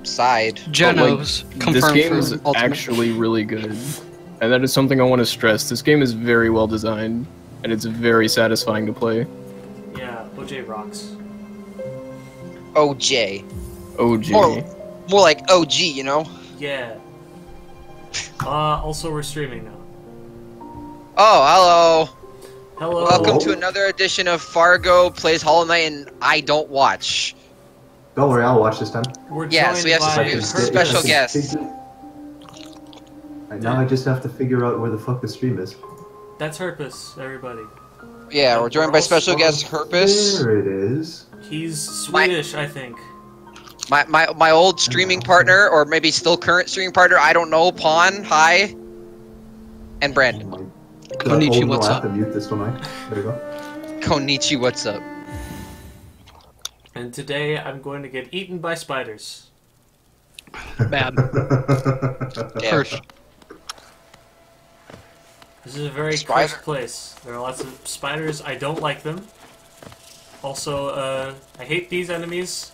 side. Genos confirmed this game is for Ultimate. actually really good, and that is something I want to stress. This game is very well designed, and it's very satisfying to play. Yeah, OJ rocks. OJ. OG. More like OG, you know? Yeah. Also we're streaming now. Oh, hello. Hello. Welcome to another edition of Fargo Plays Hollow Knight and I Don't Watch. Don't worry, I'll watch this time. We're Yeah, so we have joined by some special guests. Now I just have to figure out where the fuck the stream is. That's Herpus, everybody. Yeah, we're joined by special guest Herpus. There it is. He's Swedish, I think. My old streaming partner, or maybe still current streaming partner, I don't know, Pawn, hi. And Brandon. Oh Konnichi, no, what's I up? have to mute this one, right? There you go. Konnichi, what's up? And today I'm going to get eaten by spiders. Bad. Yeah. First. This is a very Spider. cursed place. There are lots of spiders. I don't like them. Also, I hate these enemies.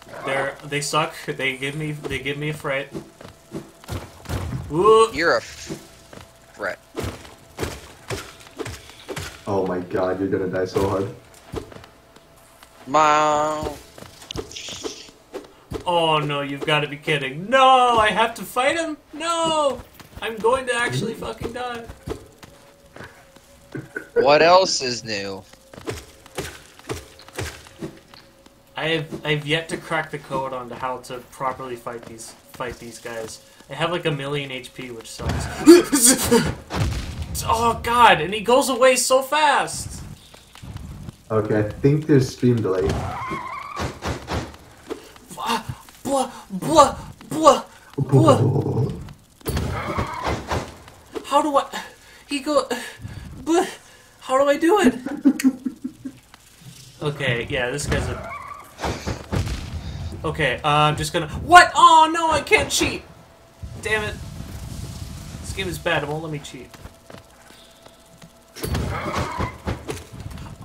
They suck. They give me a fright. Ooh. You're a threat. Oh my god, you're gonna die so hard. Mom. Oh no, you've got to be kidding. No, I have to fight him? No! I'm going to actually fucking die. What else is new? I've yet to crack the code on how to properly fight these guys. I have like 1,000,000 HP, which sucks. Oh god, and he goes away so fast! Okay, I think there's stream delay. Blah, blah, blah, blah. How do I... He go... Blah. How do I do it? Okay, yeah, this guy's a... Okay, I'm just gonna... What? Oh, no, I can't cheat! Damn it. This game is bad, it won't let me cheat.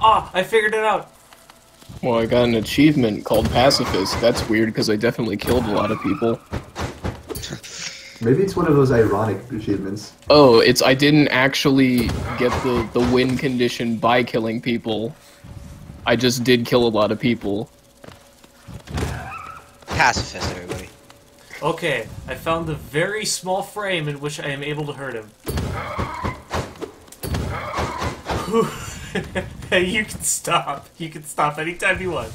Ah, I figured it out! Well, I got an achievement called Pacifist. That's weird because I definitely killed a lot of people. Maybe it's one of those ironic achievements. Oh, I didn't actually get the win condition by killing people. I just did kill a lot of people. Pacifist, everybody. Okay, I found the very small frame in which I am able to hurt him. You can stop. You can stop anytime you want.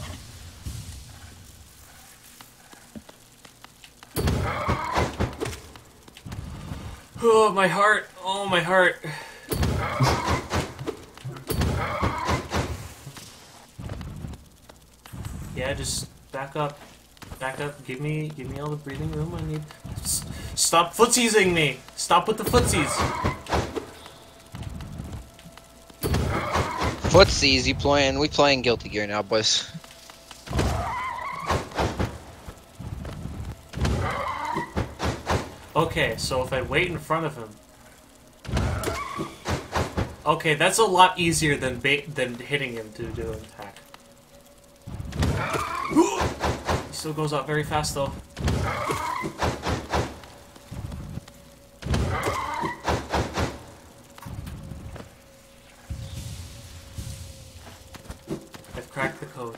Oh, my heart. Oh, my heart. Yeah, just back up. Back up. Give me all the breathing room I need. Stop footsiesing me. Stop with the footsies. Footsies, we playing Guilty Gear now, boys. Okay, so if I wait in front of him... Okay, that's a lot easier than hitting him to do an attack. He still goes up very fast, though. I've cracked the code.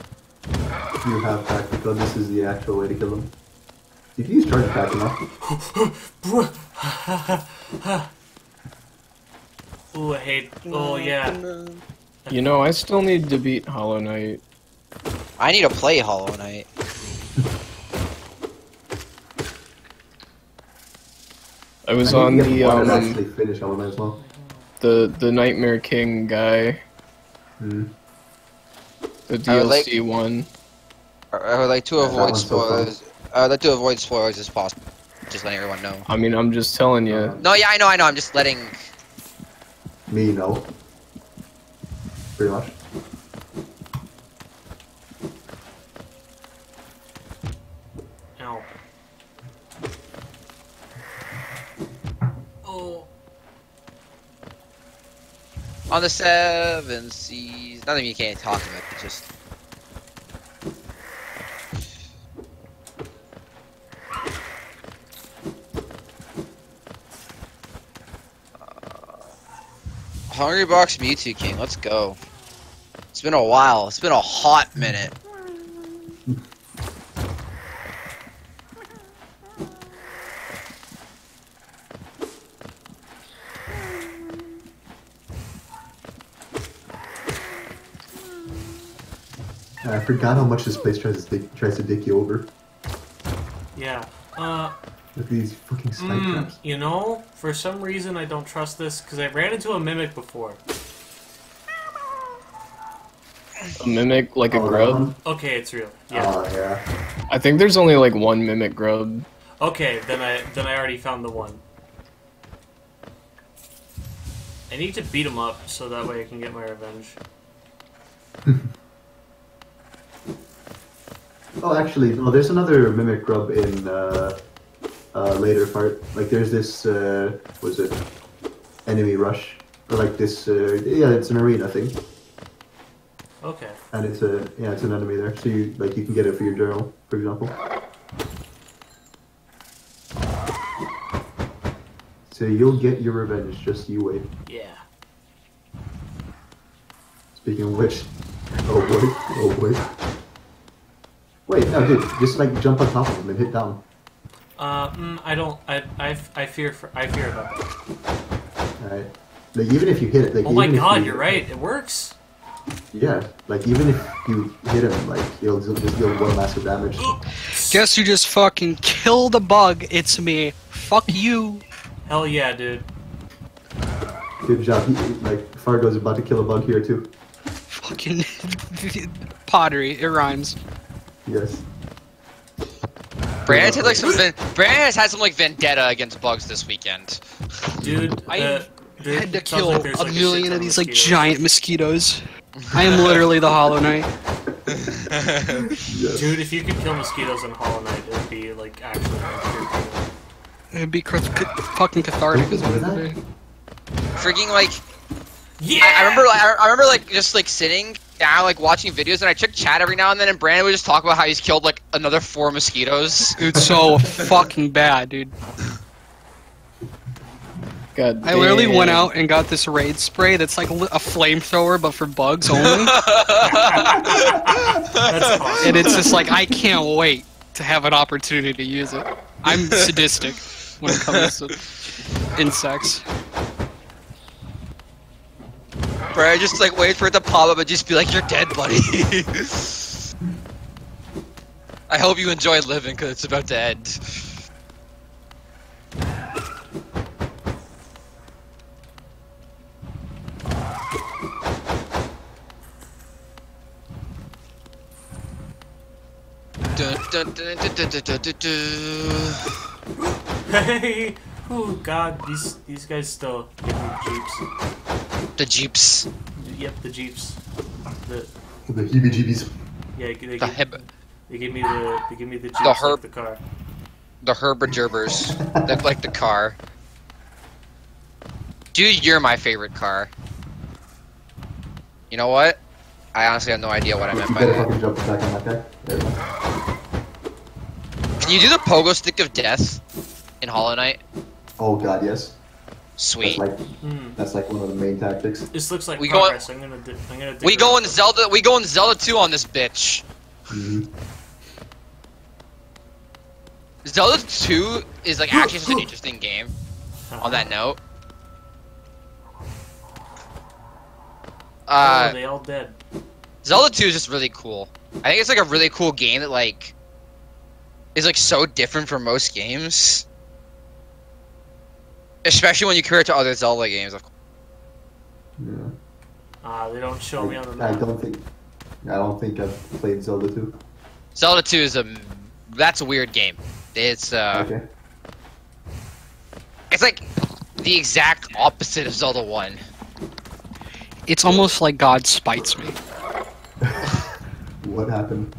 You have cracked the code, this is the actual way to kill them. You can use charge attack enough. Ooh, I hate... Oh, yeah. You know, I still need to beat Hollow Knight. I need to play Hollow Knight. I was I on need to get one that the actually finish Hollow Knight as well. the Nightmare King guy, Hmm. the I would DLC one. I would like to Yeah, that avoid one's so fun. spoilers. I would like to avoid spoilers as possible. Just letting everyone know. I mean, I'm just telling you. No, yeah, I know. I'm just letting... Me, no. Pretty much. Ow. Oh. On the seven seas... Nothing you can't talk about, but just... Hungry Box Mewtwo King, let's go. It's been a while. It's been a hot minute. I forgot how much this place tries to dick you over. Yeah. Look at these fucking snipe traps. You know, for some reason I don't trust this because I ran into a mimic before. A mimic, like a grub? Okay, it's real. Yeah. Oh yeah. I think there's only like one mimic grub. Okay, then I already found the one. I need to beat him up so that way I can get my revenge. Oh, actually, no. There's another mimic grub in later part. Like, there's this was it enemy rush or like this? Yeah, it's an arena thing. Okay. And it's it's an enemy there. So you can get it for your journal, for example. So you'll get your revenge. Just you wait. Yeah. Speaking of which, oh boy. Wait, no, dude, just like jump on top of him and hit down. I don't. I fear about that. Alright. Like, even if you hit it, like. Oh my god, you're right. It works. Yeah, like even if you hit him, like you'll just deal one massive damage. Guess who just fucking killed a bug? It's me. Fuck you. Hell yeah, dude. Good job. Like Fargo's about to kill a bug here too. Fucking pottery. It rhymes. Yes. Brandon has had some like vendetta against bugs this weekend. Dude, I had to it sounds kill like there's, a like, million shit ton of these like mosquitoes. giant mosquitoes. I am literally the Hollow Knight. Yes. Dude, if you could kill mosquitoes in Hollow Knight, it would be like actually like, It'd be fucking cathartic as well. Freaking like. yeah. I remember like just like sitting down like watching videos, and I check chat every now and then, and Brandon would just talk about how he's killed like another 4 mosquitoes. It's so fucking bad, dude. God I literally damn. went out and got this raid spray that's like a flamethrower, but for bugs only. That's awesome. And it's just like, I can't wait to have an opportunity to use it. I'm sadistic when it comes to insects. Brandon just like wait for it to pop up and just be like, "You're dead, buddy." I hope you enjoy living because it's about to end. Dun, dun, dun, dun, dun, dun, dun, dun, dun. Hey, oh god, these guys still give me jeeps. The jeeps. Yep, the jeeps. The heebie-jeebies. Yeah, they The give me the jeeps The herp- like the car. The herbergerbers. That like the car. Dude, you're my favorite car. You know what? I honestly have no idea what I meant You by better that. fucking jump attack on that guy. There we go. Can you do the pogo stick of death in Hollow Knight? Oh god, yes. Sweet. That's like one of the main tactics. This looks like We go- progress. I'm gonna dig We go around. in Zelda. We go in Zelda 2 on this bitch. Zelda 2 is like actually such an interesting game. On that note. Oh, they all dead. Zelda 2 is just really cool. I think it's like a really cool game that like is like so different from most games. Especially when you compare it to other Zelda games. Of course. Yeah. They don't show me on the I map. don't think I've played Zelda 2. Zelda 2 is that's a weird game. It's Okay. it's like the exact opposite of Zelda 1. It's almost like God spites me. What happened?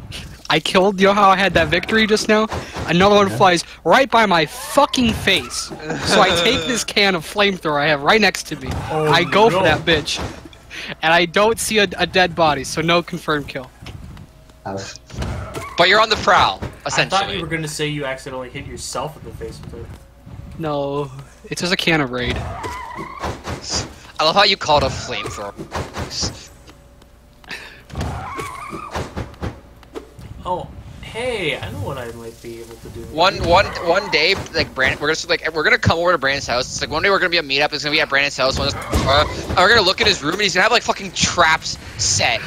I killed, you know how I had that victory just now? Another one flies right by my fucking face. So I take this can of flamethrower I have right next to me. Oh, I go no. for that bitch. And I don't see a dead body, so no confirmed kill. Ouch. But you're on the prowl, I essentially. thought you were gonna say you accidentally hit yourself in the face with it. No, it's just a can of raid. I love how you call it a flamethrower. Oh, hey, I know what I might be able to do. One day, like Brandon, we're gonna come over to Brandon's house. It's like one day we're gonna be a meetup. It's gonna be at Brandon's house. And we're gonna look at his room, and he's gonna have like fucking traps set.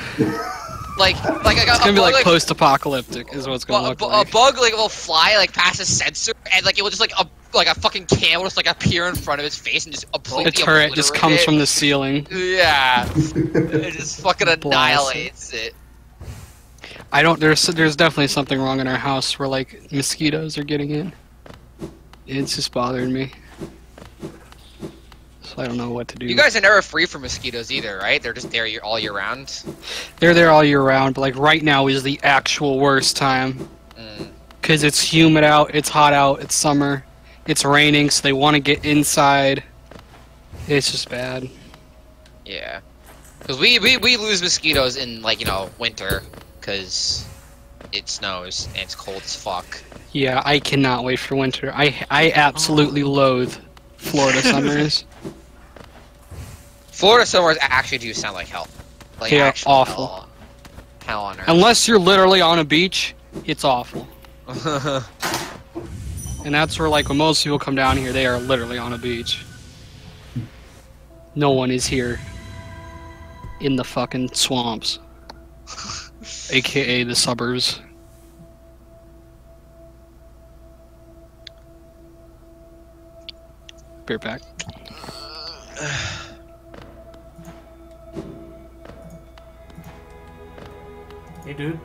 Like It's gonna be like post-apocalyptic, is what it's gonna look like. A bug like will fly like past a sensor, and like it will just like a fucking can will just like appear in front of his face and just completely The turret just comes from the ceiling. Yeah, it just fucking annihilates it. There's definitely something wrong in our house where like mosquitoes are getting in. It's just bothering me. So I don't know what to do. You guys are never free from mosquitoes either, right? They're just there all year round. They're there all year round, but like right now is the actual worst time. Cause it's humid out, it's hot out, it's summer, it's raining, so they want to get inside. It's just bad. Yeah, because we lose mosquitoes in like winter. Because it snows and it's cold as fuck. Yeah, I cannot wait for winter. I absolutely loathe Florida summers. Florida summers actually do sound like hell. Like They are actual awful. Hell on earth. Unless you're literally on a beach, it's awful. And that's where like when most people come down here, they are literally on a beach. No one is here in the fucking swamps. AKA the suburbs. Beer pack. Hey, dude.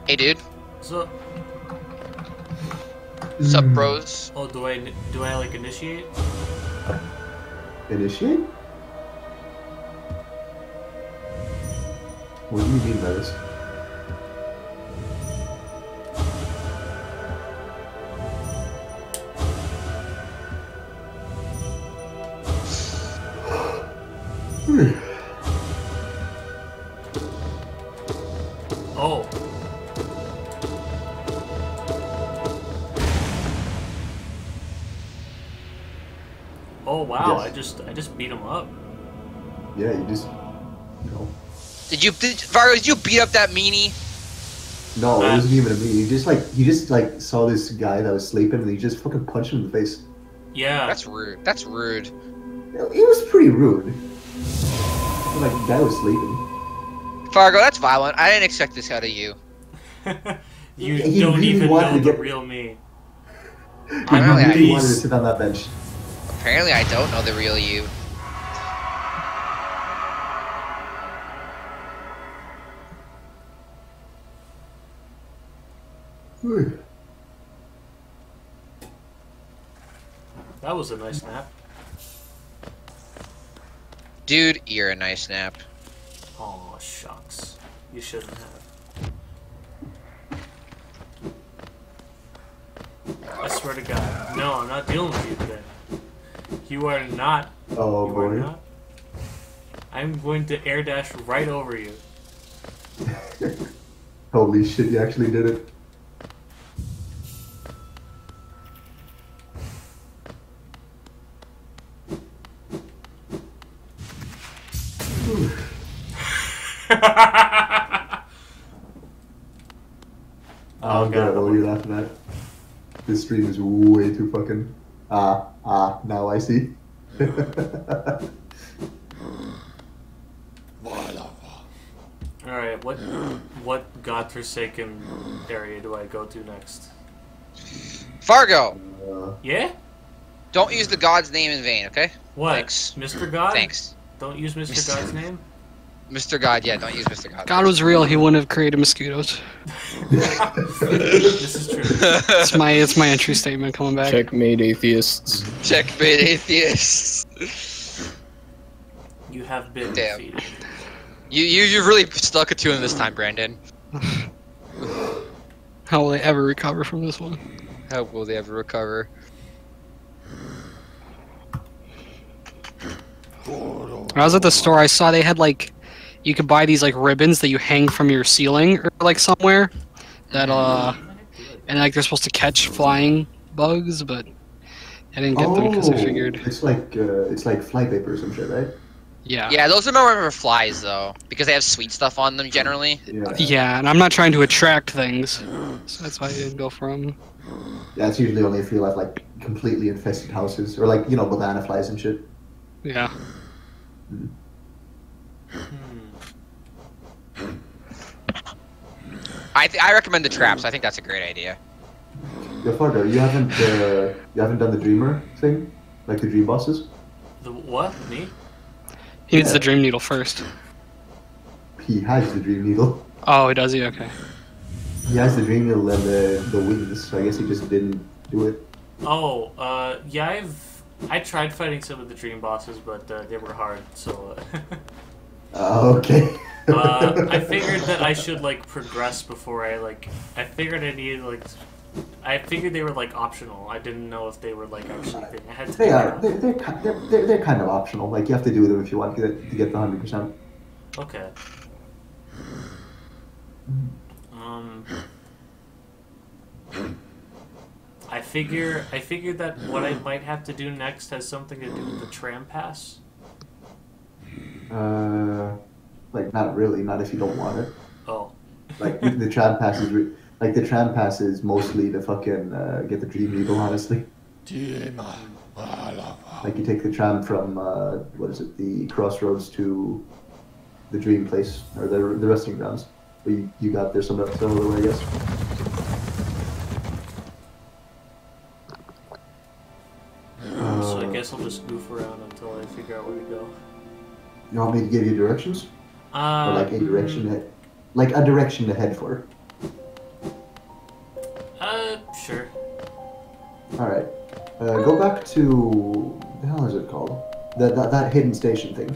Hey, dude. So, What's up, bros? oh, do I like initiate? Initiate? What do you mean by this? Oh. Oh wow! Yes. I just beat him up. Yeah, you just... No. Fargo, did you beat up that meanie? No, it wasn't even a me. He just saw this guy that was sleeping and he just fucking punched him in the face. Yeah. That's rude. That's rude. It was pretty rude. Like, the guy was sleeping. Fargo, that's violent. I didn't expect this out of you. You He don't really even wanted know to the get- real me. He Apparently, really wanted to sit on that bench. Apparently, I don't know the real you. That was a nice nap. Dude, you're a nice nap. Oh shucks. You shouldn't have. I swear to God. No, I'm not dealing with you today. You are not. Oh You are boy. not. I'm going to air dash right over you. Holy shit, you actually did it. Oh, God, God. what are you laughing at? This stream is way too fucking... now I see. Alright, what godforsaken area do I go to next? Fargo, Yeah? don't use the god's name in vain, okay? What? Thanks. Mr. God? Thanks. Don't use Mr. God's name? Mr. God, yeah, don't use Mr. God. God was real, he wouldn't have created mosquitoes. This is true. It's my entry statement coming back. Checkmate, atheists. Checkmate, atheists. You have been Damn. defeated. You really stuck it to him this time, Brandon. How will they ever recover from this one? How will they ever recover? When I was at the store, I saw they had like, you could buy these like ribbons that you hang from your ceiling or like somewhere, that and like they're supposed to catch flying bugs, but I didn't get them because I figured. It's like flypaper or some shit, right? Yeah. Yeah, those are more for flies though, because they have sweet stuff on them generally. Yeah. Yeah, and I'm not trying to attract things, so that's why I didn't go for them. Yeah, it's usually only if you have like completely infested houses or like banana flies and shit. Yeah. I recommend the traps. I think that's a great idea. Yeah, Fargo, you haven't done the dreamer thing, like the dream bosses. The what? Me? He needs the dream needle first. He has the dream needle. Oh, does he? Okay. He has the dream needle and the wings, so I guess he just didn't do it. Oh, yeah, I tried fighting some of the dream bosses, but they were hard, so... Okay. I figured that I should, like, progress before I figured I needed, like... I figured they were, like, optional. I didn't know if they were, like, actually thing. I had to They are. They're kind of optional. Like, you have to do them if you want to get the 100%. Okay. I figured that what I might have to do next has something to do with the tram pass. Like, not really. Not if you don't want it. Oh. Like, the tram pass is... the tram pass is mostly to fucking get the dream needle, honestly. Like, you take the tram from, the crossroads to the dream place, or the resting grounds. But you got there some other way, I guess. So I guess I'll just goof around until I figure out where to go. You want me to give you directions? Or like a direction a direction to head for? Sure. Alright. Go back to... the hell is it called? That hidden station thing.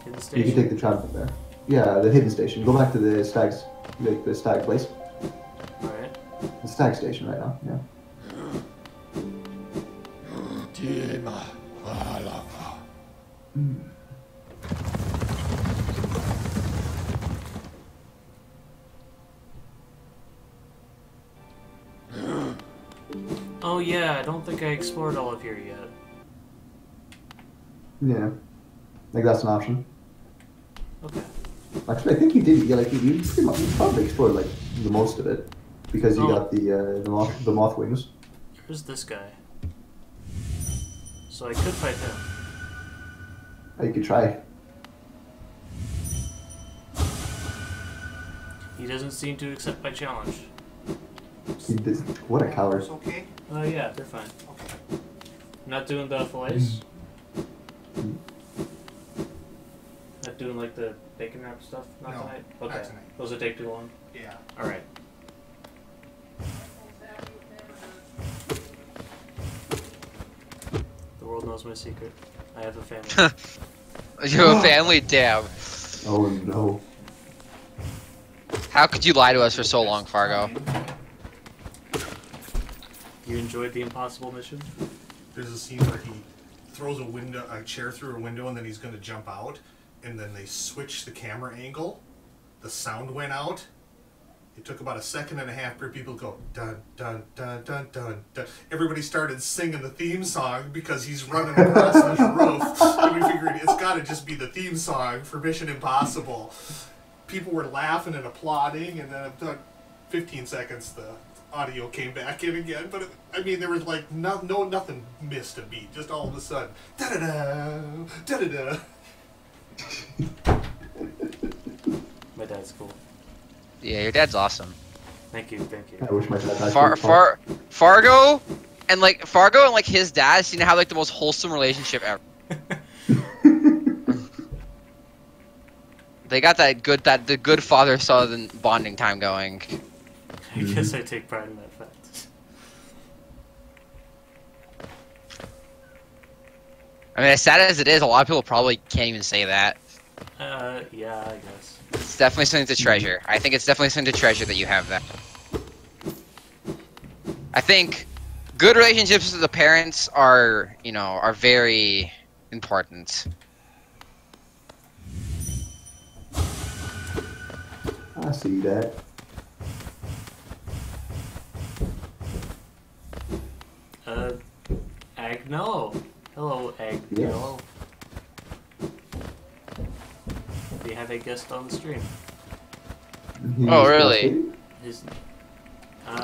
Hidden You station? can take the tram from there. Yeah, the hidden station. Go back to the stag's... the stag place. Alright. The stag station right now, yeah. Oh yeah, I don't think I explored all of here yet. Yeah. Like, that's an option. Okay. Actually, I think you did. Yeah, like, you pretty much... you probably explored, like, the most of it. Because you got the moth wings. Who's this guy? So I could fight him. You could try. He doesn't seem to accept my challenge. What a coward. It's okay? Oh yeah, they're fine. Not doing the fillets? Not doing like the bacon wrap stuff? Not No, tonight? not Okay. tonight. Those will take too long? Yeah. Alright. The world knows my secret. I have a family. You have a family? Damn. Oh no. How could you lie to us for so long, Fargo? You enjoyed the impossible mission? There's a scene where he throws a chair through a window and then he's going to jump out, and then they switch the camera angle. The sound went out. It took about 1.5 seconds for people to go dun dun dun dun dun dun. Everybody started singing the theme song because he's running across this roof. And we figured it's got to just be the theme song for Mission Impossible. People were laughing and applauding, and then after 15 seconds the audio came back in again. But I mean, there was like nothing missed a beat. Just all of a sudden, da da da da da da. My dad's cool. Yeah, your dad's awesome. Thank you, thank you. I wish my dad had Fargo and like his dad seem to have like the most wholesome relationship ever. They got the good father-son bonding time going. I guess I take pride in that fact. I mean, as sad as it is, a lot of people probably can't even say that. Yeah, I guess. It's definitely something to treasure. I think it's definitely something to treasure that you have that. I think good relationships with the parents are very important. I see that. Agnello. Hello, Agnello. We have a guest on the stream. Oh, really? His,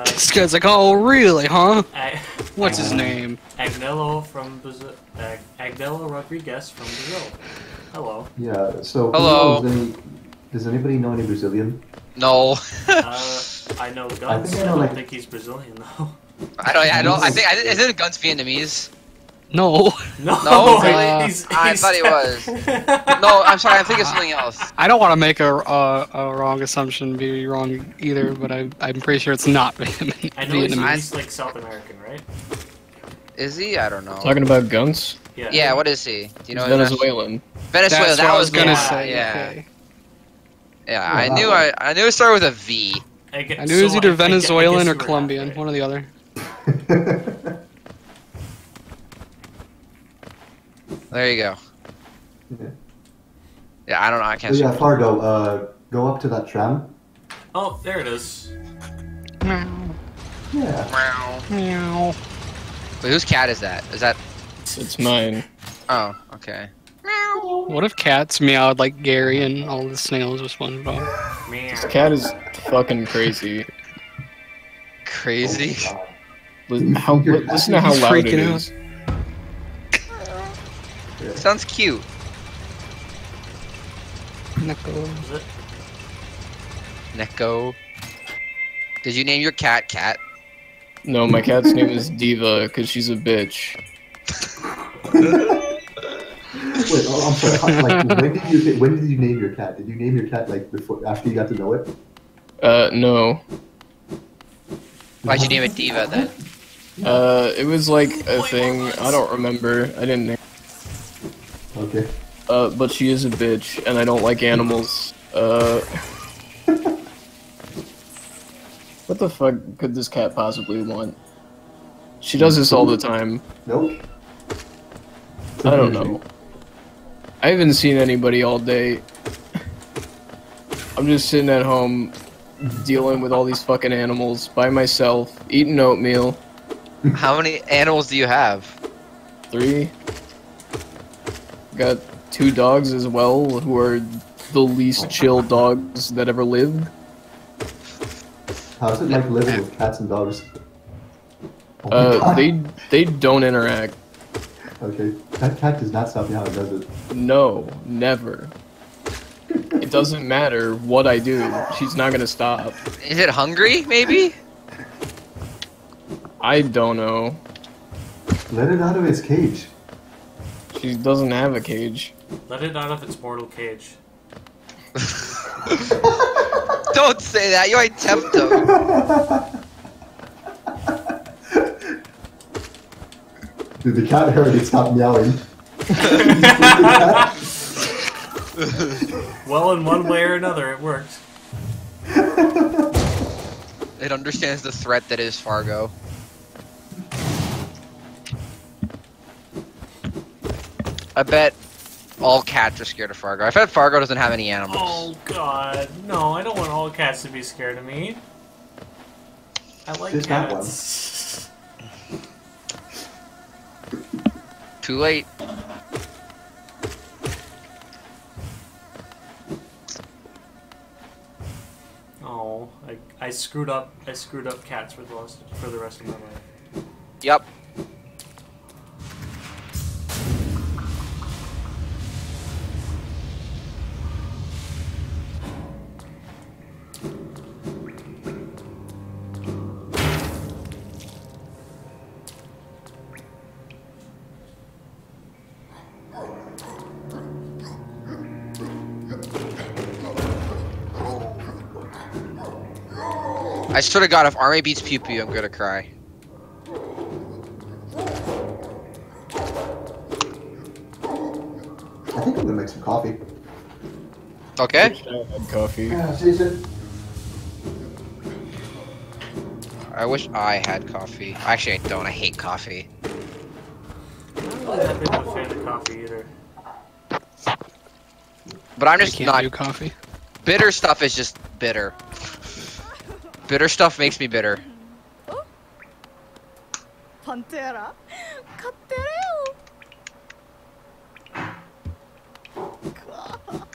This guy's like, oh, really, huh? Ag- What's his name? Agnello from Brazil. Agnello Rodriguez from Brazil. Hello. Yeah. So. Hello. Does anybody know any Brazilian? No. I know Guns. I don't think he's Brazilian though. I don't. I think isn't Guns Vietnamese? No. No, really? I he's thought he was. No, I'm sorry. I'm thinking of something else. I don't want to make a wrong assumption, be wrong either, but I'm pretty sure it's not Vietnamese. I know he's like South American, right? Is he? I don't know. Talking about guns? Yeah. What is he? Do you know? Venezuelan. Venezuela. That's That what I was was gonna yeah, say. Yeah. Okay. Yeah. I knew it started with a V. I knew it was either Venezuelan or you were Colombian, half right. one or the other. There you go. Yeah. Yeah. I don't know. I can't. So yeah, Fargo. Go up to that tram. Oh, there it is. Meow. Yeah. Meow. Meow. Wait, whose cat is that? Is that? It's mine. Oh, okay. What if cats meowed like Gary and all the snails was SpongeBob? This cat is fucking crazy. Crazy. Listen to how He's loud it freaking out. is. Sounds cute. Knuckles. Is it? Neko. Did you name your cat Cat? No, my cat's name is Diva because she's a bitch. Wait, I'm sorry. Like, when did you name your cat? Did you name your cat like before, after you got to know it? No. Why'd you name it Diva then? It was like a thing. I don't remember. I didn't name. Okay. But she is a bitch, and I don't like animals. What the fuck could this cat possibly want? She does this all the time. Nope. I don't know. I haven't seen anybody all day. I'm just sitting at home, dealing with all these fucking animals by myself, eating oatmeal. How many animals do you have? 3. Got 2 dogs as well, who are the least chill dogs that ever lived. How's it like living with cats and dogs? Oh my God. They don't interact. Okay. That cat does not stop me how it does it. No, never. It doesn't matter what I do, she's not gonna stop. Is it hungry, maybe? I don't know. Let it out of its cage. She doesn't have a cage. Let it out of its mortal cage. Don't say that. You might tempt them. Dude, the cat heard it stop meowing. Well, in one way or another, it worked. It understands the threat that is Fargo. I bet all cats are scared of Fargo. I bet Fargo doesn't have any animals. Oh god, no, I don't want all cats to be scared of me. I like Just that cats. Too late. Oh, I screwed up. I screwed up cats for the rest of my life. Yep. I swear to God, if Army beats Pew Pew, I'm gonna cry. I think I'm gonna make some coffee. Okay? I had coffee. Yeah, Jason. I wish I had coffee. Actually, I don't. I hate coffee. I'm not really that big of a fan of coffee either. But I'm I just can't not. do coffee. Bitter stuff is just bitter. Bitter stuff makes me bitter. Pantera.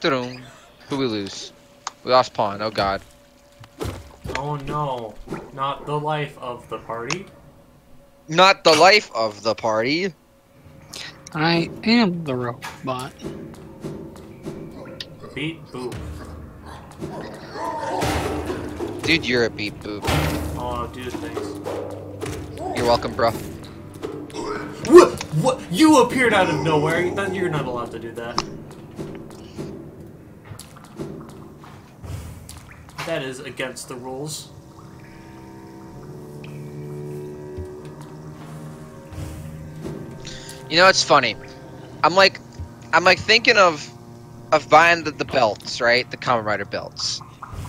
Ta-dum. Who we lose? We lost Pawn. Oh god. Oh no, not the life of the party. Not the life of the party. I am the robot. Beat boop. Dude, you're a beep boop. Oh, dude, thanks. You're welcome, bro. What? What? You appeared out of nowhere. You're not allowed to do that. That is against the rules. You know, it's funny. I'm like thinking of buying the belts, right? The Kamen Rider belts.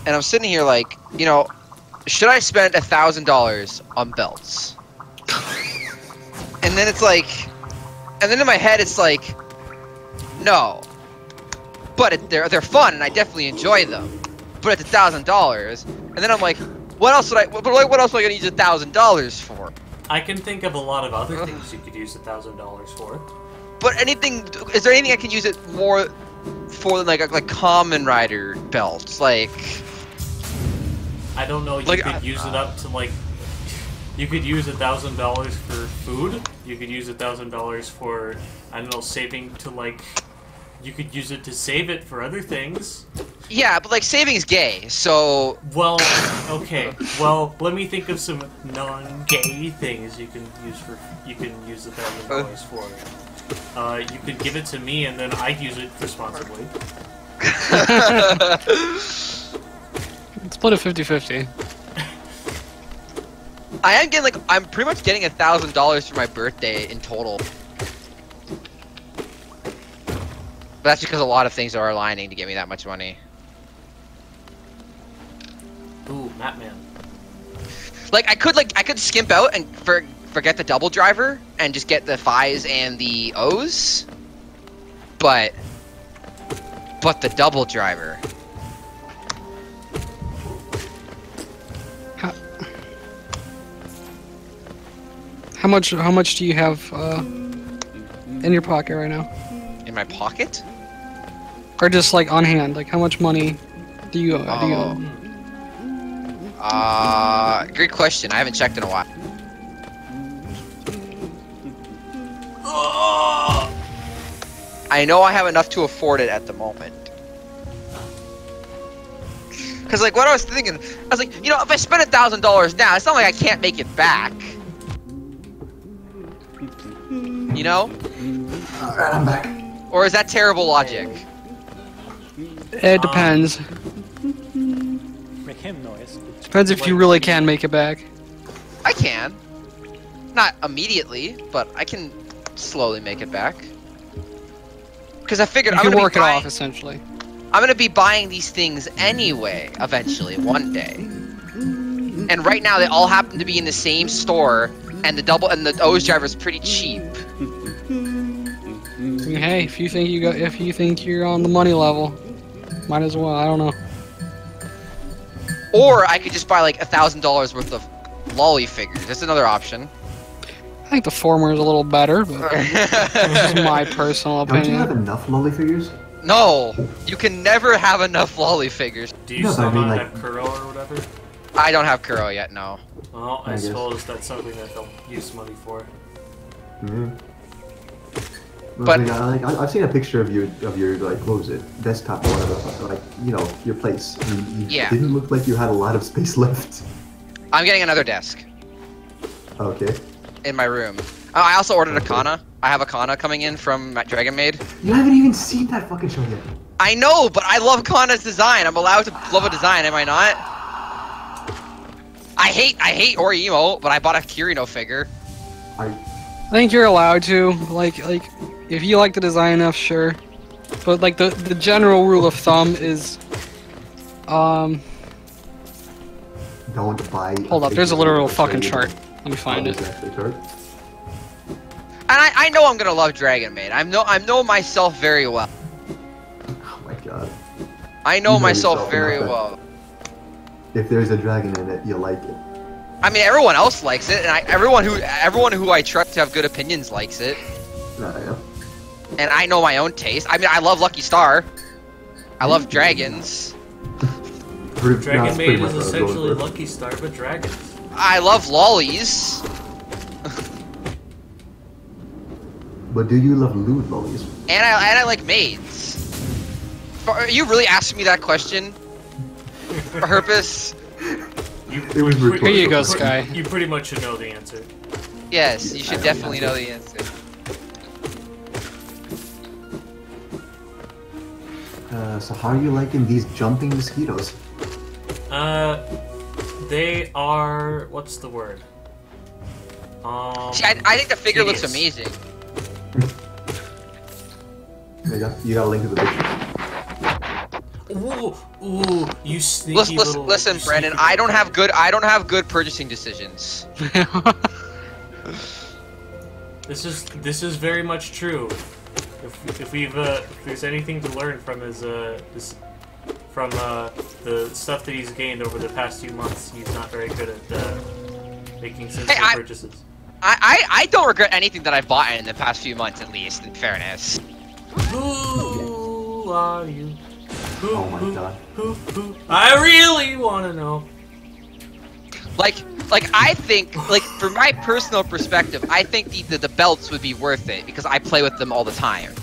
And I'm sitting here like, you know, should I spend $1,000 on belts? And then it's like, and then in my head it's like, no. But they're fun and I definitely enjoy them. But it's $1,000. And then I'm like, what else would I? What else am I gonna use $1,000 for? I can think of a lot of other things you could use $1,000 for. But anything? Is there anything I can use it more for than like Kamen Rider belts? Like, I don't know. You could use it up to like. You could use $1,000 for food. You could use $1,000 for, I don't know, saving to like. You could use it to save it for other things. yeah, but like saving's gay, so. Well, okay. Well, let me think of some non-gay things you can use for. You can use $1,000 for. You could give it to me, and then I'd use it responsibly. Split it 50-50. I am getting like I'm pretty much getting $1,000 for my birthday in total. But that's because a lot of things are aligning to get me that much money. Ooh, Matman. Like I could skimp out and forget the double driver and just get the Phis and the O's. But the double driver. How much do you have in your pocket right now? In my pocket? Or just like on hand? Like how much money do you own? Great question. I haven't checked in a while. I know I have enough to afford it at the moment. Cause like what I was thinking, I was like, you know, if I spend $1,000 now, it's not like I can't make it back. You know? Alright, I'm back. Or is that terrible logic? It depends. Make him noise. Depends if you really can make it back. I can. Not immediately, but I can slowly make it back. Because I figured You I'm can gonna work be it buying, off essentially. I'm gonna be buying these things anyway, eventually, one day. And right now, they all happen to be in the same store, and the O's driver is pretty cheap. Hey, if you think you're on the money level, might as well. I don't know. Or I could just buy like $1,000 worth of lolly figures. That's another option. I think the former is a little better, but this is my personal Don't you have opinion. enough lolly figures? No, you can never have enough lolly figures. Do you No, but still I mean, not like- have Kuro or whatever? I don't have Kuro yet, no. Well, I I guess. suppose that's something that they'll use money for. Mm-hmm. But- Like, I've seen a picture of your like what was it, desktop or whatever, like you know your place. You Yeah. didn't look like you had a lot of space left. I'm getting another desk Okay. in my room. I also ordered a Kana. I have a Kana coming in from Dragon Maid. You haven't even seen that fucking show yet. I know, but I love Kana's design. I'm allowed to love a design, am I not? I hate Orimo, but I bought a Kirino figure. I think you're allowed to. Like if you like the design enough, sure. But like the general rule of thumb is, don't buy. hold up. There's a literal fucking chart. Let me find it. Actually, chart. And I know I'm gonna love Dragon Maid. I know myself very well. Oh my god. I know You know myself yourself very enough well. If there's a dragon in it, you'll like it. I mean, everyone else likes it, and everyone who I trust to have good opinions likes it. Yeah. And I know my own taste. I mean, I love Lucky Star. I love dragons. Dragon Maid is essentially Lucky Star, but dragons. I love lollies. But do you love lewd lollies? And I like maids. Are you really asking me that question, Herpus? It was Here you go, Sky. You pretty much should know the answer. Yes, you should definitely know the answer. So how are you liking these jumping mosquitoes? They are... what's the word? See, I think the figure looks tedious. amazing. You got a link to the picture. Ooh, you sneaky Listen, Brandon. I don't have good purchasing decisions. This is very much true. If there's anything to learn from the stuff that he's gained over the past few months, he's not very good at making sensible purchases. I don't regret anything that I've bought in the past few months, at least, in fairness. Who are you? Oh my god. Who? I really want to know. Like I think, from my personal perspective, I think the belts would be worth it because I play with them all the time.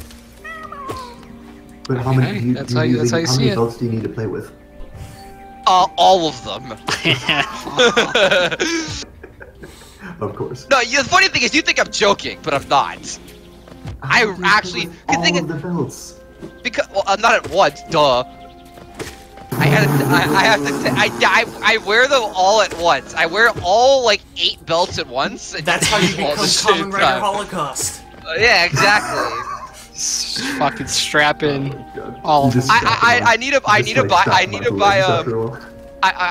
But how many That's how you see it. belts do you need to play with? All of them. Of course. No, the funny thing is, you think I'm joking, but I'm not. I actually all of the belts. Because I'm not at once, duh. I wear them all at once. I wear all 8 belts at once. That's how you become Kamen Rider Holocaust. Yeah,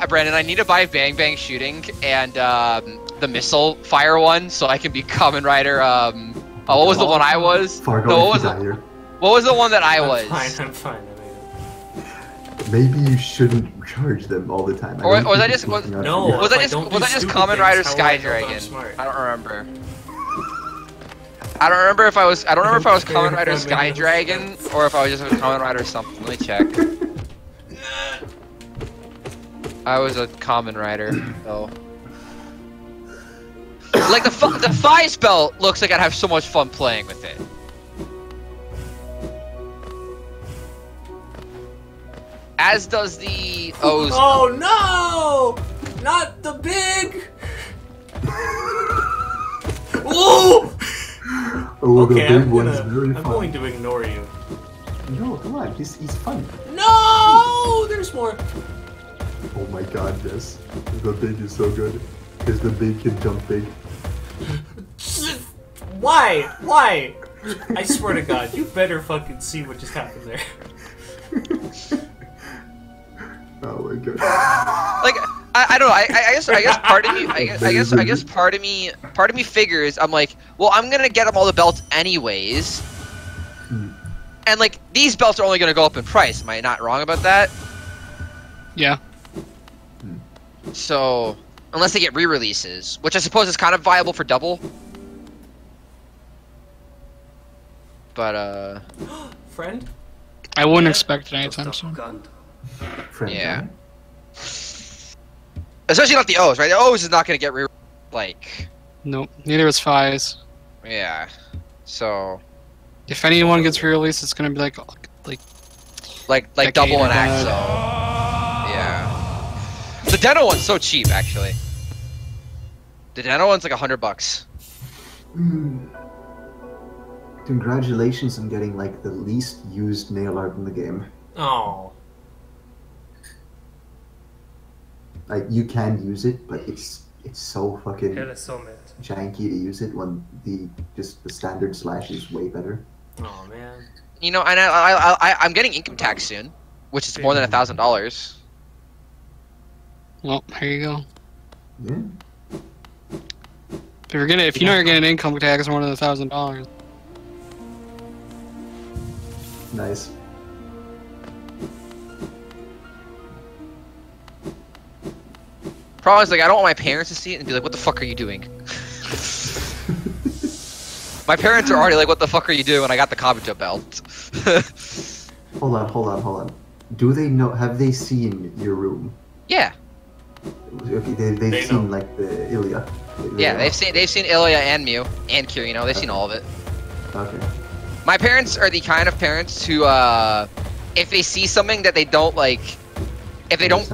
Brandon, I need to buy Bang Bang Shooting and the missile fire one so I can be Kamen Rider. What was the one I was? Fargo. No, what was the one that I was? I'm fine. Maybe you shouldn't charge them all the time. Was I just Kamen Rider Sky Dragon? I don't remember. I don't remember if I was Kamen Rider Sky Dragon or if I was just a Kamen Rider something. Let me check. I was a Kamen Rider, so. Like the Thighs belt looks like I'd have so much fun playing with it. As does the O's. Oh no! Not the big. Ooh! Oh, Okay, the big one's very I'm fun. going to ignore you. No, come on, he's fun. No! There's more. Oh my god, yes. The big is so good. Because the big can jump big. Why? Why? I swear to God, you better fucking see what just happened there. Oh my god. Like I don't know. I guess part of me. I guess part of me figures I'm like, well, I'm gonna get them all the belts anyways. And like these belts are only gonna go up in price. Am I not wrong about that? Yeah. So unless they get re-releases, which I suppose is kind of viable for double. But Friend? I wouldn't expect it anytime soon. Friend, yeah. right? Especially not the O's, right? The O's is not gonna get like. Nope. Neither is Fies. Yeah. So. If anyone gets re-released, it's gonna be like double an Decade. Axo. Yeah. The Deno one's so cheap, actually. The Deno one's like $100. Congratulations on getting like the least used nail art in the game. Oh. Like you can use it, but it's so fucking janky to use it when the standard slash is way better. Oh man. You know, and I'm getting income tax soon, which is more than $1,000. Well, here you go. Yeah. If you know you're getting income tax more than $1,000. Nice. Problem is, like, I don't want my parents to see it and be like, what the fuck are you doing? My parents are already like, what the fuck are you doing when I got the Kabuto belt? Hold on. Do they know? Have they seen your room? Yeah. Okay, they've seen know. like the Ilya. Yeah, they've seen Ilya and Mew and Kirino. They've seen all of it. Okay. My parents are the kind of parents who, if they see something that they don't like, if they don't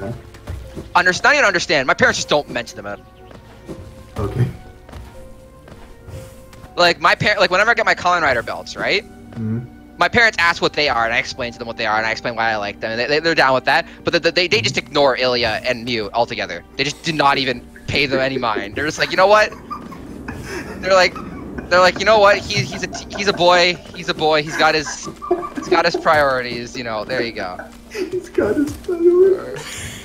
understand, my parents just don't mention them at. Okay. Like like whenever I get my Kamen Rider belts, right? Mm-hmm. My parents ask what they are, and I explain to them what they are, and I explain why I like them. And they're down with that, but they just ignore Ilya and Mew altogether. They just do not even pay them any mind. They're just like, you know what? They're like, you know what? He's a boy. He's a boy. He's got his priorities. You know. There you go. He's got his priorities.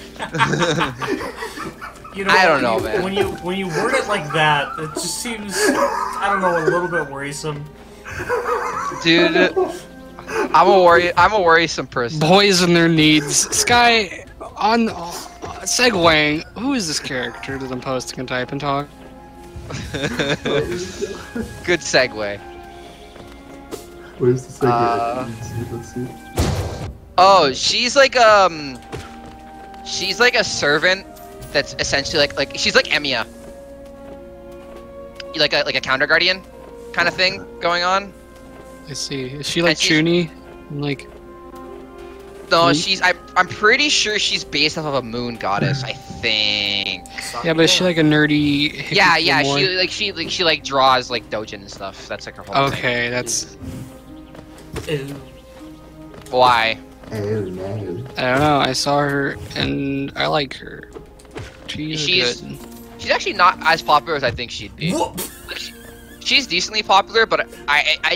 You know, I don't know, man. When you word it like that, it just seems, I don't know, a little bit worrisome. Dude, I'm a worrisome person. Boys and their needs. Sky, on segueing, who is this character that I'm posting and type and talk? Good segue. Where's the segue? Let's see. Oh, she's like a servant that's essentially like she's like Emiya. Like a counter guardian kind of thing going on. I see. Is she like Chuni? Like no, I'm pretty sure she's based off of a moon goddess, I think. Yeah, but is she like a nerdy Yeah, she like draws like dojin and stuff. That's like her whole thing. Okay, that's Why? Oh no. I don't know. I saw her and I like her. She's good. She's actually not as popular as I think she'd be. She's decently popular, but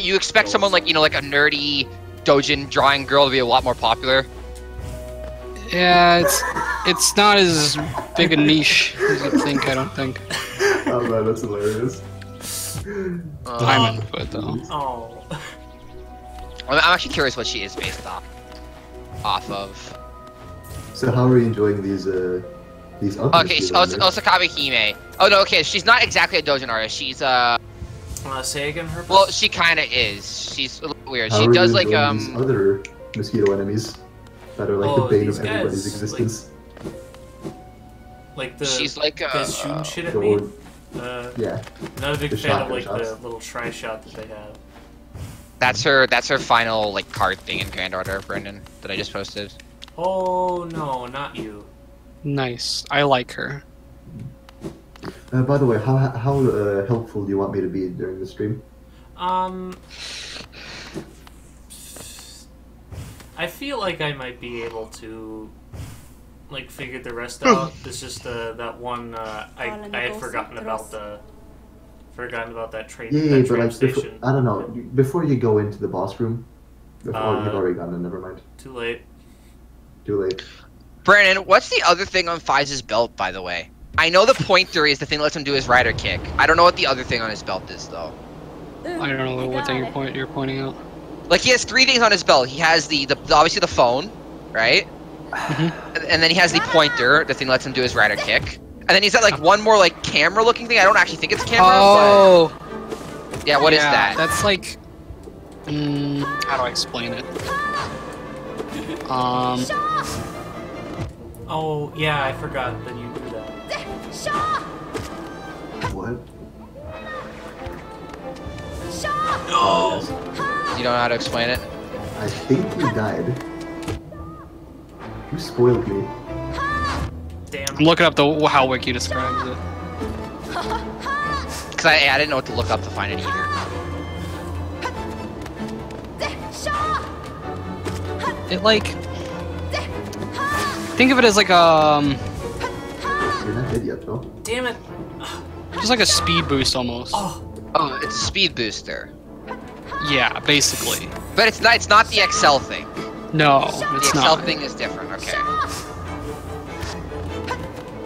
you expect someone like, you know, like a nerdy dojin drawing girl to be a lot more popular. Yeah, it's not as big a niche as you think. I don't think. Oh man, that's hilarious. I'm into it though. Oh. I'm actually curious what she is based off of. So how are you enjoying these other? Okay, Osakabe Hime. Oh no, okay, she's not exactly a dojin artist. She's Say again, Herpus? well, she kind of is. She's a little weird. How She are does you like enjoying these other mosquito enemies that are like the bane these of everybody's guys, existence. Like the she's like guys shooting shit at me. Yeah. Not a big The fan of shotgun like shots. the little try shot that they have. that's her final like card thing in Grand Order, Brandon, that I just posted. Oh no, not you. Nice. I like her. By the way, how helpful do you want me to be during the stream? I feel like I might be able to like figure the rest out. It's just that one I had forgotten about that train. Yeah, that but train like, station. I don't know. Before you go into the boss room, you've already gone in. Never mind. Too late. Too late. Brandon, what's the other thing on Fize's belt, by the way? I know the pointer is the thing that lets him do his rider kick. I don't know what the other thing on his belt is, though. I don't know what thing you're pointing out. Like, he has 3 things on his belt. He has the obviously the phone, right? And then he has the pointer, the thing that lets him do his rider kick. And then he's got, like, one more, like, camera-looking thing. I don't actually think it's camera, but... Yeah, what is that? That's like... how do I explain it? Oh yeah, I forgot that you do that. What? No! You don't know how to explain it? I think he died. You spoiled me. Damn. I'm looking up how Wiki describes it. Because I didn't know what to look up to find it either. It like... Think of it as like You're not dead yet, though. Damn it. just like a speed boost almost. Oh, it's a speed booster. Yeah, basically. But it's not the Excel thing. No, The it's Excel not. thing is different, okay.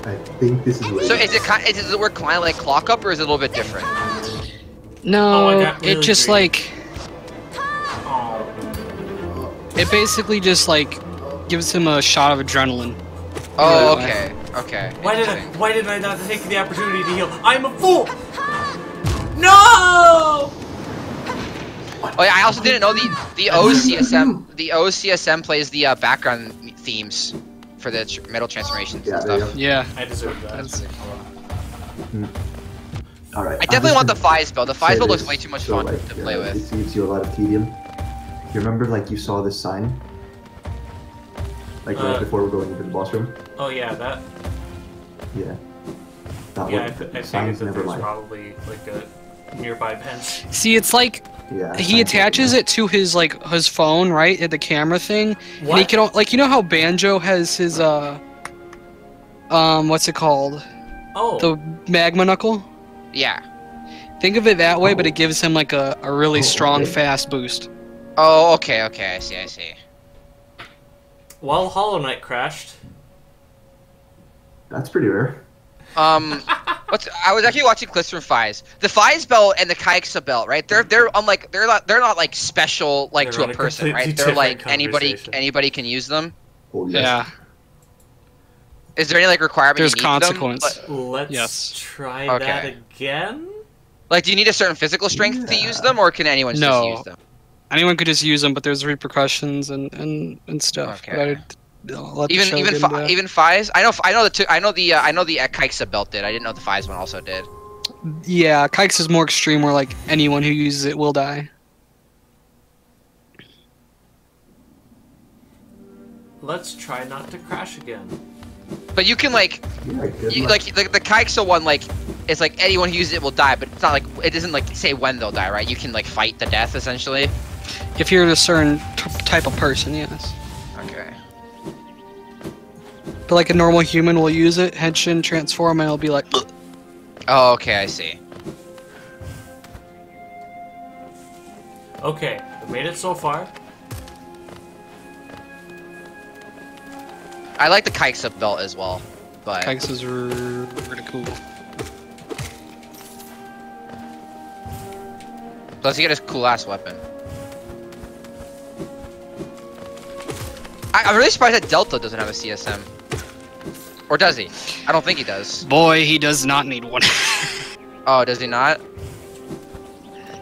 I think this is late. So does it work kind of like Clock Up, or is it a little bit different? No, Oh, I got really it just green. like... Oh. It basically just like gives him a shot of adrenaline. Oh, Right. okay. Okay. Why interesting. did I not take the opportunity to heal? I'm a fool! No! Oh yeah, I also didn't know the OCSM plays the background themes for the metal transformations and stuff. Yeah. I deserve that. All right. I definitely want the Fies build. The Fies build looks way too much fun to play with. It saves you a lot of tedium. You remember, like, you saw this sign? Like, right before we're going into the boss room? Oh yeah, that. Yeah. That Yeah, one, I figured signs that never there's lie. probably like a nearby bench. See, it's like Yeah, he signs attaches never it to his like his phone, right, at the camera thing. And he What? can like you know how Banjo has his what's it called? Oh. The magma knuckle. Yeah. Think of it that way, but it gives him like a really strong okay. fast boost. Oh, okay, okay. I see. While Hollow Knight crashed. That's pretty rare. I was actually watching clips from Fies. The Fies belt and the Kaiksa belt, right? They're not like special like They're to on a a person, completely right? They're like different conversation. anybody can use them. Oh, yes. Yeah. Is there any like requirement? There's you need consequence. Them? Let's try Okay. that again. Like, do you need a certain physical strength to use them, or can anyone just No. use them? Anyone could just use them, but there's repercussions and stuff. Okay. But I'll let the show get into that. Even Fies. I know the Kaiksa belt did. I didn't know the Fies one also did. Yeah, Kikes is more extreme, where like anyone who uses it will die. Let's try not to crash again. But you can like, Yeah, good you, luck. like the Kaiksa one, like it's like anyone who uses it will die, but it's not like it doesn't like say when they'll die, right? You can like fight the death essentially. If you're a certain type of person, yes. Okay. But like a normal human will use it, Henshin transform, and it'll be like, "Ugh." Oh, okay, I see. Okay, we made it so far. I like the Kaiksa belt as well, but Kikes is really cool. let's get his cool ass weapon. I'm really surprised that Delta doesn't have a CSM. Or does he? I don't think he does. Boy, he does not need one. Oh, does he not?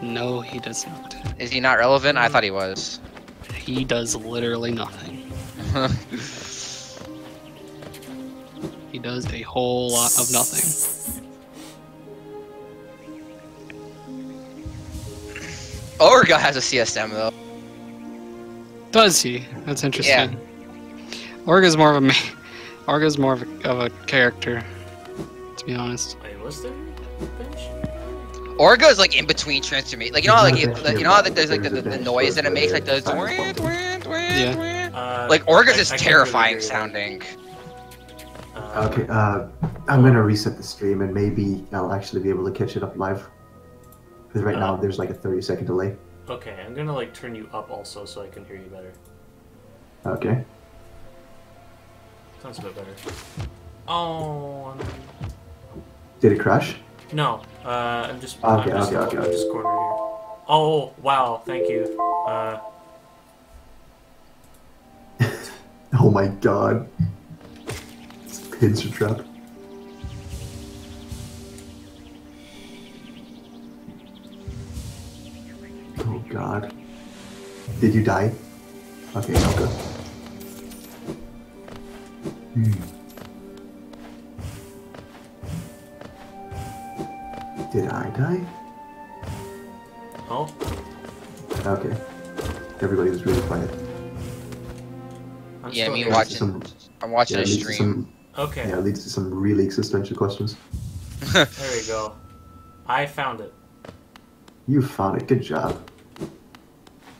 No, he does not. Is he not relevant? I thought he was. He does literally nothing. He does a whole lot of nothing. Orga has a CSM though. Does he? That's interesting. Yeah. Orga's more of a Orga's more of a character, to be honest. Wait, was there a bench? Orga is like in between transformation. Like you know how like there's like the noise that it makes, like the Yeah. like Orga's is I can't terrifying really hear sounding. Okay, I'm gonna reset the stream and maybe I'll actually be able to catch it up live. Because right now there's like a 30-second delay. Okay, I'm gonna like turn you up also so I can hear you better. Okay. Sounds a bit better. Oh Did it crash? no, I'm just Okay, I'm just okay. cornered here. Oh wow, thank you. Oh my god. Pincer trap. Oh god. Did you die? Okay, I'll go. Did I die? Oh, Okay. Everybody was really quiet. I'm Yeah, still me here. watching. I'm watching Yeah, a it leads to stream. some, Okay, yeah, it leads to some really existential questions. there we go. I found it. You found it. Good job.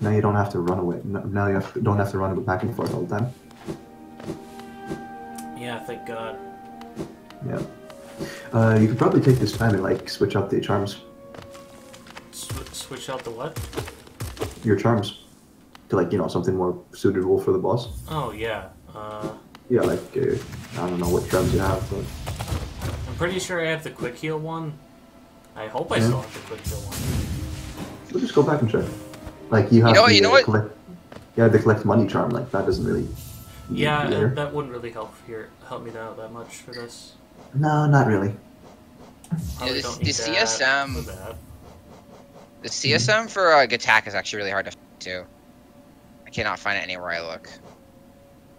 Now you don't have to run away. Now you don't have to run back and forth all the time. Yeah, thank God. Yeah. You could probably take this time and like switch out the charms. Switch out the what? Your charms. To like, something more suitable for the boss. Oh yeah. Yeah, like, I don't know what charms you have, but... I'm pretty sure I have the quick heal one. I hope I Yeah. still have the quick heal one. We'll just go back and check. Like, you have You know what? collect... Yeah, the collect money charm, like, that doesn't really... Yeah, there. that wouldn't really help me out that much for this. No, not really. Probably the don't need that CSM for that. The CSM for attack is actually really hard to find too. I cannot find it anywhere I look.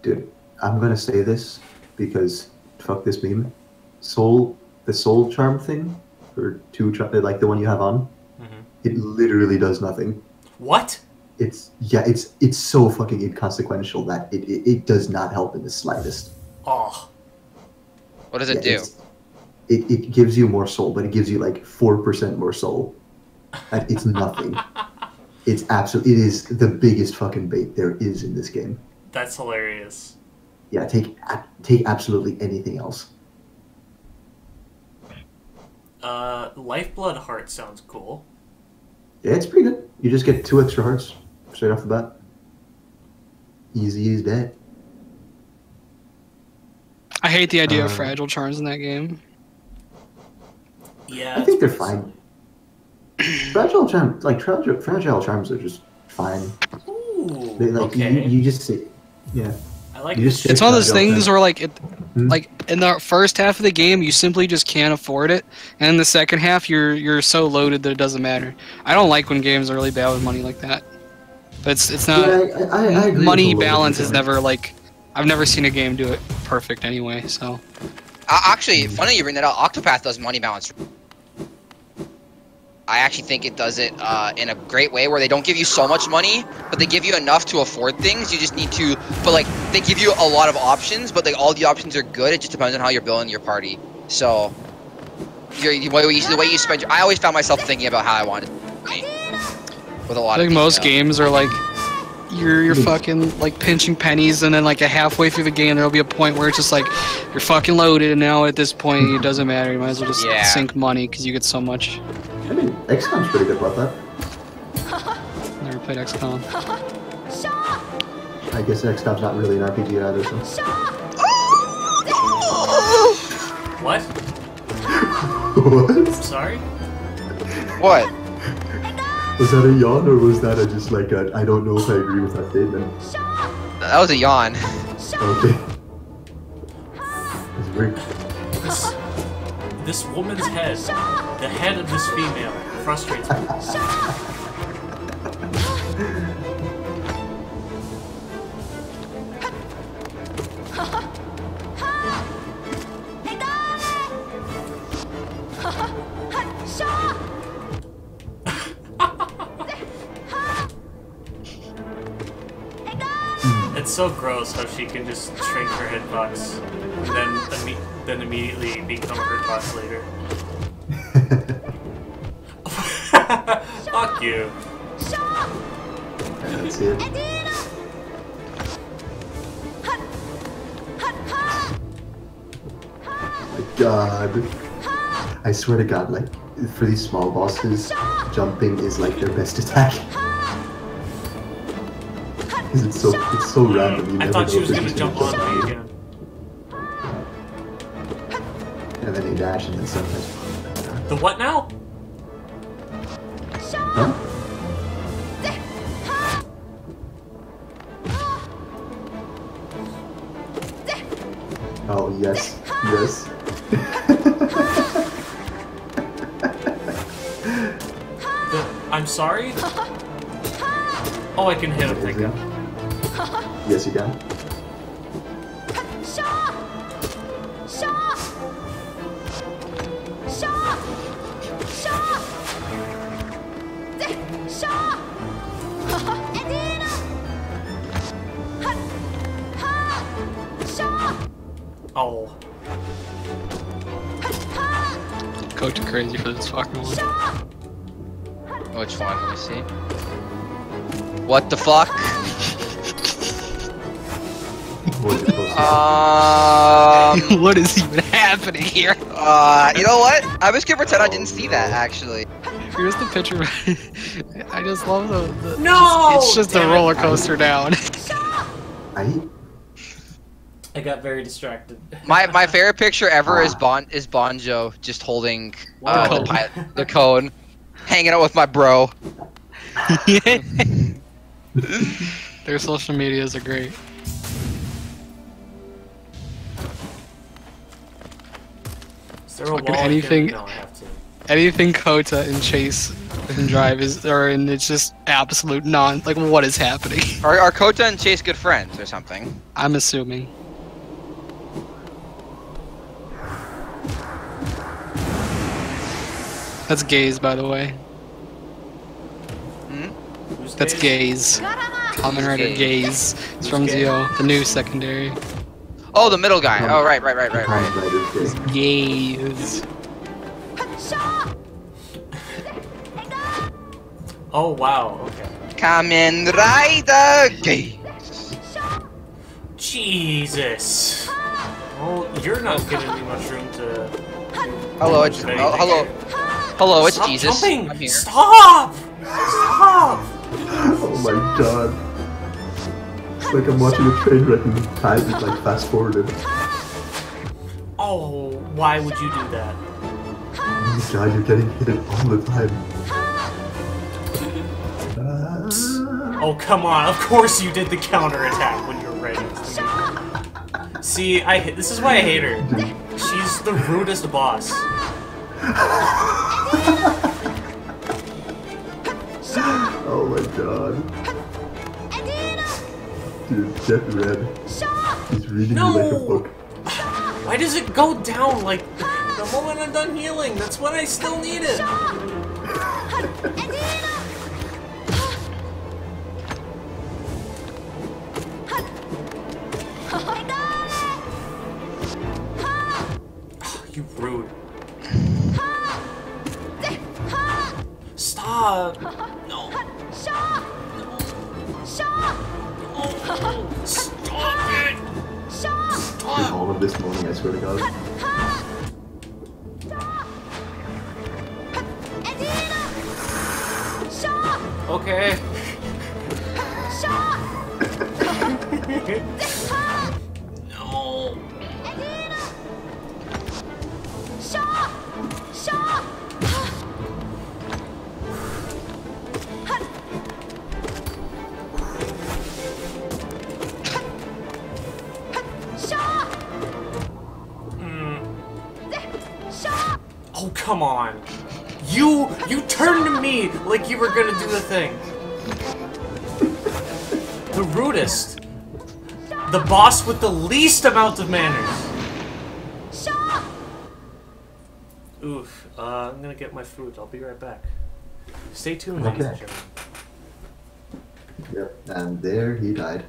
Dude, I'm gonna say this because fuck this meme. The soul charm thing for like the one you have on, it literally does nothing. What? It's so fucking inconsequential that it does not help in the slightest. Oh. What does it do? It gives you more soul, but it gives you like 4% more soul. And it's nothing. It is the biggest fucking bait there is in this game. That's hilarious. Yeah, take absolutely anything else. Lifeblood Heart sounds cool. Yeah, it's pretty good. You just get 2 extra hearts straight off the bat. Easy as that. I hate the idea of fragile charms in that game. Yeah, I think they're fine. Fragile charms are just fine. Ooh, okay. You just say, yeah. I like it's one of those things where like in the first half of the game you simply just can't afford it, and in the second half you're so loaded that it doesn't matter. I don't like when games are really bad with money like that. But it's not. Yeah, I agree money with balance is never like. I've never seen a game do it perfect anyway. So. Actually, funny you bring that up. Octopath does money balance. I actually think it does it in a great way where they don't give you so much money, but they give you enough to afford things. You just need to, but like they give you a lot of options, but like all the options are good. It just depends on how you're building your party. So, the way you spend your, I always found myself thinking about how I wanted money with a lot. I think most games are like you're fucking like pinching pennies, and then like halfway through the game there'll be a point where it's just like you're fucking loaded, and now at this point it doesn't matter. You might as well just sink money because you get so much. I mean, XCOM's pretty good about that. Never played XCOM. I guess XCOM's not really an RPG either, so. What? What? Sorry? What? Was that a yawn, or was that just like a, I don't know if I agree with that statement? That was a yawn. Okay. It's weird. This woman's head, the head of this female, frustrates me. It's so gross how she can just shrink her hitbox and then immediately become her boss later. Fuck you. That's it. Oh my god. I swear to god, like, for these small bosses, jumping is like their best attack. Because it's so random. I thought she was gonna jump on me again. And then you dash and then sometimes. The what now? Huh? Oh yes, yes. I'm sorry? Oh, I can hit him, thank God. Yes, you can. Oh. Coach crazy for this fucking one. Which one? Let me see. What the fuck? What is even happening here? You know what? I was gonna pretend I didn't see that actually. Here's the picture. I just love the No! It's just a roller coaster down. I got very distracted. My favorite picture ever is Bonjo just holding the cone, hanging out with my bro. Their social medias are great. there a Fucking wall anything- No, I have to. Anything Kota and Chase can drive and it's just absolute like what is happening? Are Kota and Chase good friends or something? I'm assuming. That's gaze, by the way. Who's That's gaze. Kamen Rider gaze. It's from gaze? Zio, the new secondary. Oh, the middle guy. Oh, right. Gaze. Oh wow. Okay. Kamen Rider Gay. Jesus. Well, you're not giving me much room to. Hello, it's hello, it's Stop Jesus. jumping! I'm here. Stop! Stop! Oh my god. It's like I'm watching a train wreck and time is like fast forwarded. Oh, why would you do that? Oh my god, you're getting hit all the time. Oh, come on. Of course you did the counterattack when you're ready. See, this is why I hate her. She's the rudest boss. Oh my god. Dude, get red. He's reading No! you like a book. Why does it go down like the moment I'm done healing? That's when I still need it. You rude. Stop! No. No. Stop it! In all of this morning, I swear to god. Okay. No. Oh, come on. You turned to me like you were gonna do the thing. The rudest. The boss with the least amount of manners. Oof. I'm gonna get my food. I'll be right back. Stay tuned, ladies and gentlemen. Yep, and there he died.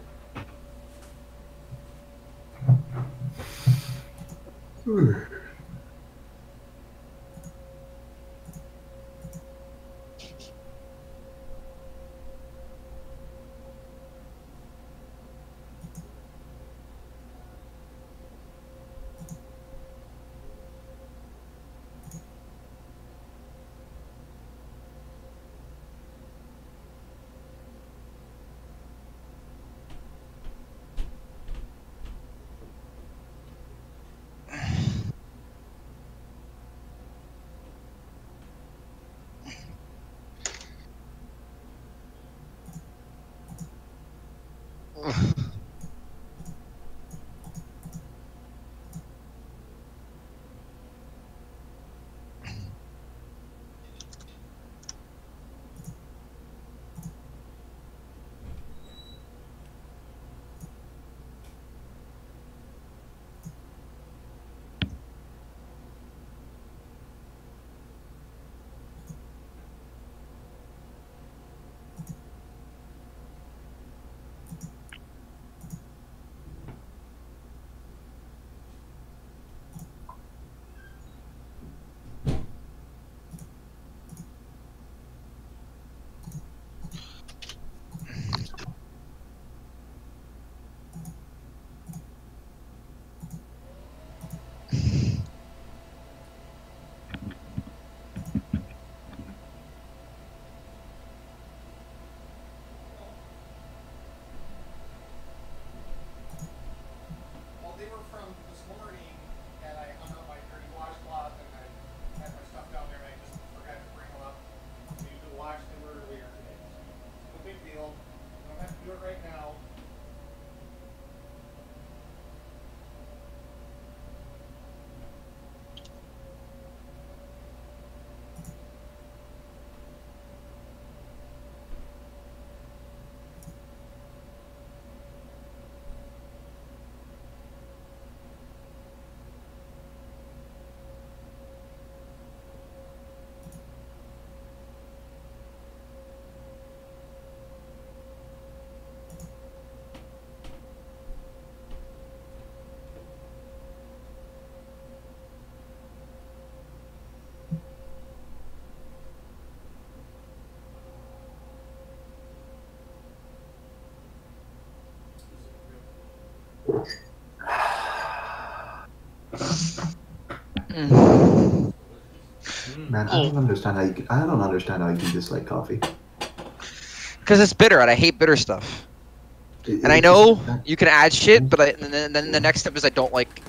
Man, I don't understand how you can. I don't understand how you can dislike coffee. Because it's bitter, and I hate bitter stuff. And I know you can add shit, but then the next step is I don't like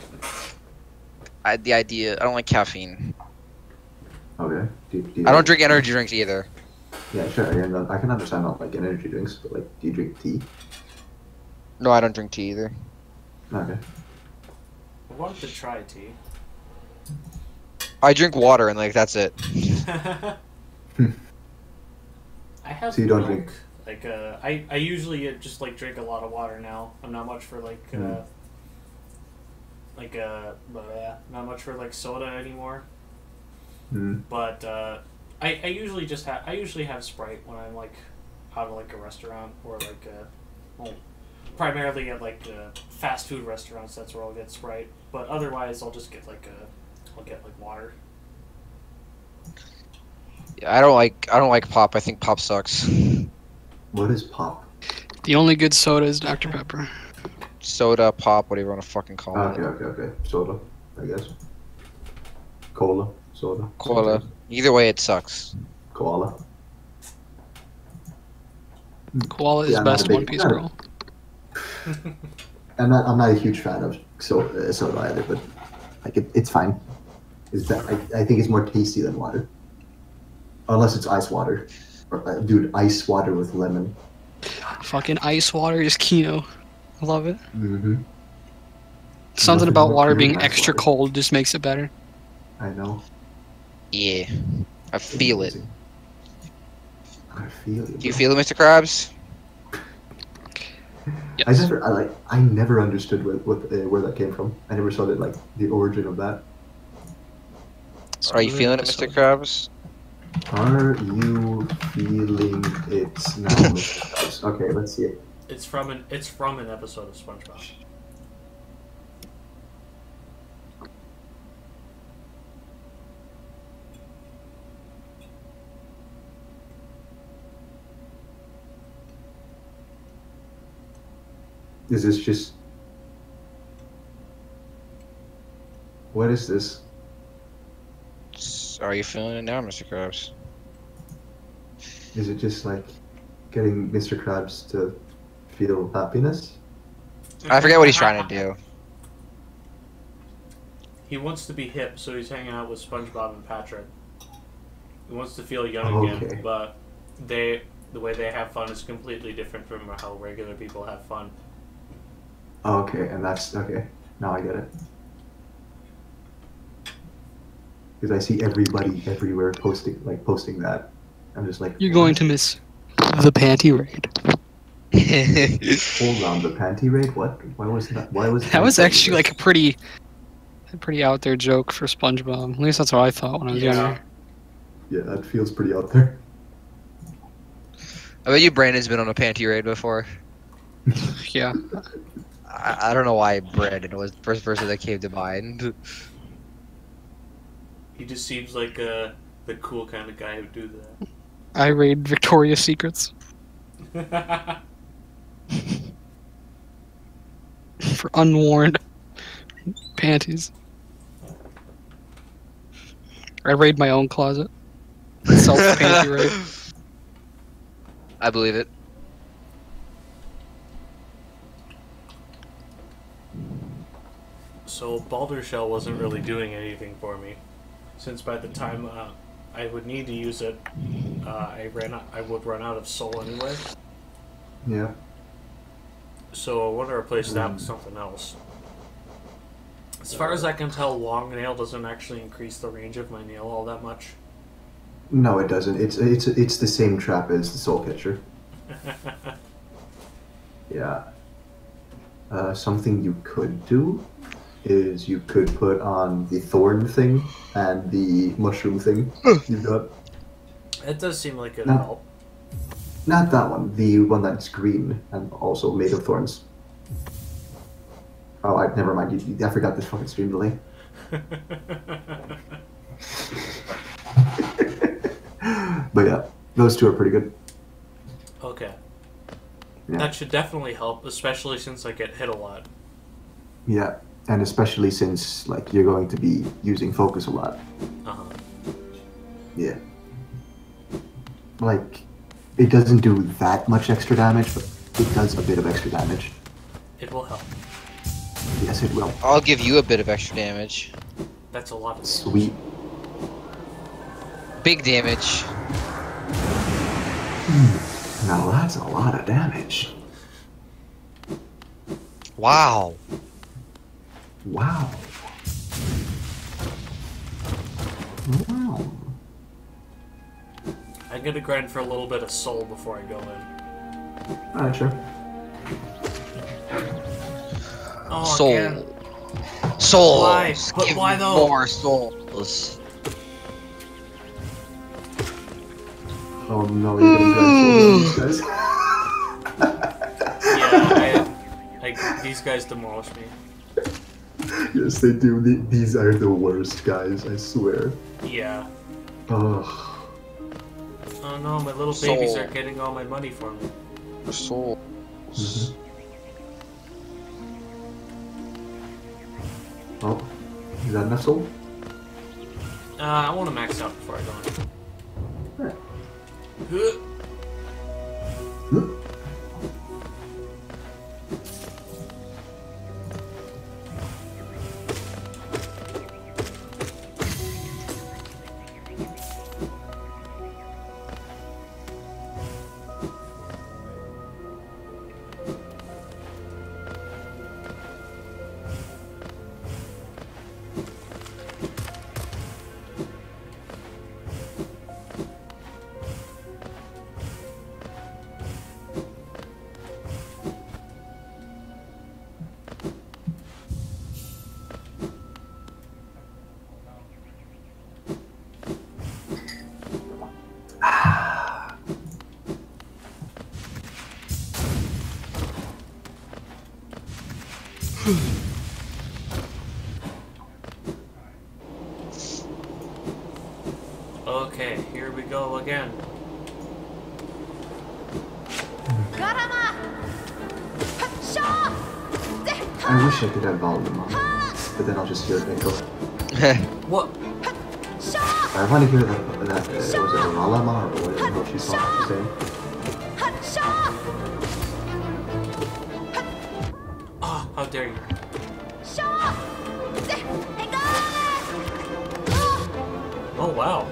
the idea. I don't like caffeine. Okay. I don't drink energy drinks either. Yeah, sure. I can understand not like energy drinks, but like, do you drink tea? No, I don't drink tea either. Okay. I wanted to try tea. I drink water, and like that's it. I have So you don't drink? Like I usually just like drink a lot of water now. I'm not much for like not much for like soda anymore. But I usually just have Sprite when I'm like out of like a restaurant or like primarily at like fast food restaurants. That's where I'll get Sprite. But otherwise, I'll just get like water. Yeah, I don't like pop. I think pop sucks. What is pop? The only good soda is Dr. Pepper. Soda, pop, whatever you want to fucking call it. Okay. Soda, I guess. Cola, soda. Cola. Either way, it sucks. Koala. Koala is best One Piece girl. I'm not a huge fan of soda either, but like it's fine. I think it's more tasty than water, unless it's ice water. Or, dude, ice water with lemon. Fucking ice water is Kino. I love it. Mm-hmm. Something Nothing about more water pure being than ice extra water. cold just makes it better. I know. Yeah, I feel it. I feel it. Do you feel it, Mr. Krabs? Yes. I never understood where that came from. I never saw the origin of that. Are you feeling it, Mr. Krabs? Are you feeling it now, Mr. Krabs? Okay, let's see it. It's from an episode of SpongeBob. Is this just... What is this? Are you feeling it now, Mr. Krabs? Is it just like getting Mr. Krabs to feel happiness? I forget what he's trying to do. He wants to be hip, so he's hanging out with SpongeBob and Patrick. He wants to feel young again, but the way they have fun is completely different from how regular people have fun. Okay, and that's... Okay, now I get it. Because I see everybody everywhere posting that. I'm just like... You're going to miss the panty raid. Hold on, the panty raid? What? Why was that? Why was That was actually like a pretty out there joke for SpongeBob. At least that's what I thought when I was younger. Yeah, that feels pretty out there. I bet you Brandon's been on a panty raid before. Yeah. I don't know why Brandon was the first person that came to mind. He just seems like the cool kind of guy who'd do that. I raid Victoria's Secrets. For unworn panties. I raid my own closet. Self-panty raid. I believe it. So Baldur Shell wasn't really doing anything for me, since by the time I would need to use it, I would run out of soul anyway. Yeah. So I want to replace that with something else. As far as I can tell, long nail doesn't actually increase the range of my nail all that much. No, it doesn't. It's the same trap as the soul catcher. Yeah. Something you could do is you could put on the thorn thing and the mushroom thing you've got. It does seem like it'd help. Not that one. The one that's green and also made of thorns. Oh, never mind. I forgot this fucking stream delay. But yeah, those two are pretty good. Okay. Yeah. That should definitely help, especially since I get hit a lot. Yeah, and especially since like you're going to be using focus a lot. Yeah. Like, it doesn't do that much extra damage, but it does a bit of extra damage. It will help. Yes, it will. I'll give you a bit of extra damage. That's a lot of Sweet. Big damage. Now that's a lot of damage. Wow. Wow. Wow. I'm gonna grind for a little bit of soul before I go in. Alright, sure. Oh, Soul. again. Souls. Why? But Give why though? more souls. Oh no, you're gonna drive these guys. Yeah, these guys demolish me. Yes, they do. These are the worst guys, I swear. Yeah. Ugh. Oh no, my little Soul. babies are getting all my money for me. Souls. Oh, is that enough soul? I want to max out before I go in. Alright. Okay, here we go again. I wish I could have volume on, but then I'll just hear it echo. What? I want to hear that was it Ralama or whatever the hell she's saying. Oh, how dare you. Oh, wow.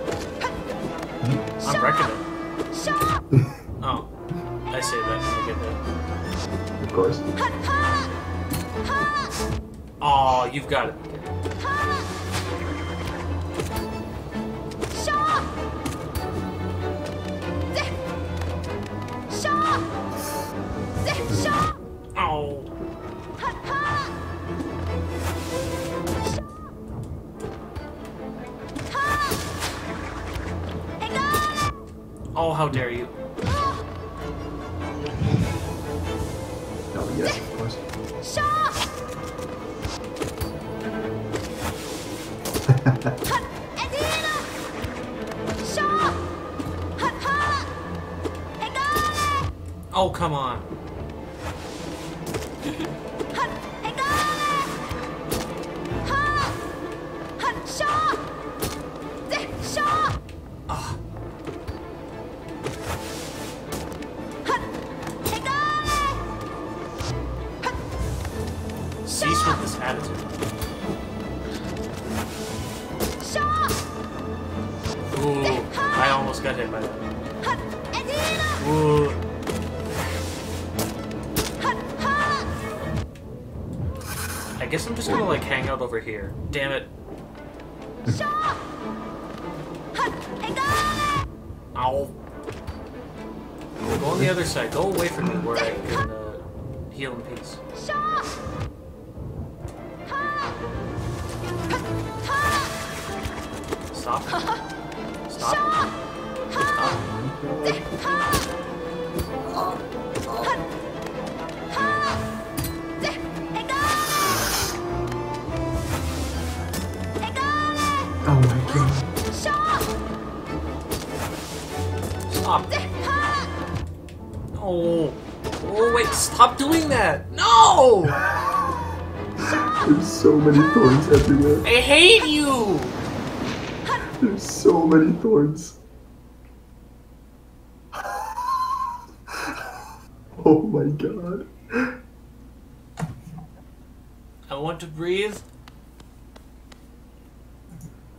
I'm wrecking it. Oh, I say that when I get that. Of course. Oh, you've got it. Oh. Oh, how dare you. Oh, yes, of course. Oh, come on. Ah. Cease with this attitude. Ooh, I almost got hit by that. Ooh. I guess I'm just gonna like hang out over here. Damn it. Ow. Go on the other side. Go away from me where I can heal in peace. Stop. Stop. Stop. Oh my god. Stop. Oh. Oh, wait. Stop doing that. No! There's so many thorns everywhere. I hate you! There's so many thorns. Oh my god. I want to breathe.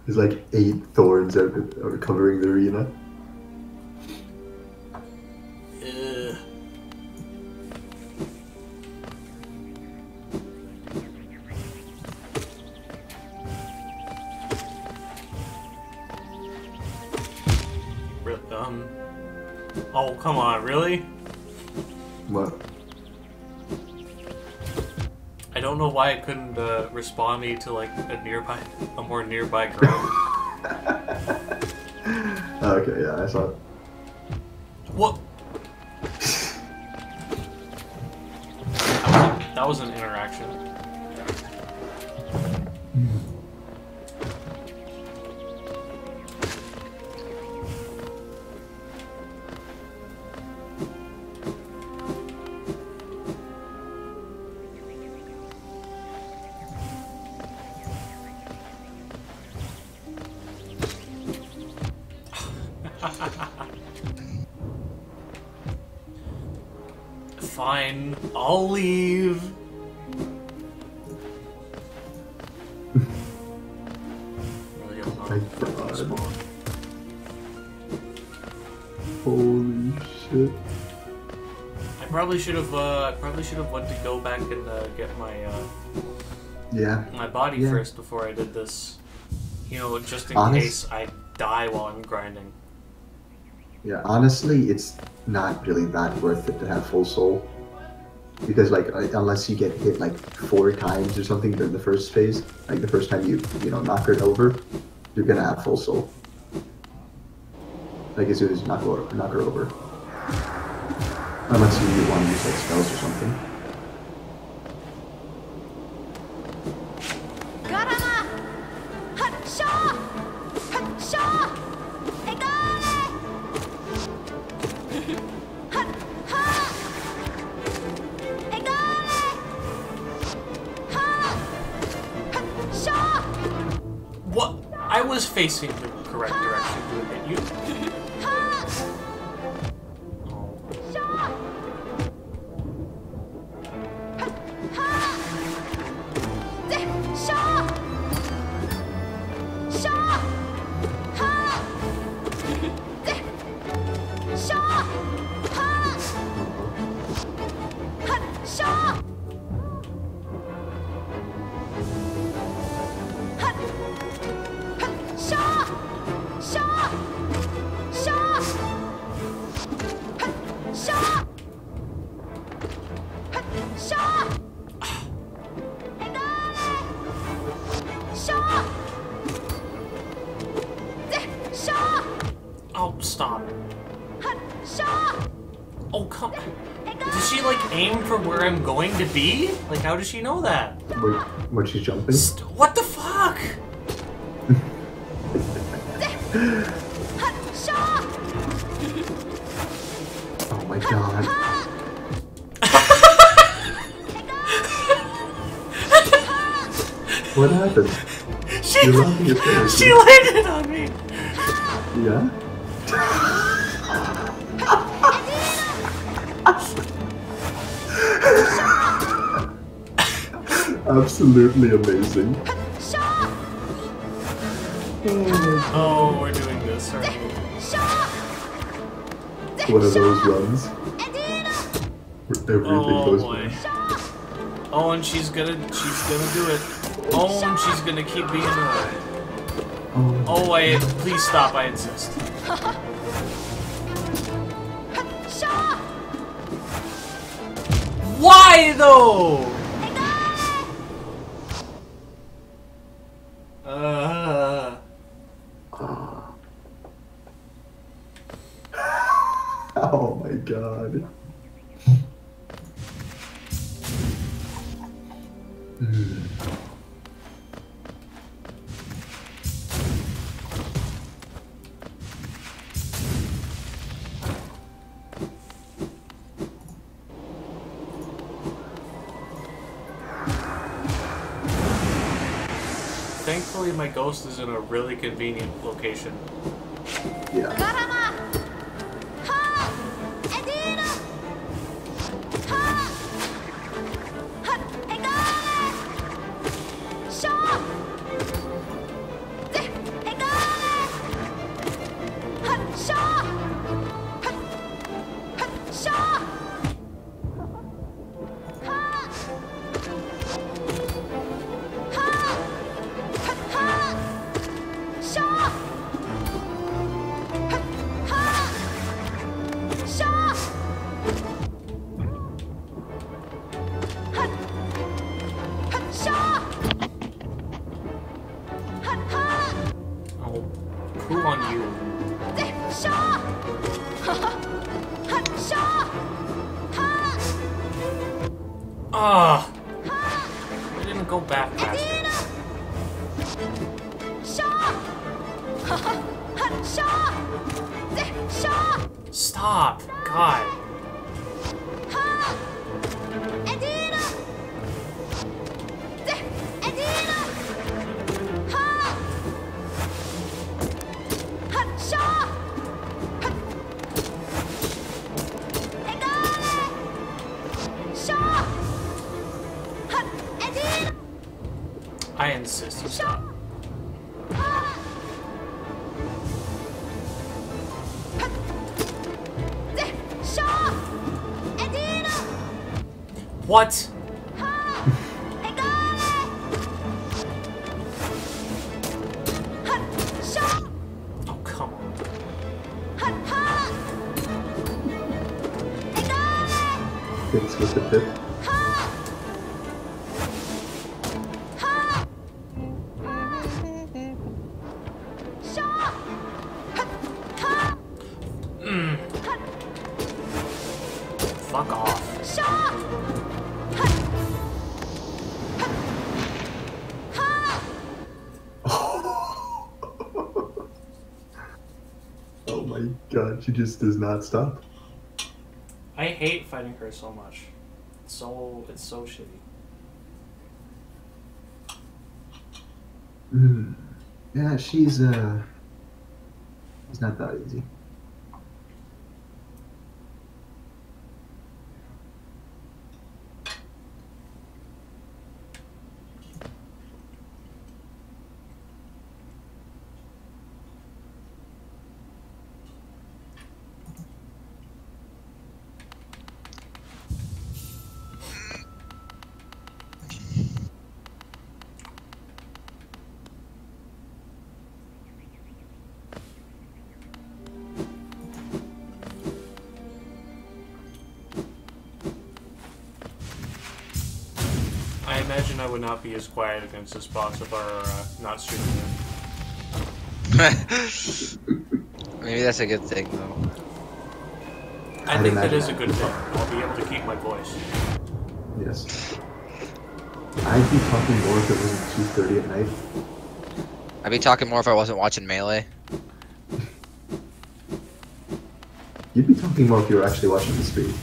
There's like 8 thorns are covering the arena. Oh, come on, really? What? I don't know why it couldn't respond me to like a more nearby ground. Okay, yeah, I saw it. What? That was an interaction. Fine, I'll leave. Really don't know My where to God. spawn. Holy shit. I probably should have went to go back and get my Yeah. my body Yeah. first before I did this. You know, just in Honest- case I die while I'm grinding. Yeah, honestly, it's not really that worth it to have full soul. Because, like, unless you get hit, like, 4 times or something during the first phase, like, the first time you knock it over, you're gonna have full soul. Like, as soon as you knock her over. Unless you want to use, like, spells or something. What? I was facing the correct direction to hit you. Oh, stop. Oh, come on. Does she, like, aim for where I'm going to be? Like, how does she know that? Wait, when she's jumping? What the fuck? Oh my god. What happened? You're laughing at this. She landed on me! Yeah? Absolutely amazing. Oh, we're doing this, aren't we? One of those runs where everything Oh goes boy. wrong. Oh, and she's gonna do it. Oh, and she's gonna keep being alive. Oh, please stop, I insist. Why though? Oh my god. Thankfully, my ghost is in a really convenient location. Yeah. I'll poo on you. Ah! I didn't go back fast enough. Stop! God! I insist you stop. What? Oh, come on. Fix with the pip. Fuck off. Oh my god, she just does not stop. I hate fighting her so much. It's so shitty. Yeah, she's not that easy. I imagine I would not be as quiet against this boss if I were not streaming it. Maybe that's a good thing, though. I think that is a good thing. I'll be able to keep my voice. Yes. I'd be talking more if it wasn't 2:30 at night. I'd be talking more if I wasn't watching Melee. You'd be talking more if you were actually watching the stream.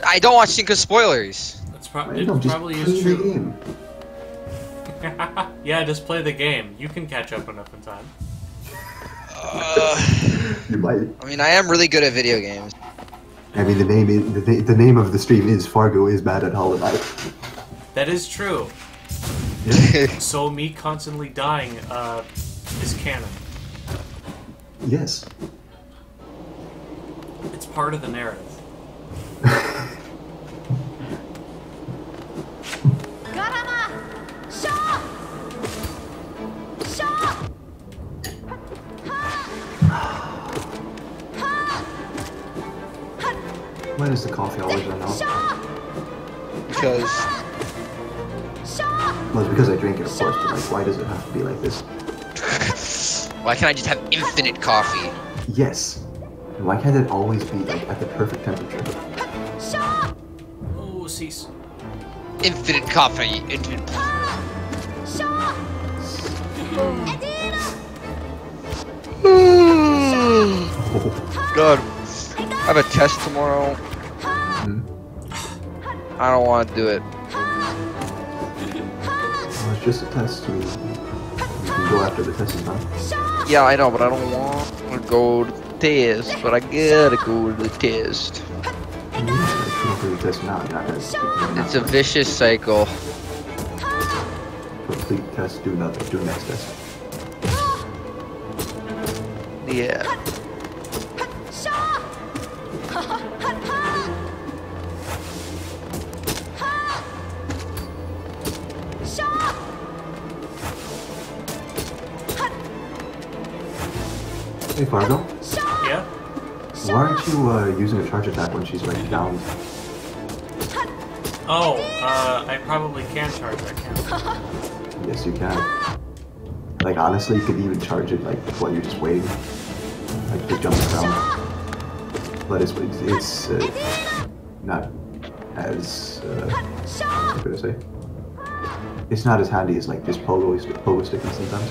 I don't watch Cinco spoilers. It Just probably play is the true. game. Yeah, just play the game. You can catch up enough in time. You might. I mean, I am really good at video games. I mean, the name of the stream is Fargo is bad at Hollow Knight. That is true. Yeah. So me constantly dying is canon. Yes. It's part of the narrative. Why does the coffee always run out? Because Well, it's because I drink it, of course, but like, why does it have to be like this? why can't I just have infinite coffee? Yes. And why can't it always be like at the perfect temperature? Oh, cease. Infinite coffee. Infinite. God, I have a test tomorrow. I don't want to do it. Oh, It's just a test. You can go after the test is done. Yeah, I know, but I don't want to go to the test. But I gotta go to the test. If you don't do the test now, you're not gonna. It's a vicious cycle. Complete test, do nothing, do next test. Yeah. Hey Fargo, Yeah? why aren't you using a charge attack when she's like down? Oh, I probably can charge that camera. Yes, you can. Like honestly, you could even charge it like while you're just waiting, like just jumping around. But it's not as what could I say? It's not as handy as like just pogo sticking sometimes.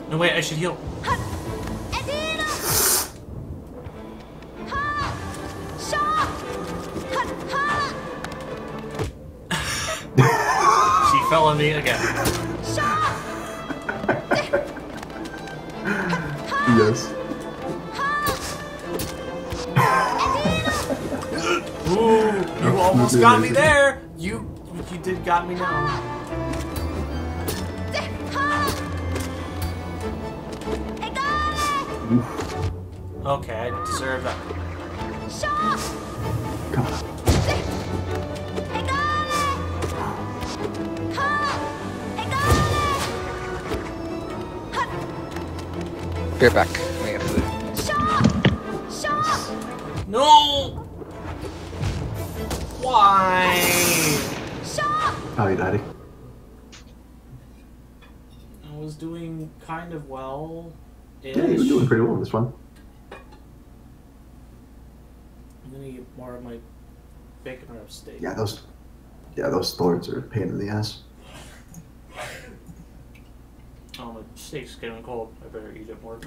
No, wait, I should heal. She fell on me again. Yes. Ooh, you almost got me there. You did got me now. Okay, I deserve that. God. Get back. I got food. No! Why? How are you, Daddy? I was doing kind of well. Yeah, you were doing pretty well in this one. I'm gonna eat more of my bacon wrap steak. Yeah, those thorns are a pain in the ass. Oh, my steak's getting cold. I better eat it more.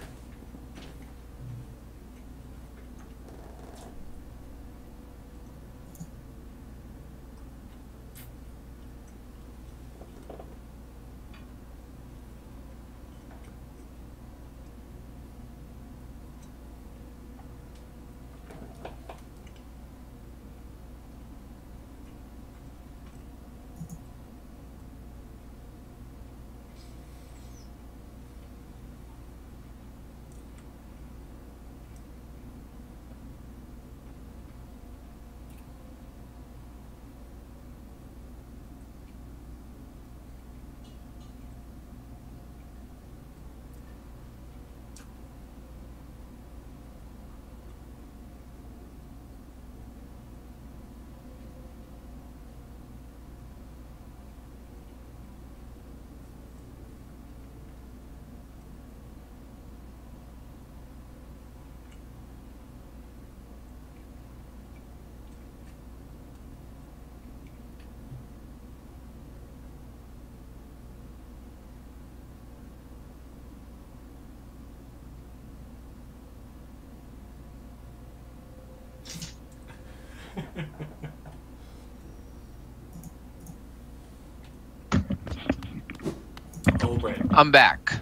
Oh, Brandon. I'm back.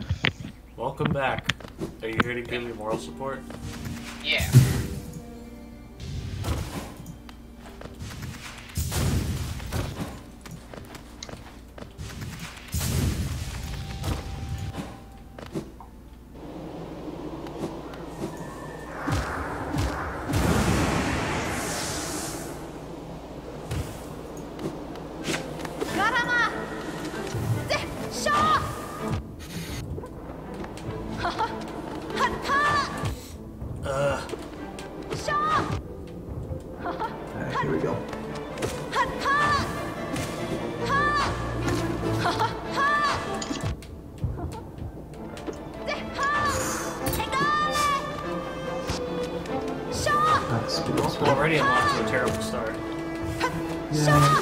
Welcome back. Are you here to give me moral support? Yeah. Here we go. Already I'm off to a terrible start. Yeah.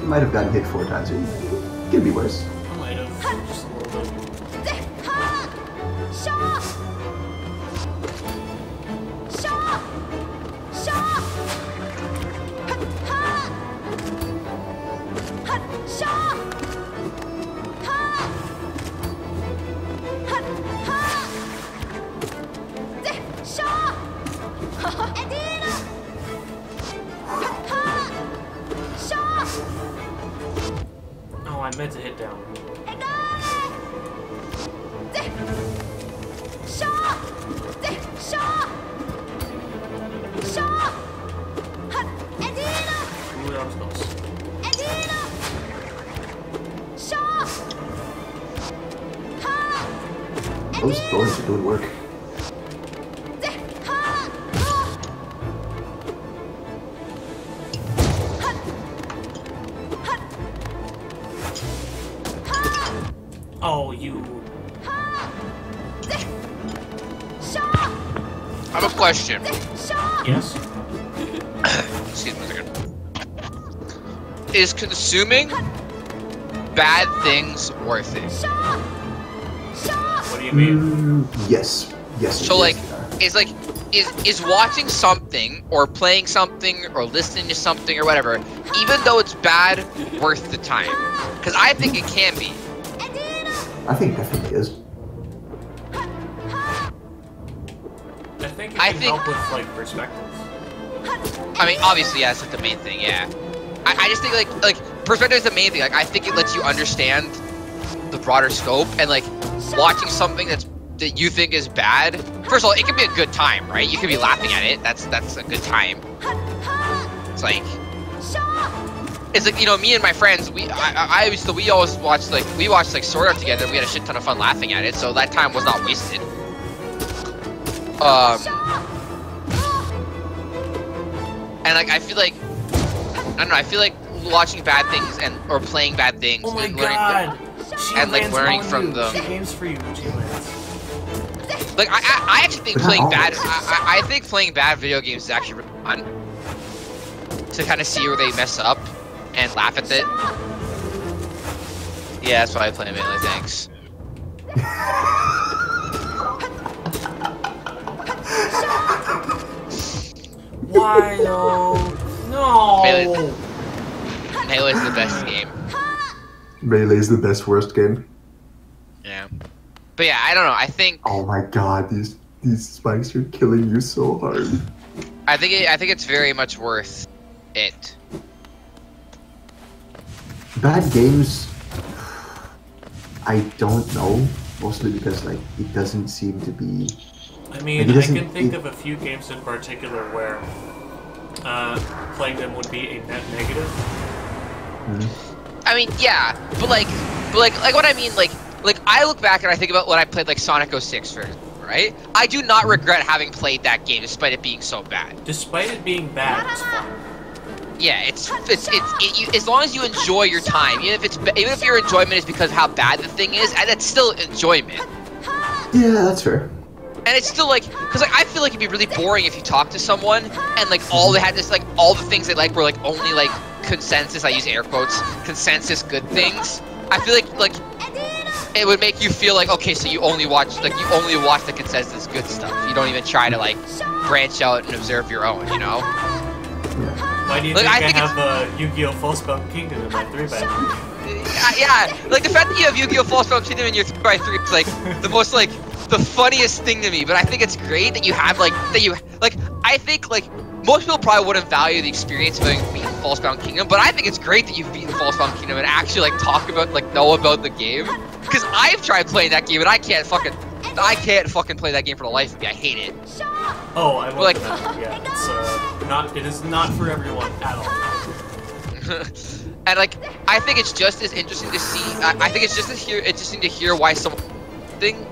You might have gotten hit 4 times. It could be worse. I might have. Just a little bit. down. Ooh, that was close. Those thorns are doing work. Oh, you. I have a question. Yes? Excuse me a second. Is consuming bad things worth it? What do you mean? Yes. Yes. So like, yes, is watching something or playing something or listening to something or whatever, even though it's bad, worth the time? Because I think it can be. I think definitely is. I think it can help with, like, perspective. I mean, obviously, yeah, that's like the main thing, yeah. I just think, like, perspective is the main thing. Like, I think it lets you understand the broader scope, and, like, watching something that you think is bad. First of all, it can be a good time, right? You could be laughing at it. That's a good time. It's like, you know, me and my friends, we always watched, like, Sword Art together, and we had a shit ton of fun laughing at it, so that time was not wasted. And, like, I feel like, I don't know, I feel like watching bad things or playing bad things Oh my and god! and like learning from them. She aims for you when she lands. Like, I actually think playing bad, I think playing bad video games is actually really fun. To kind of see where they mess up and laugh at it. Yeah, that's why I play Melee, thanks. Why though? No! Melee's the best game. Melee is the best worst game. Yeah. But yeah, I don't know, I think... Oh my god, these spikes are killing you so hard. I think it's very much worth it. Bad games, I don't know. Mostly because, like, it doesn't seem to be... I mean, I can think of a few games in particular where playing them would be a net negative. Mm-hmm. I mean, yeah, but like what I mean, like I look back and I think about when I played like Sonic 06, for example, right? I do not regret having played that game despite it being so bad. Despite it being bad, it's fun. Yeah, it's as long as you enjoy your time, even if your enjoyment is because of how bad the thing is, and it's still enjoyment. Yeah, that's fair. And it's still like, because like I feel like it'd be really boring if you talk to someone and like all they had this like all the things they like were like only like consensus, I use air quotes, consensus good things. I feel like it would make you feel like, okay, so you only watch the consensus good stuff. You don't even try to like branch out and observe your own, you know? Why do you think I have Yu-Gi-Oh! Falsebound Kingdom in my 3x3? Yeah, like the fact that you have Yu-Gi-Oh! Falsebound Kingdom in your 3x3 is like the most like the funniest thing to me, but I think it's great that you have I think like most people probably wouldn't value the experience of having beaten Falsebound Kingdom, but I think it's great that you've beaten Falsebound Kingdom and actually like talk about know about the game. Because I've tried playing that game and I can't fucking play that game for the life of me. I hate it. Oh, I won't. Yeah, it is not for everyone at all. And like I think it's just as interesting to see. I think it's just as interesting to hear why something.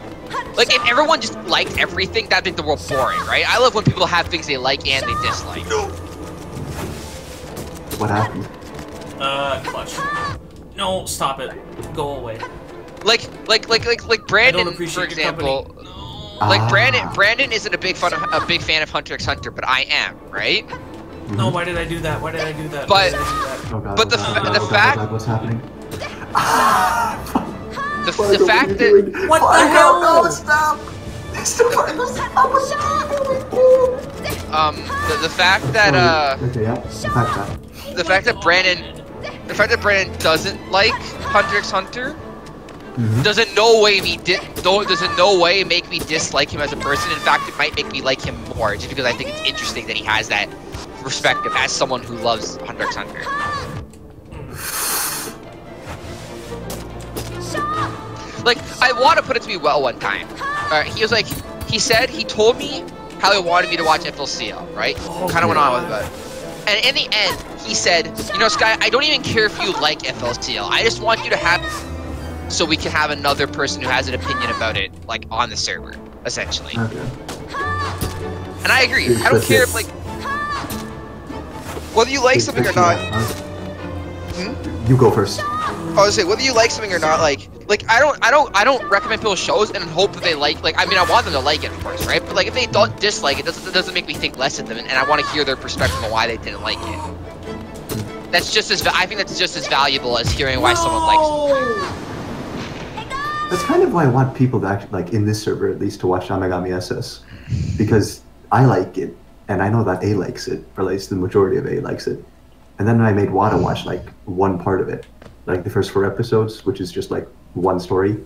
Like, if everyone just liked everything, that'd make the world boring, right? I love when people have things they like and they dislike. What happened? Clutch. No, stop it. Go away. Like Brandon, for example. Like Brandon isn't a big fan of Hunter x Hunter, but I am, right? No, why did I do that? Why did I do that? But the fact. What's happening? The fact that what the hell? No, stop! The fact that the fact that Brandon doesn't like Hunter x Hunter does in no way make me dislike him as a person. In fact, it might make me like him more, just because I think it's interesting that he has that perspective as someone who loves Hunter x Hunter. like, I want to put it to me well one time. He was like, he told me how he wanted me to watch FLCL, right? Kind of went on with it. And in the end, he said, you know, Sky, I don't even care if you like FLCL. I just want you to have, so we can have another person who has an opinion about it, like, on the server, essentially. Okay. And I agree. I don't care if, like, whether you like something or not. You go first. I was say whether you like something or not, like I don't recommend people shows and hope that they like I mean, I want them to like it, of course, right? But like if they don't dislike it, doesn't make me think less of them, and I want to hear their perspective on why they didn't like it. That's just as I think that's just as valuable as hearing why someone likes it. That's kind of why I want people to actually, like, in this server at least, to watch Amagami SS, because I like it, and I know that A likes it, or at least the majority of A likes it. And then I made Wada watch like one part of it, like the first 4 episodes, which is just like one story.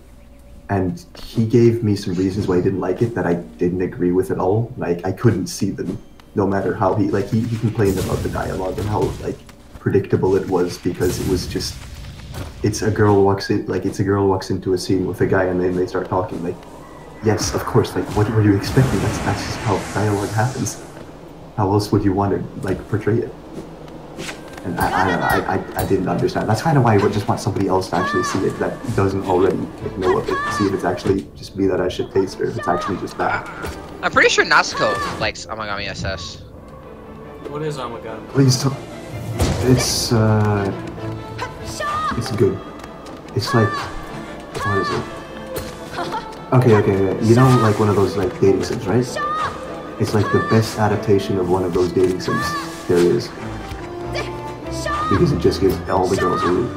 And he gave me some reasons why he didn't like it that I didn't agree with at all. Like, I couldn't see them, no matter how he complained about the dialogue and how like predictable it was, because it was just, it's a girl walks into a scene with a guy and then they start talking. Like, yes, of course, like, what were you expecting? That's just how dialogue happens. How else would you want to like portray it? And I didn't understand. That's kind of why I would just want somebody else to actually see it that doesn't already know of it. See if it's actually just me that I should taste, or if it's actually just that. I'm pretty sure Natsuko likes Amagami SS. What is Amagami? Please tell. It's good. It's like, what is it? Okay. You know, like one of those like dating sims, right? It's like the best adaptation of one of those dating sims there is. Because it just gives all the girls a root.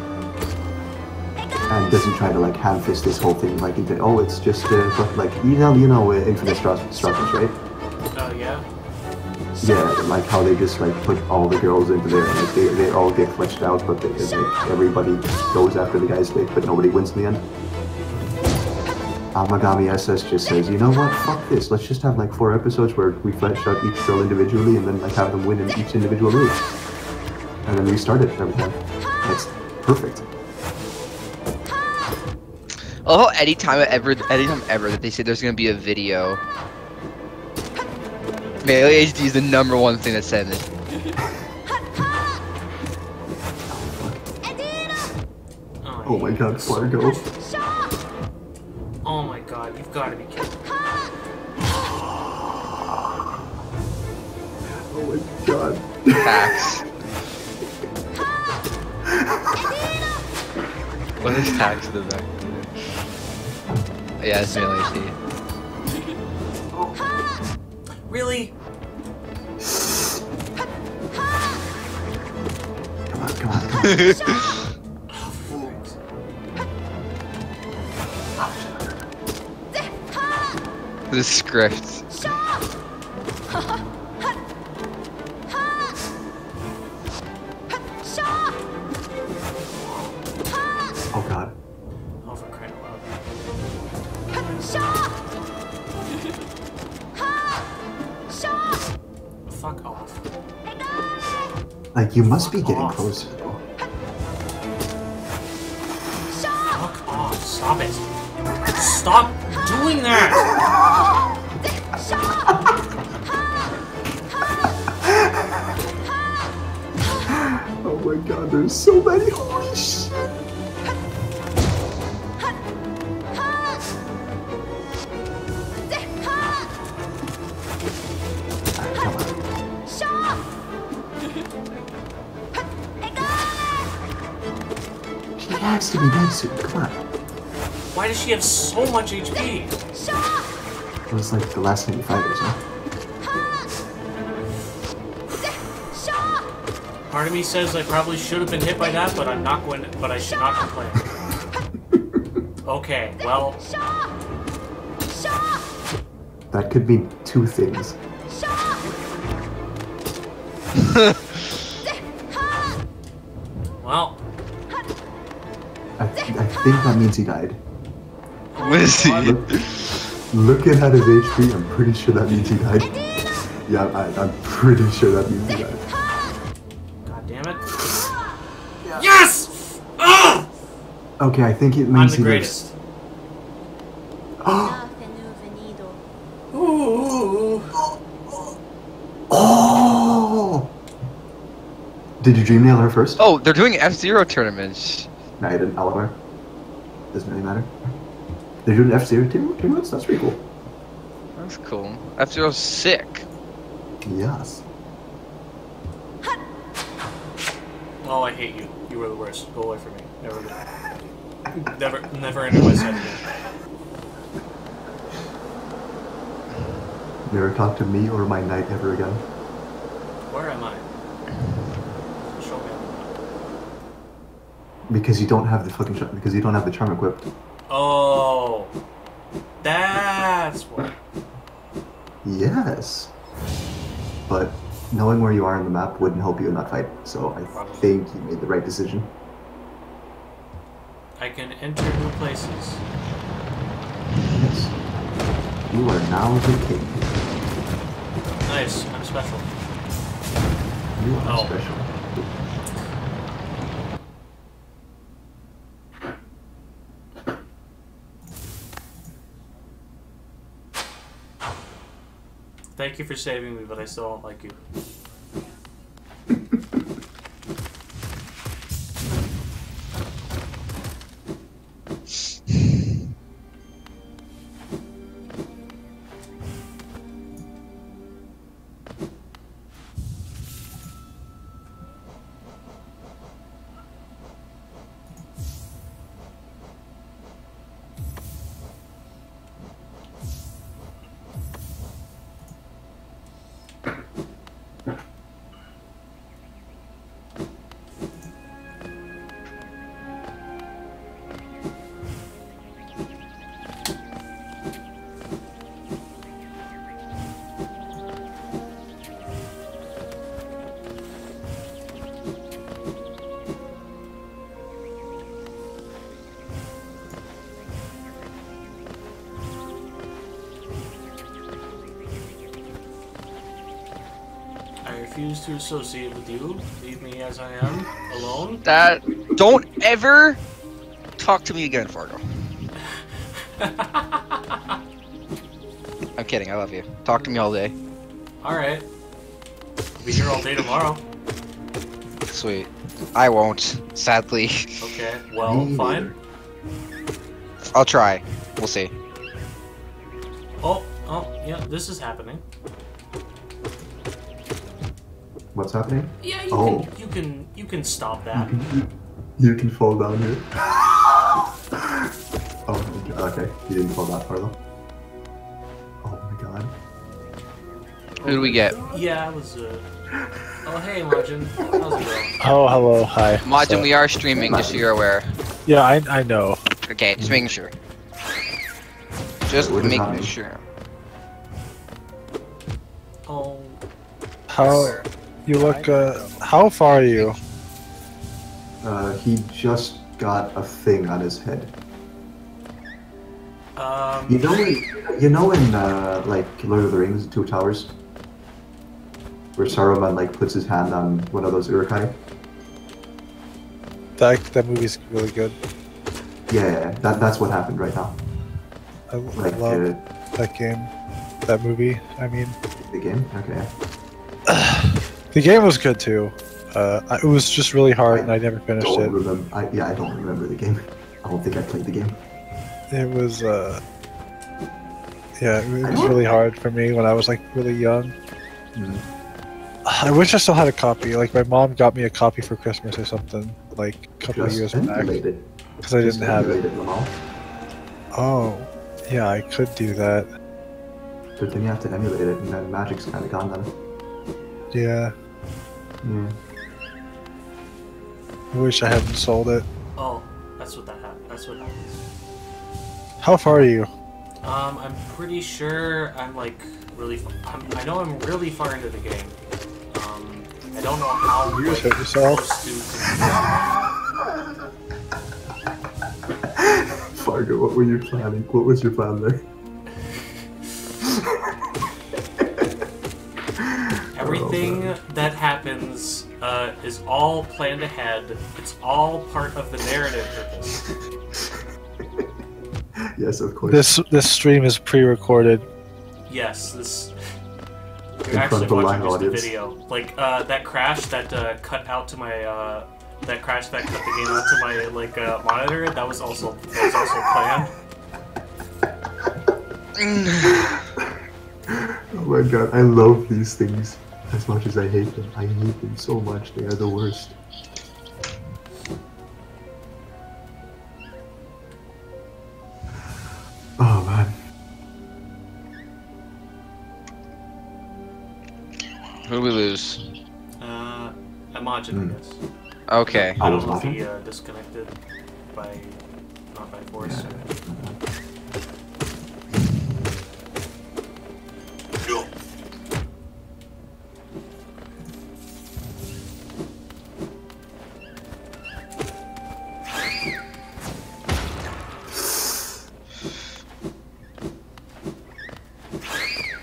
And doesn't try to like ham-fist this whole thing like into, oh, it's just like, you know Infinite Stratos, right? Oh yeah? Yeah, like how they just like put all the girls into there, and like they all get fleshed out, but like, everybody goes after the guy's dick, but nobody wins in the end. Amagami SS just says, you know what, fuck this, let's just have like 4 episodes where we flesh out each girl individually and then like have them win in each individual route. And then restart it every time. That's perfect. Oh, anytime ever that they say there's gonna be a video, Male HD is the #1 thing that's said it. Oh my god, Fargo. Oh my god, you've got to be kidding me. Oh my god. Tax. What is tax in the back? Yeah, it's Male HD. Really? Come on. The script. Oh god. Oh, for crying out loud. Fuck off. Like, you must be getting closer though. Fuck off. Stop it. Stop doing that! Oh my god, there's so many. Holy shit. She has to be dead soon, come on. Why does she have so much HP? It was like the last time you fight her, huh? Part of me says I probably should have been hit by that, but I'm not going to, but I should not complain. Okay, well. That could mean 2 things. Well. I think that means he died. What is he? Looking at his HP, I'm pretty sure that means he died. Yeah, I'm pretty sure that means he died. God damn it. Yes! Ugh! Okay, I think it I'm means the he greatest. lives. Ooh. Oh! Did you dream nail her first? Oh, they're doing F-Zero tournaments. No, I didn't. However, doesn't really matter. They're doing F-Zero tournaments? That's pretty cool. That's cool. F-Zero's sick. Yes. Oh, I hate you. You were the worst. Go away from me. Never enter my sight again. Never talk to me or my knight ever again. Where am I? Show me. Because you don't have the fucking because you don't have the charm equipped. Oh, that's what. Yes. But knowing where you are on the map wouldn't help you in that fight, so I think you made the right decision. I can enter new places. Yes. You are now the king. Nice. I'm special. You are Oh. special. Thank you for saving me, but I still don't like you. I refuse to associate with you. Leave me as I am, alone. Don't ever talk to me again, Fargo. I'm kidding, I love you. Talk to me all day. Alright. I'll be here all day tomorrow. Sweet. I won't, sadly. Okay, well, fine. I'll try. We'll see. Oh, yeah, this is happening. What's happening? Yeah, Oh. you can stop that. You can fall down here. Oh, okay. You didn't fall that far though. Oh my god. Who do we get? Yeah, I was, Oh, hey, Margin. How's it going? Oh, hello, hi. Majin, we are streaming, just so you're aware. Yeah, I know. Okay, just making sure. Just What does that making mean? sure. Oh. How you look? How far are you? He just got a thing on his head. You know in like Lord of the Rings, Two Towers, where Saruman like puts his hand on one of those urukai. That movie's really good. Yeah, that's what happened right now. I Like love that game, that movie. I mean, the game. Okay. the game was good too. It was just really hard, and I never finished it. I don't remember the game. I don't think I played the game. It was, yeah, it was really hard for me when I was like really young. I wish I still had a copy. Like my mom got me a copy for Christmas or something, like a couple of years back, because I didn't have it. Oh, yeah, I could do that. But then you have to emulate it, and then magic's kind of gone then. Yeah. Yeah. I wish I hadn't sold it. Oh, that's what That's what happens. How far are you? I'm pretty sure I'm like really. I know I'm really far into the game. I don't know how. You just hit yourself. Fargo, what were you planning? What was your plan there? Everything that happens is all planned ahead. It's all part of the narrative purpose. Yes, of course. This stream is pre-recorded. Yes, this. In You're front actually of a live watching just the audience. video. Like that crash that cut out to my that crash that cut the game out to my like monitor. That was also planned. Oh my god, I love these things as much as I hate them. I hate them so much. They are the worst. Oh man. Who do we lose? Emojin, I guess. Okay. I don't was know if he Emojin? disconnected by not by force.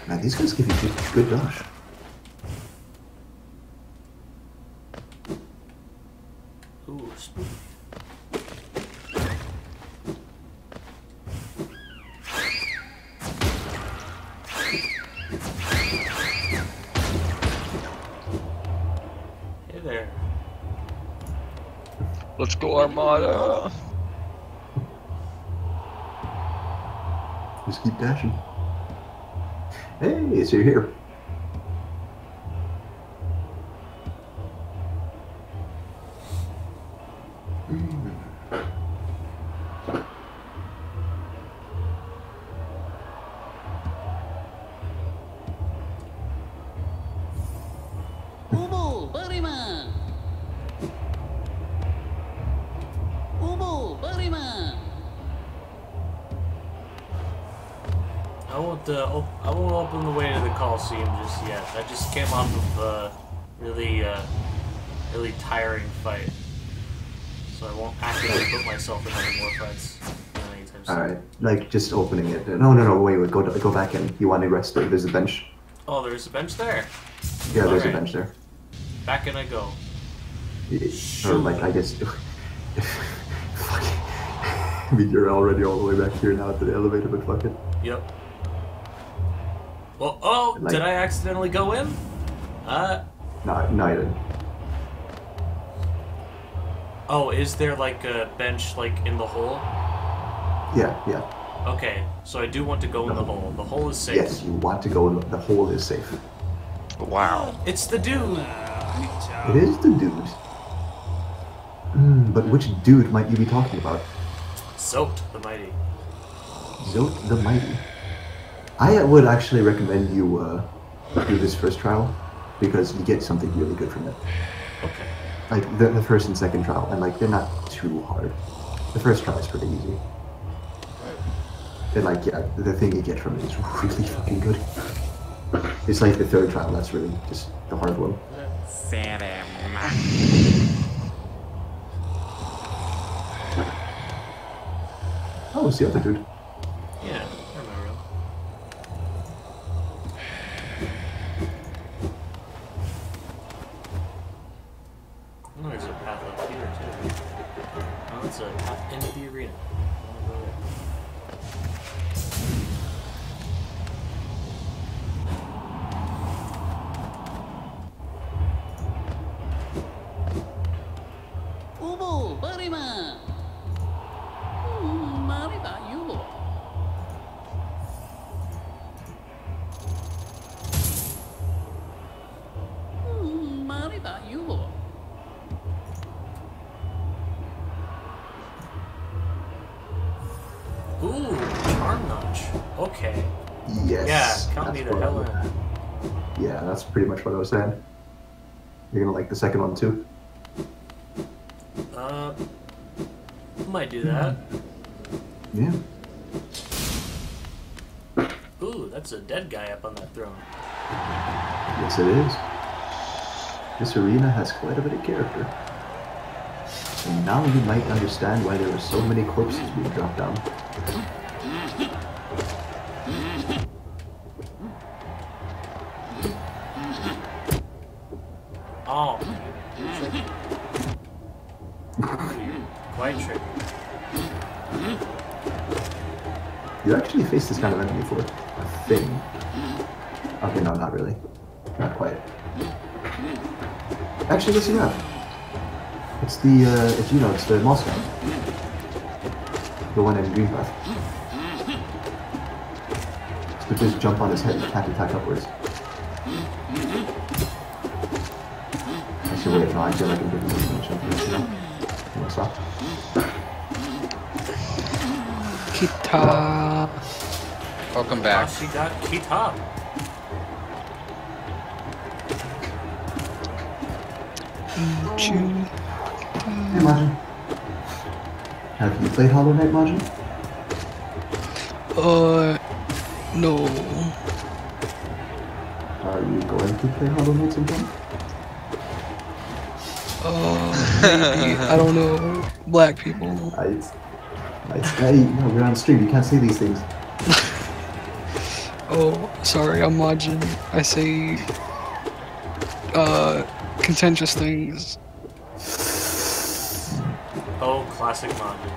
Man, these guys give you good dodge. Ooh, spooky. Hey there. Let's go, Armada. Just keep dashing. Hey, so you're here. Ubu, Bariman! Ubu, Bariman! I won't open the way to the Coliseum just yet. I just came off of a really tiring fight. So I won't actively put myself in any more fights anytime soon. Alright, like just opening it. No, wait, go back in. You want to rest there. There's a bench. Oh, there's a bench there. Yeah, there's a Alright. bench there. Back in I go. Or like, I guess... Fuck. I mean, you're already all the way back here now at the elevator, but fuck it. Yep. Well, oh, Like- did I accidentally go in? No, I didn't. Oh, is there like a bench like in the hole? Yeah. Okay, so I do want to go in the hole. The hole is safe. Yes, you want to go in the hole is safe. Wow. It's the dude. It is the dude. But which dude might you be talking about? Zote the Mighty. Zote the Mighty. I would actually recommend you do this first trial because you get something really good from it. Okay. Like the first and second trial, and like they're not too hard. The first trial is pretty easy. And like yeah, the thing you get from it is really fucking good. It's like the third trial that's really just the hard one. Oh, it's the other dude. Yeah, I remember him. Oh, there's a path up here too. Oh, it's a path into the arena. I wanna go there. Ubu, Bariman! Mariba, Yubo. Mariba, Yubo. Ooh, charm notch. Okay. Yes. Yeah, count me that's the what hell I- in. Yeah, that's pretty much what I was saying. You're gonna like the second one too. Might do that. Yeah. Ooh, that's a dead guy up on that throne. Yes, it is. This arena has quite a bit of character. And now you might understand why there were so many corpses being dropped down. Oh. Tricky. Quite tricky. You actually face this kind of enemy for a thing. Okay, no, not really. Not quite. Actually, yes, you have. It's the, it's the Moscow. The one in Green Path. So just jump on his head and can't attack upwards. Actually, wait, no, I feel like I'm giving him a jump this, you know? You wanna stop? Kita. Welcome back. She got Kita. Hey, Majin. Have you played Hollow Knight, Majin? No. Are you going to play Hollow Knight sometime? Maybe. I don't know. Black people. Hey, no, we're on stream. You can't say these things. Oh, sorry, I'm Majin. I say, contentious things. Oh, classic Majin.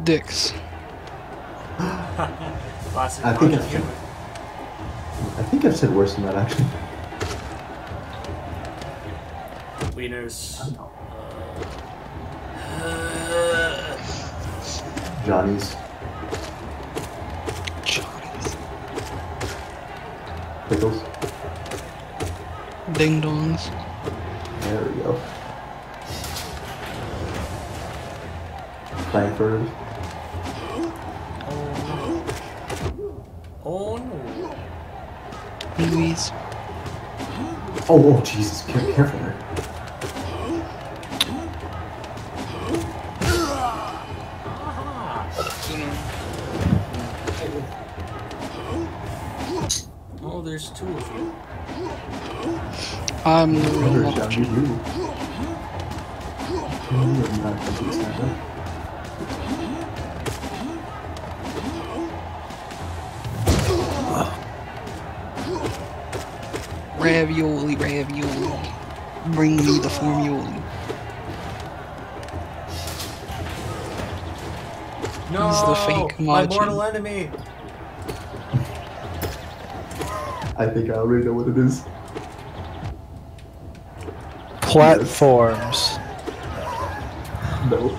Dicks. Classic I think I've said worse than that, actually. Wieners. Johnny's. Pickles. Ding dongs. There we go. Frankfurt. Oh no. Louise. Oh, Jesus, careful there. Oh, there's two of you. I'm the real Brother, Majin. Johnny, you. Ravioli, ravioli. Bring me the formioli. No, He's the fake my Majin. mortal enemy. I think I already know what it is. Platforms. No.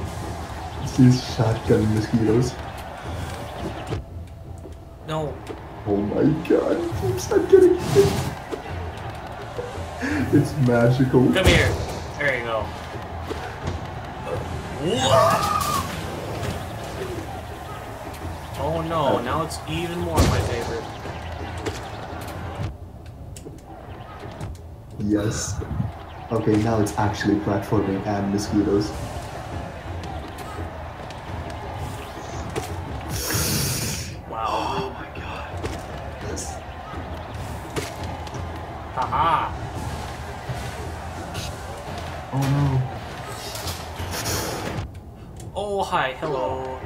It's these shotgun mosquitoes. No. Oh my god, it keeps on getting hit. It's magical. Come here. There you go. Oh no, now it's even more my favorite. Yes. Okay, now it's actually platforming and mosquitoes. Wow. Oh my god. Yes. Haha. Oh no. Oh, hi, hello.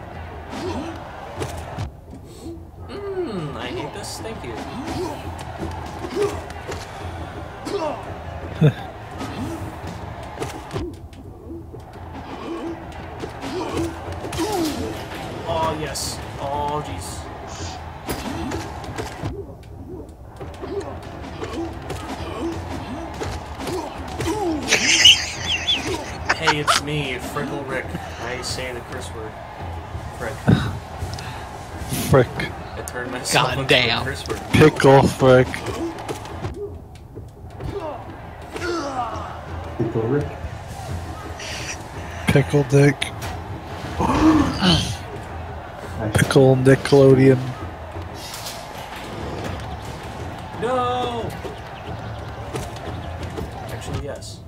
I hate this, thank you. Oh, yes. Oh, jeez. Hey, it's me, Frickle Rick. I say the curse word. Frick. Frick. I turned myself into Goddamn. a curse word. Pickle frick. Pickle Rick. Pickle dick. Actually, Pickle Nickelodeon. No! Actually, yes.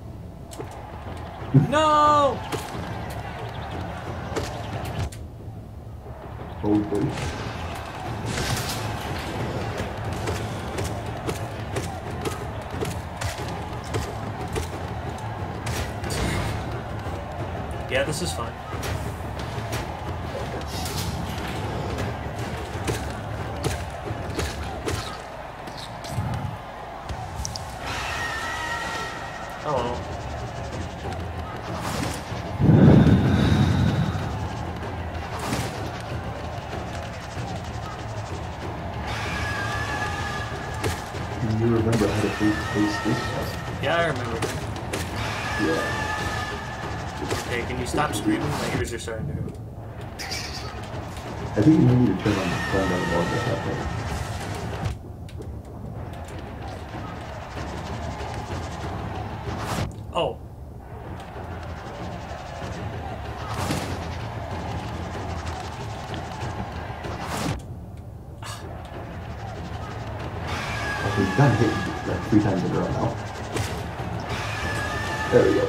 No! oh boy. Yeah, this is fun. Hello. You remember how to face this stuff? Yeah, I remember. Yeah. Okay, can you stop screaming? My ears are starting to hurt. I think you need to turn on the phone down the at that point. Oh. We've done hit like 3 times in a row now. There we go.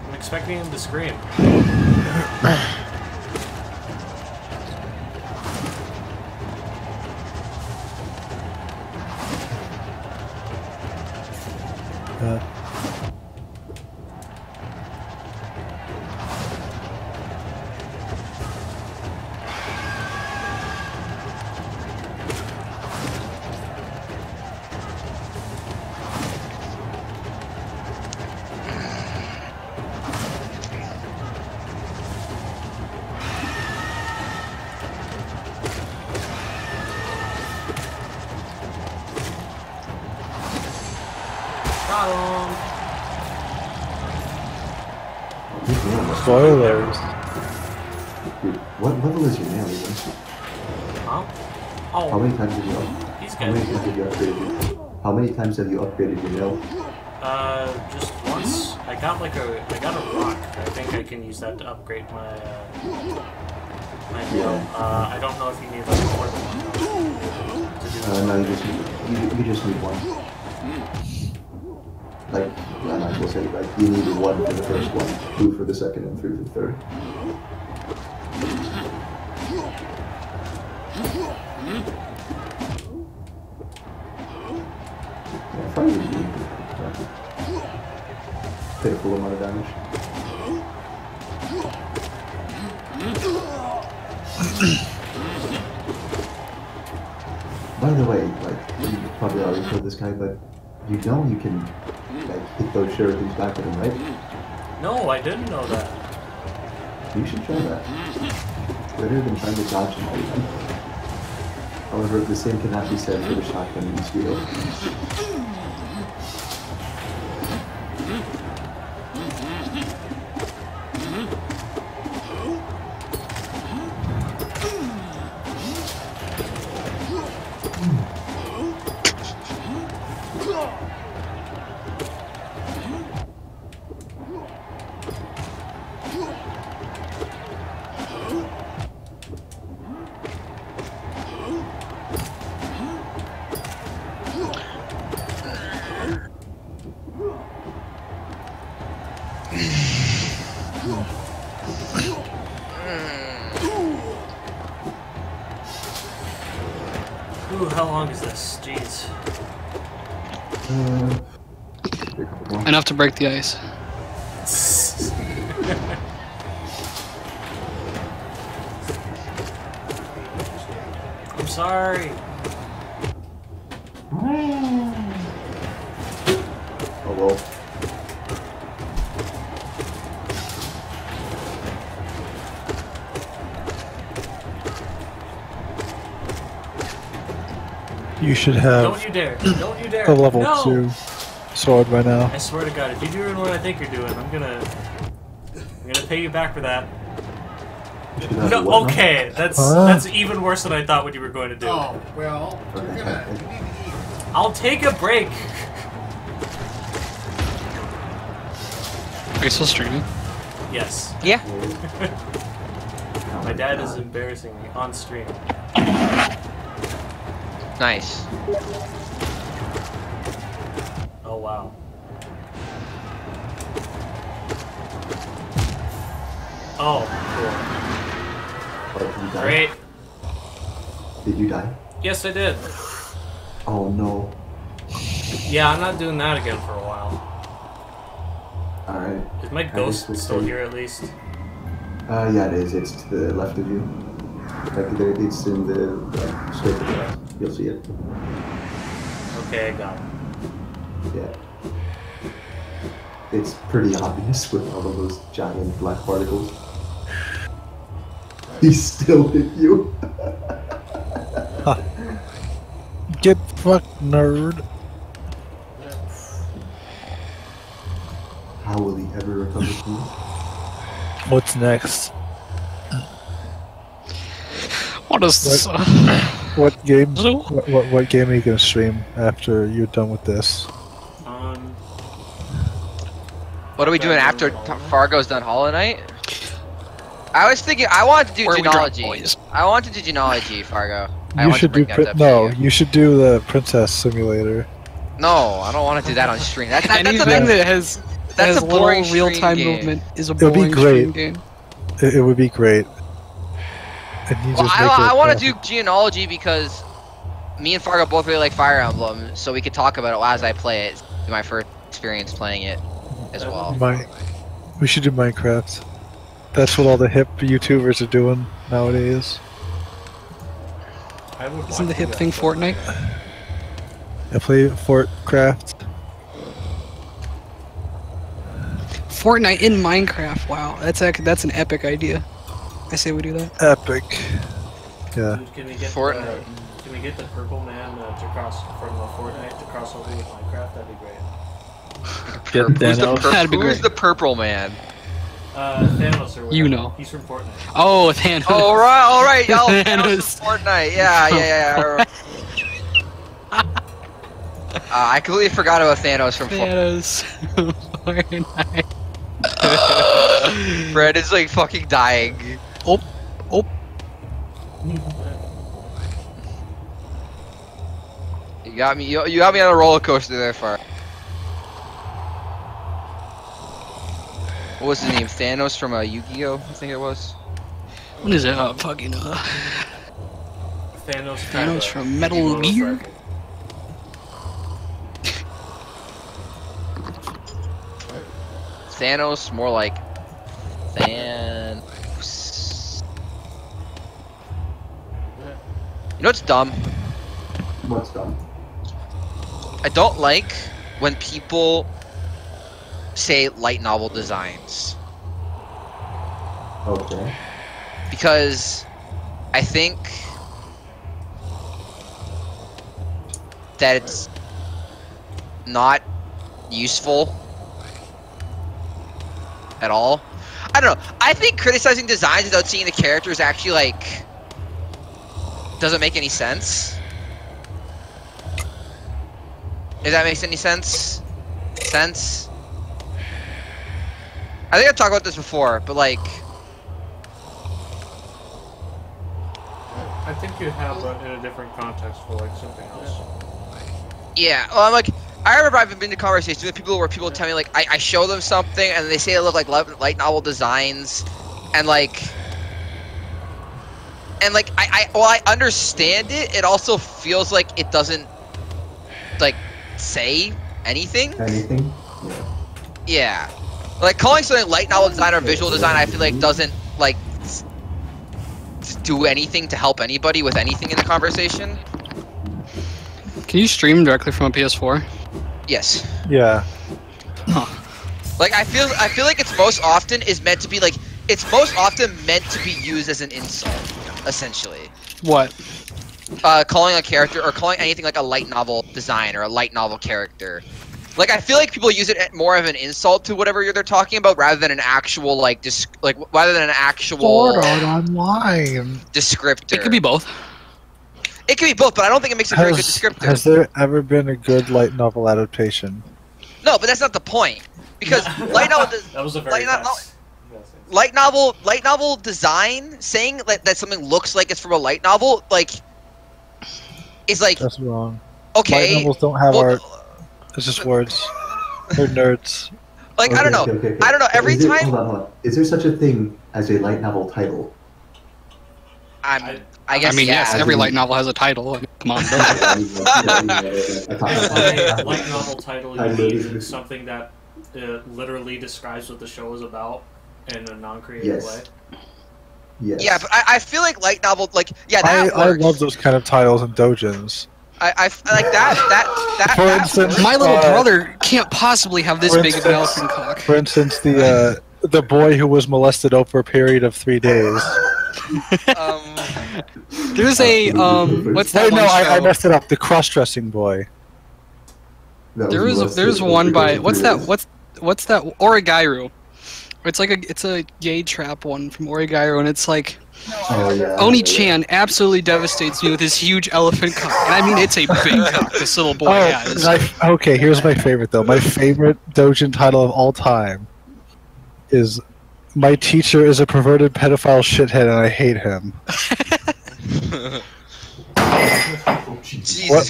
I'm expecting him to scream. Spoilers. Dude, what level is your nail even? Huh? Oh. How many times have you He's How many times have you upgraded? How many times have you upgraded your nail? Just once. I got a rock. I think I can use that to upgrade my nail. I don't know if you need like more than one to do No, you just need one. Like, I might as well say, like, you needed 1 for the first one, 2 for the second, and 3 for the third. Yeah, Fargo is doing pitiful amount of damage. By the way, like, you probably already told this guy, but you know you can like hit those shurikens back at him, right? No, I didn't know that. You should try that. Better than trying to dodge him all the time. However, the same cannot be said for the shotgun and steel. Ooh, how long is this? Jeez. Enough to break the ice. I'm sorry. Oh well. You should have Don't you dare. Don't you dare. a level No! 2 sword by now. I swear to God, if you're doing what I think you're doing, I'm gonna pay you back for that. No, okay, that's even worse than I thought what you were going to do. Oh, well, you're gonna... You need to eat. I'll take a break. Are you still streaming? Yes. Yeah. My dad is embarrassing me on stream. Nice. Oh wow. Oh, Did you cool. die? Great. Did you die? Yes, I did. Oh no. Yeah, I'm not doing that again for a while. Alright. Is my ghost still here at least? Yeah, it is. It's to the left of you. Like, there, it's in the straight to the left. You'll see it. Okay, I got it. Yeah. It's pretty obvious with all of those giant black particles. He still hit you. Get fucked, nerd. How will he ever recover from this? What's next? What is this? What game? What game are you gonna stream after you're done with this? What are we doing after Fargo's done Hollow Knight? I was thinking I wanted to do genealogy. I want to do genealogy, Fargo. You should do you should do the Princess Simulator. No, I don't want to do that on stream. Anything that has that's a boring real-time game. movement is a boring stream game. It would be great. And you just I want to do genealogy because me and Fargo both really like Fire Emblem, so we could talk about it as I play it. It's my first experience playing it as well. We should do Minecraft. That's what all the hip YouTubers are doing nowadays. Isn't the hip thing Fortnite? I play Fortcraft. Fortnite in Minecraft. Wow, that's an epic idea. I say we do that. Epic. Yeah. Can we get the purple man to cross from Fortnite to cross over with Minecraft? That'd be great. Who's the purple man? Thanos or whatever. You know. He's from Fortnite. Oh, Thanos. All right. Y'all Thanos from Fortnite. Yeah. I completely forgot about Thanos from Fortnite. Fred is like fucking dying. Oh. You got me. You got me on a roller coaster there, Far. What was his name? Thanos from Yu-Gi-Oh! I think it was. What is it? Thanos from Metal Gear. Thanos, more like Thanos. You know what's dumb? What's dumb? I don't like when people say light novel designs. Okay. Because I think that it's not useful at all. I don't know. I think criticizing designs without seeing the characters actually like doesn't make any sense. If that makes any sense? I think I've talked about this before, but like I think you have in a different context for like something else. yeah, well, I'm like, I remember I've been to conversations with people where people tell me like I show them something and they say it look like light novel designs, and like I understand it. It also feels like it doesn't like say anything. Anything? Yeah. Like calling something light novel design or visual design, I feel like doesn't like do anything to help anybody with anything in the conversation. Can you stream directly from a PS4? Yes. Yeah. Huh. Like I feel like it's most often meant to be used as an insult, essentially. What? Calling a character or calling anything like a light novel design or a light novel character. Like I feel like people use it more of an insult to whatever they're talking about, rather than an actual rather than an actual Sword Art Online descriptor. It could be both. It could be both, but I don't think it makes a very good descriptor. Has there ever been a good light novel adaptation? No, but that's not the point. Because light novel that was a very light novel design, saying that something looks like it's from a light novel, like is like that's wrong. Okay. Light novels don't have art. It's just words. They're nerds. Like Okay, I don't know. okay. I don't know. Every time. Hold on. Is there such a thing as a light novel title? I guess. I mean, yes. Every light novel has a title. Come on. A light novel title means something that literally describes what the show is about in a non-creative way. Yes. Yeah, but I feel like light novel, like I love those kind of titles and dojins. I like that. For instance, my little brother can't possibly have this big of an elephant cock. For instance, the boy who was molested over a period of 3 days. There's a what's that Wait, one no, show? I messed it up. The cross-dressing boy. There's one by what's that Origairu. It's like it's a gay trap one from Origairu, and it's like Oni-chan absolutely devastates me with his huge elephant cock. And I mean, it's a big cock this little boy has. Okay, here's my favorite though. My favorite doujin title of all time is "My teacher is a perverted pedophile shithead and I hate him." Jesus Christ.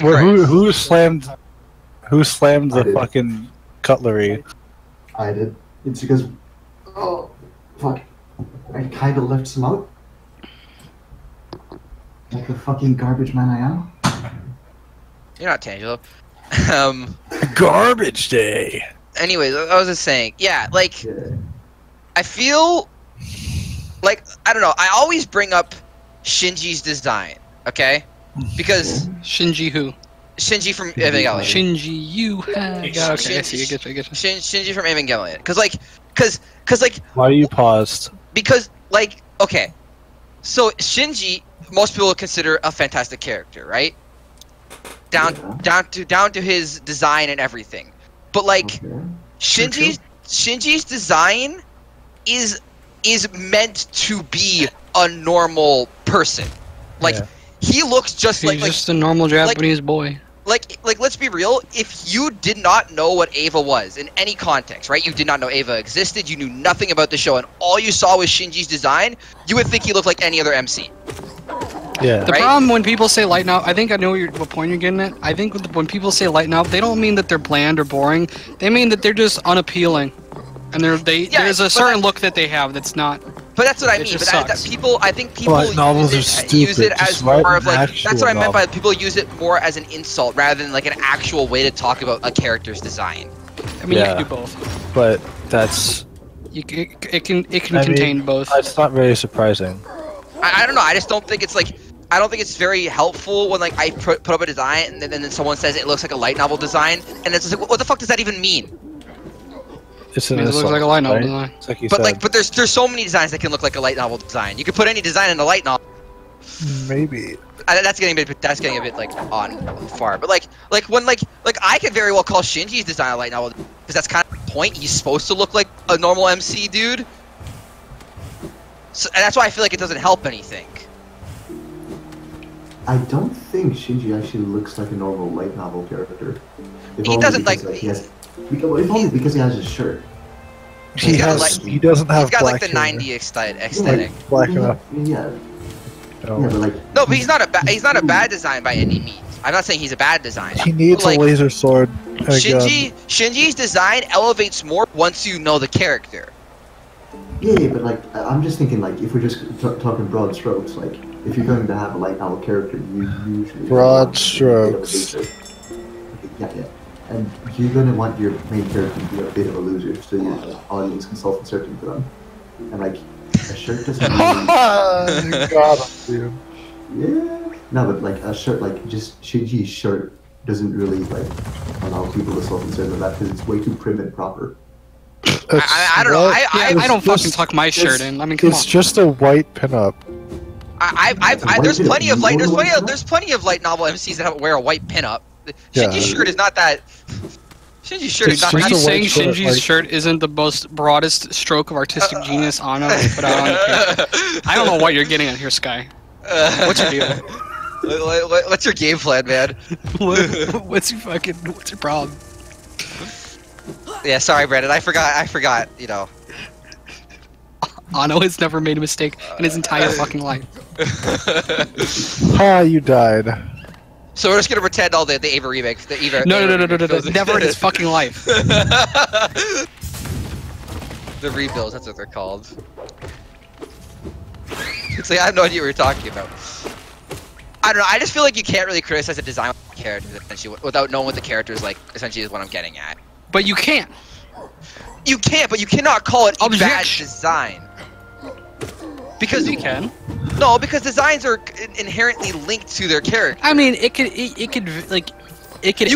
Who slammed the fucking cutlery? I did. It's because, oh, fuck, I kind of left some out. Like the fucking garbage man I am. You're not Tangelo. Garbage day. Anyways, I was just saying, yeah, like, I feel like, I don't know, I always bring up Shinji's design, okay? Because... Shinji who? Shinji from Evangelion. Shinji, you have... Yeah, okay, I see, I get you. Shinji from Evangelion. Cause like... Why you paused? Because, like, okay. So, Shinji, most people consider a fantastic character, right? Down to his design and everything. But, like, Shinji's design is meant to be a normal person. Like, he looks just He's just a normal Japanese boy. Like, let's be real. If you did not know what Eva was in any context, right? You did not know Eva existed. You knew nothing about the show, and all you saw was Shinji's design. You would think he looked like any other MC. Yeah. The problem when people say light novel, I think I know what point you're getting at. I think when people say light novel, they don't mean that they're bland or boring. They mean that they're just unappealing, and there's a certain look that they have that's not. But that's what I mean. But I think people use it as more of like. That's what I meant by people use it more as an insult rather than like an actual way to talk about a character's design. I mean, you can do both. But that's. It can contain both. It's not very surprising. I don't know. I just don't think it's like. I don't think it's very helpful when like I put up a design and then someone says it looks like a light novel design, and it's like, what the fuck does that even mean? It looks like a light novel design. But there's so many designs that can look like a light novel design. You could put any design in a light novel. Maybe. That's getting a bit like on far. But like when like I could very well call Shinji's design a light novel because that's kind of the point. He's supposed to look like a normal MC dude. So, and that's why I feel like it doesn't help anything. I don't think Shinji actually looks like a normal light novel character. He doesn't like. If only because he has his shirt. He doesn't have. He's got like the hair. 90s aesthetic. Black enough. Yeah. No. Yeah, but like. No, but he's not a bad design by any means. I'm not saying he's a bad design. He needs a laser sword. Shinji's design elevates more once you know the character. Yeah, but like I'm just thinking like if we're just talking broad strokes, like if you're going to have a light novel character, you usually broad strokes. Yeah. And you're going to want your main character to be a bit of a loser, so your audience can self-insert into them. And like, a shirt doesn't really... God, dude. Yeah. No, but like, a shirt, like, just Shinji's shirt doesn't really, like, allow people to self-insert into that because it's way too prim and proper. I don't know. I don't fucking tuck my shirt in. I mean, come on. It's just a white pinup. There's plenty of light novel MCs that wear a white pinup. Shinji's shirt is not that. Shinji's shirt is not. Are you saying Shinji's shirt isn't the most broadest stroke of artistic genius Anno put out on the page? I don't know what you're getting at here, Sky. What's your deal? What's your game plan, man? What's your problem? Yeah, sorry, Brandon. I forgot. You know. Anno has never made a mistake in his entire fucking life. You died. So we're just gonna pretend all the Eva remake, the Eva. No, never in his fucking life. The rebuilds, that's what they're called. It's like I have no idea what you're talking about. I don't know. I just feel like you can't really criticize a design of a character essentially without knowing what the character is like. Essentially, is what I'm getting at. But you can't. You can't, but you cannot call it a bad design. Because you can. No, because designs are inherently linked to their character. I mean, it could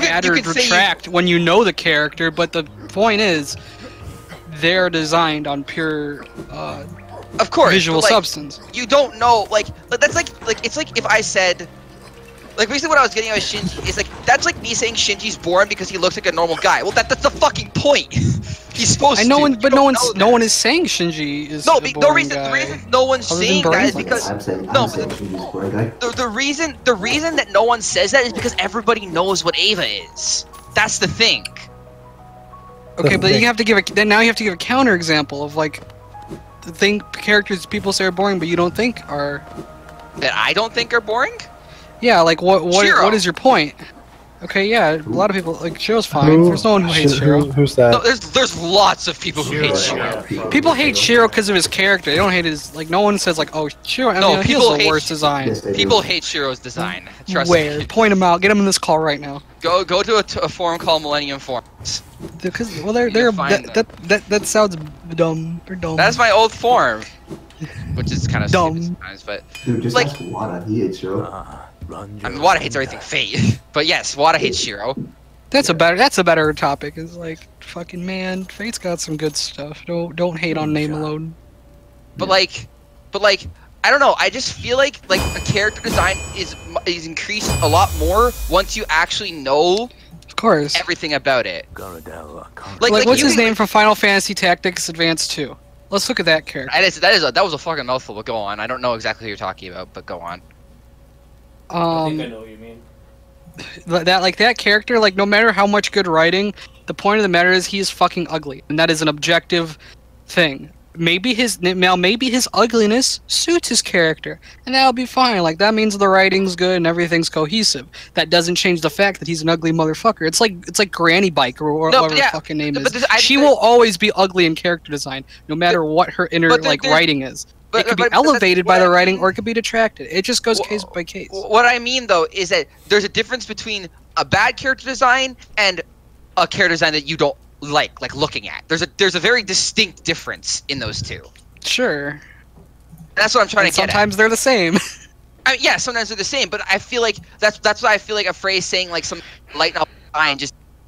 add or retract when you know the character, but the point is, they're designed on pure Of course, visual but, like, substance. You don't know, like that's like it's like if I said, like basically what I was getting at with Shinji is like that's like me saying Shinji's boring because he looks like a normal guy. Well, that's the fucking point. He's supposed And to. no one is saying Shinji is No, a the boring reason guy. no one's Other than saying that Brandon. is because I'm saying Shinji's a boring guy. the reason that no one says that is because everybody knows what Ava is. That's the thing. Okay, but you have to give now you have to give a counter example of like the characters people say are boring, but you don't think are. That I don't think are boring. Yeah, like what Shiro. is your point? Okay, yeah, a lot of people like Shiro's fine. There's no one who hates Shiro. Who's that? No, there's lots of people who hate Shiro. People hate Shiro because of his character. They don't hate his like. No one says like, oh, Shiro. No, he people has the hate worst design. Yes, they do. People hate Shiro's design. Trust Where? me. Point him out. Get him in this call right now. Go to a forum called Millennium Forums. Because they're find that sounds dumb. They're dumb. That's my old forum, which is kind of Dumb. stupid sometimes, but Dude, just like- ask Wada. He hates Shiro. I mean, Wada hates everything Fate. But yes, Wada hates Shiro. That's a better topic. Is like fucking man. Fate's got some good stuff. Don't hate on name alone. But like, I don't know. I just feel like a character design is increased a lot more once you actually know Of course. everything about it. Like what's you his can- name from Final Fantasy Tactics Advance 2? Let's look at that character. That was a fucking mouthful. But go on. I don't know exactly who you're talking about, but go on. I think I know what you mean. That character, like no matter how much good writing, the point of the matter is he's fucking ugly, and that is an objective thing. Maybe his ugliness suits his character, and that'll be fine. Like that means the writing's good and everything's cohesive. That doesn't change the fact that he's an ugly motherfucker. It's like Granny Bike or whatever her fucking name but is. She will always be ugly in character design, no matter what her inner but like there's- writing is. but- It could be but that's elevated by what the I writing, mean. or it could be detracted. It just goes case by case. What I mean though is that there's a difference between a bad character design and a character design that you don't like looking at. There's a very distinct difference in those two. Sure. That's what I'm trying And to get at. sometimes they're the same. I mean, yeah, sometimes they're the same, but I feel like that's why I feel like a phrase saying like some light novel design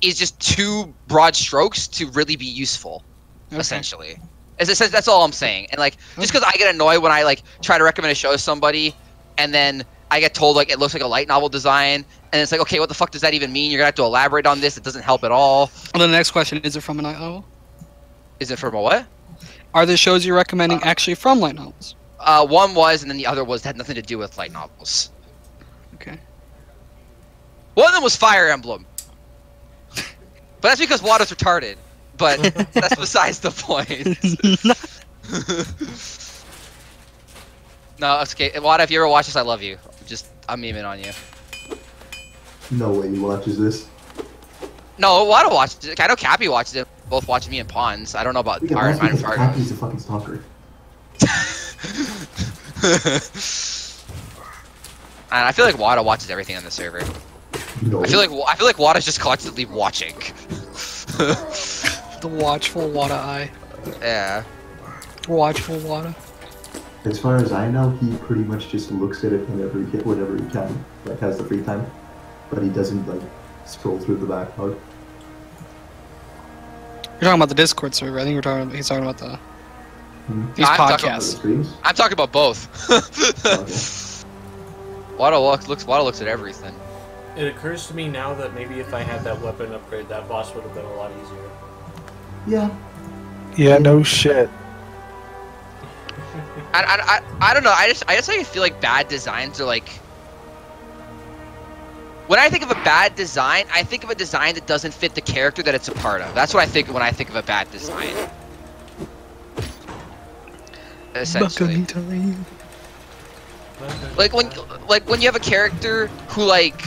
is just too broad strokes to really be useful, essentially. That's all I'm saying. And like, just because I get annoyed when I like try to recommend a show to somebody, and then I get told like it looks like a light novel design, and it's like, okay, what the fuck does that even mean? You're gonna have to elaborate on this. It doesn't help at all. And then the next question: is it from a light novel? Is it from a what? Are the shows you're recommending actually from light novels? One was, and then the other had nothing to do with light novels. Okay. One of them was Fire Emblem. But that's because Wada's retarded. But that's besides the point. No, it's okay. Wada, if you ever watch this, I love you. I'm memeing on you. No way he watches this. No, Wada watches it. I know Cappy watches it. Both watch me and Pawns. I don't know about Yeah, that's because Fargo. Cappy's a fucking stalker. And I feel like Wada watches everything on the server. No. I feel like Wada's just constantly watching. The watchful Wada eye. Yeah. Watchful Wada. As far as I know, he pretty much just looks at it whenever he can, like has the free time, but he doesn't like scroll through the backlog. You're talking about the Discord server. I think he's talking about the these I'm talking about the podcasts. streams. I'm talking about both. Okay. Wada looks at everything. It occurs to me now that maybe if I had that weapon upgrade, that boss would have been a lot easier. Yeah. Yeah, no shit. I don't know. I just like feel like bad designs are like. When I think of a bad design, I think of a design that doesn't fit the character that it's a part of. That's what I think when I think of a bad design. Essentially. Like when you have a character who like,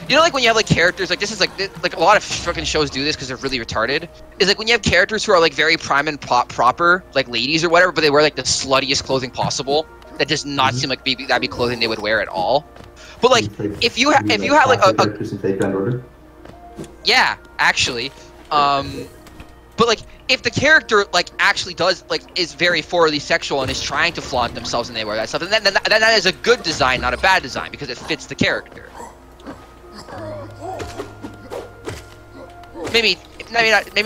you know, like when you have like characters like this is like a lot of fucking shows do this because they're really retarded. Is like when you have characters who are like very prime and proper, like ladies or whatever, but they wear like the sluttiest clothing possible. That does not seem like that'd be clothing they would wear at all. But like if you had like a characters in Fate Grand Order. yeah, actually, but like if the character like actually does like is very forwardly sexual and is trying to flaunt themselves and they wear that stuff, then that is a good design, not a bad design, because it fits the character. Maybe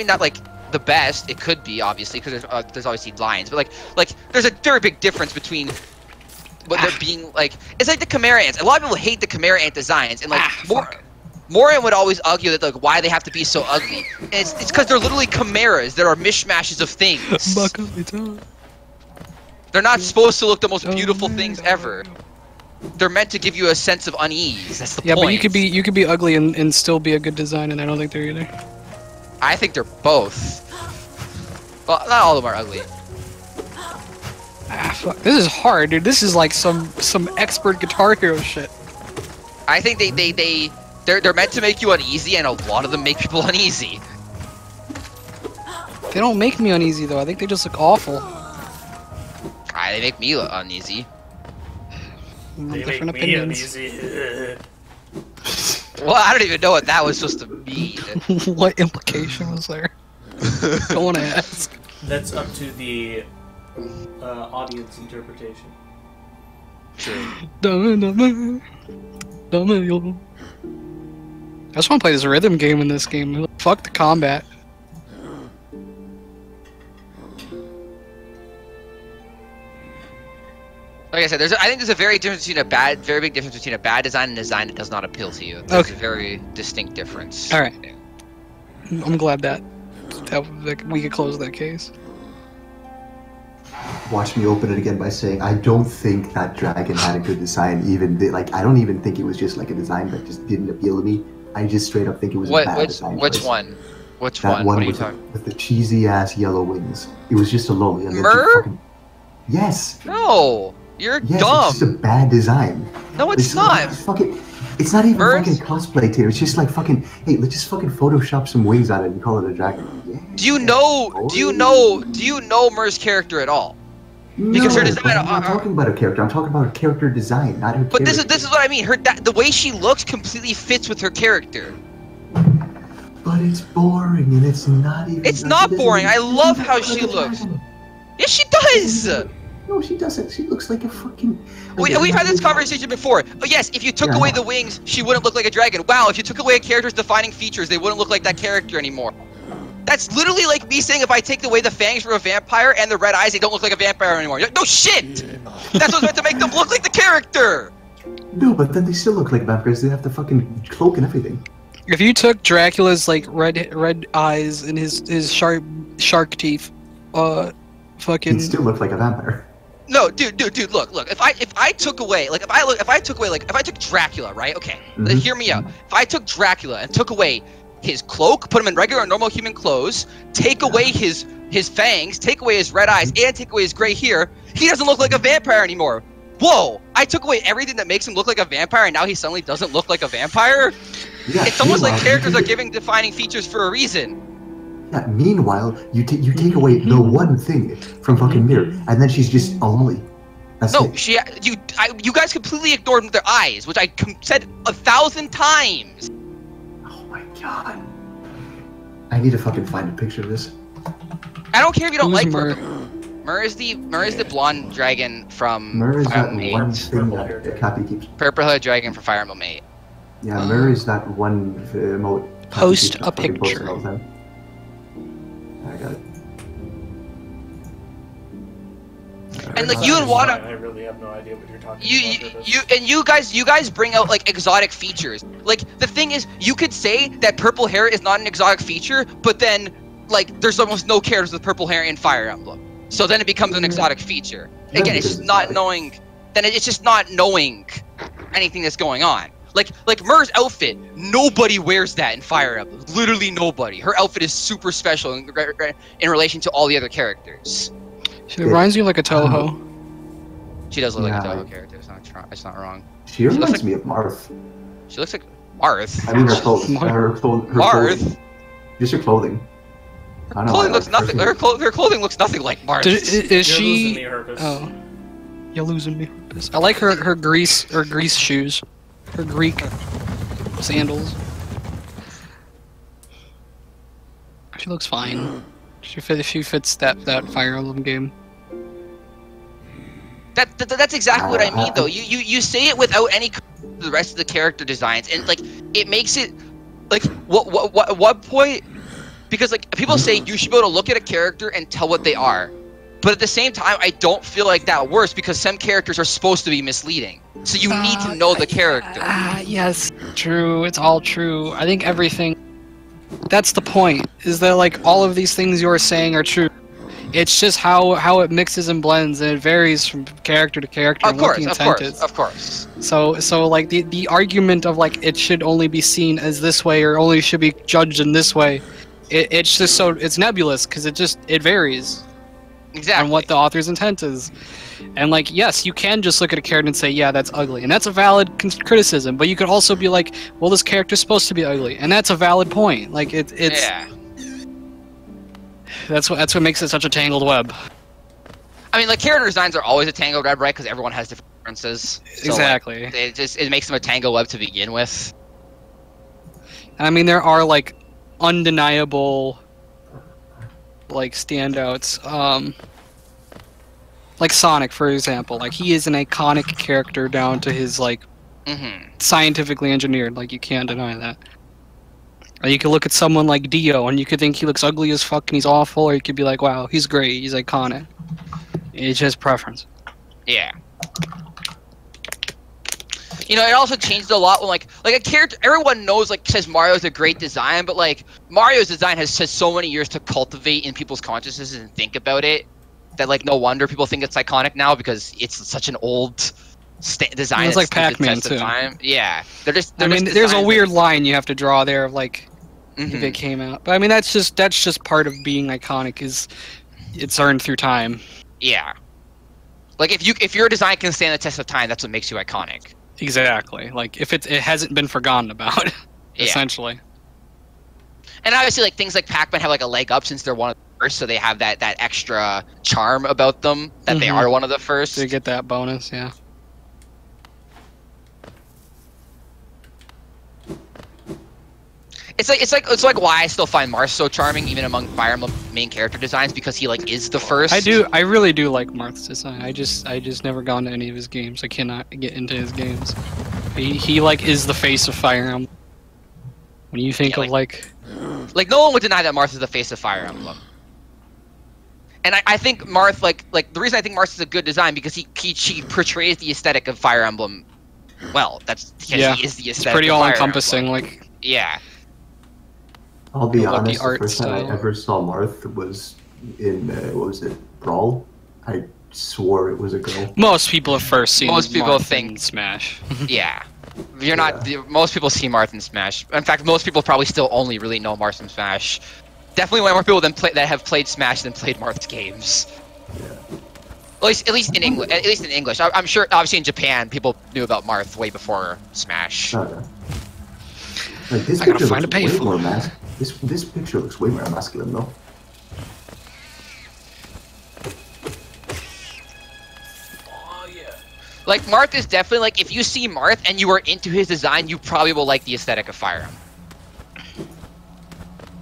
not like the best. It could be, obviously, because there's obviously lines, but like there's a very big difference between what they're being like. It's like the Chimera ants. A lot of people hate the Chimera ant designs, and like Moran would always argue that like why they have to be so ugly. And it's because they're literally chimeras. There are mishmashes of things. They're not supposed to look the most beautiful things ever. They're meant to give you a sense of unease. That's the point. Yeah, but you could be ugly and still be a good design, and I don't think they're either. I think they're both. Well, not all of them are ugly. Fuck. This is hard, dude. This is like some expert Guitar Hero shit. I think they're meant to make you uneasy, and a lot of them make people uneasy. They don't make me uneasy though. I think they just look awful. They make me uneasy. They Different make me opinions. uneasy. Well, I don't even know what that was supposed to mean. What implication was there? Don't want to ask. That's up to the audience interpretation. True. I just want to play this rhythm game in this game. Fuck the combat. Like I said, I think there's a very big difference between a bad design and a design that does not appeal to you. There's a very distinct difference. All right. I'm glad that we could close that case. Watch me open it again by saying I don't think that dragon had a good design. I don't even think it was just like a design that just didn't appeal to me. I just straight up think it was a bad design. Which one? Which that one? What are you with talking? With the cheesy ass yellow wings. It was just a lolly. Yes. No. You're dumb. It's just a bad design. No, it's not. It's not even fucking cosplay tier. It's just like fucking. Hey, let's just fucking Photoshop some wings on it and call it a dragon. Yeah. Do you know Mer's character at all? Because her design. I'm not talking about a character. I'm talking about a character design, not her. But this is what I mean. The way she looks completely fits with her character. But it's boring and it's not even. It's not boring. I love how she looks. Yes, she does. No, she doesn't. She looks like a fucking... We've had this conversation before. Oh, yes, if you took away the wings, she wouldn't look like a dragon. Wow, if you took away a character's defining features, they wouldn't look like that character anymore. That's literally like me saying if I take away the fangs from a vampire and the red eyes, they don't look like a vampire anymore. You're like, no shit! That's what's meant to make them look like the character! No, but then they still look like vampires. They have the fucking cloak and everything. If you took Dracula's like red eyes and his shark teeth, fucking... He'd still look like a vampire. No, dude, look. If I took Dracula, right? Okay, hear me out. If I took Dracula and took away his cloak, put him in regular normal human clothes, take away his fangs, take away his red eyes, and take away his gray hair, he doesn't look like a vampire anymore. Whoa! I took away everything that makes him look like a vampire, and now he suddenly doesn't look like a vampire? Yeah, it's almost like characters are giving defining features for a reason. Yeah, meanwhile, you take away the one thing from fucking Mir, and then she's just a lolly. That's it. You guys completely ignored their eyes, which I said 1,000 times. Oh my god. I need to fucking find a picture of this. I don't care if you don't like Mer. Mer is the blonde dragon from Mer is Fire that Emblem one 8. thing that Cappy keeps... Purple-haired dragon from Fire Emblem 8. Yeah, Mer is that one emote. Post a picture. I got it. And like you and Wada, I really have no idea what you're talking about. You guys bring out like exotic features. Like the thing is, you could say that purple hair is not an exotic feature, but then like there's almost no characters with purple hair in Fire Emblem. So then it becomes an exotic feature. Again, it's just not knowing. Then it's just not knowing anything that's going on. Like Mer's outfit, nobody wears that in Fire Emblem. Literally nobody. Her outfit is super special in relation to all the other characters. She reminds me of like a Toho. She does look like a Toho character. It's not wrong. She reminds me of Marth. She looks like Marth. I mean her clothes. Her Marth. Just her clothing. Her clothing looks nothing. Her clothing looks nothing like Marth. Is she? Losing me, Herpus. Oh, you're losing me. Herpus. I like her grease shoes. Her Greek sandals. She looks fine. She fits that Fire Emblem game. That's exactly what I mean, though. You say it without any the rest of the character designs, and like it makes it like what point because like people say you should be able to look at a character and tell what they are, but at the same time, I don't feel like that works because some characters are supposed to be misleading. So you need to know the character. Yes, true. It's all true. I think everything. That's the point. Is that like all of these things you are saying are true. It's just how it mixes and blends, and it varies from character to character. Of course. So like the argument of like it should only be seen as this way or only should be judged in this way, it's just so it's nebulous because it varies. Exactly. On what the author's intent is. And like, yes, you can just look at a character and say, yeah, that's ugly, and that's a valid criticism. But you could also be like, well, this character's supposed to be ugly, and that's a valid point. Like it's. Yeah. That's what makes it such a tangled web. I mean, like character designs are always a tangled web, right? Because everyone has different preferences. So, exactly. Like, it makes them a tangled web to begin with. I mean, there are like undeniable like standouts. Like Sonic, for example. Like he is an iconic character down to his like scientifically engineered. Like you can't deny that. Or you could look at someone like Dio, and you could think he looks ugly as fuck and he's awful, or you could be like, wow, he's great, he's iconic. It's just preference. Yeah. You know, it also changed a lot when like a character, everyone knows, like, says Mario's a great design, but like Mario's design has so many years to cultivate in people's consciousnesses and think about it that like no wonder people think it's iconic now because it's such an old design. It's like Pac-Man too. Yeah, there's a weird line you have to draw there of like if it came out, but I mean that's just part of being iconic, is it's earned through time. Yeah, like if your design can stand the test of time, that's what makes you iconic. Exactly, like if it hasn't been forgotten about, essentially. And obviously, like things like Pac-Man have like a leg up since they're one of the first, so they have that extra charm about them that they are one of the first. They get that bonus, yeah. It's like why I still find Marth so charming even among Fire Emblem main character designs, because he like is the first. I really do like Marth's design. I just never gone to any of his games. I cannot get into his games. He like is the face of Fire Emblem. When you think of like no one would deny that Marth is the face of Fire Emblem. And I think Marth like the reason I think Marth is a good design because she portrays the aesthetic of Fire Emblem well. That's because he is the aesthetic. It's pretty all encompassing, like I'll be honest, the first time I ever saw Marth was in, what was it, Brawl? I swore it was a girl. Most people have first seen Marth think in Smash. Yeah. You're not, most people see Marth in Smash. In fact, most people probably still only really know Marth in Smash. Definitely way more people that have played Smash than played Marth's games. Yeah. At least in English. I'm sure, obviously in Japan, people knew about Marth way before Smash. Like, this I gotta find a payphone. This picture looks way more masculine though. Oh yeah. Like Marth is definitely like, if you see Marth and you are into his design, you probably will like the aesthetic of Fire Emblem.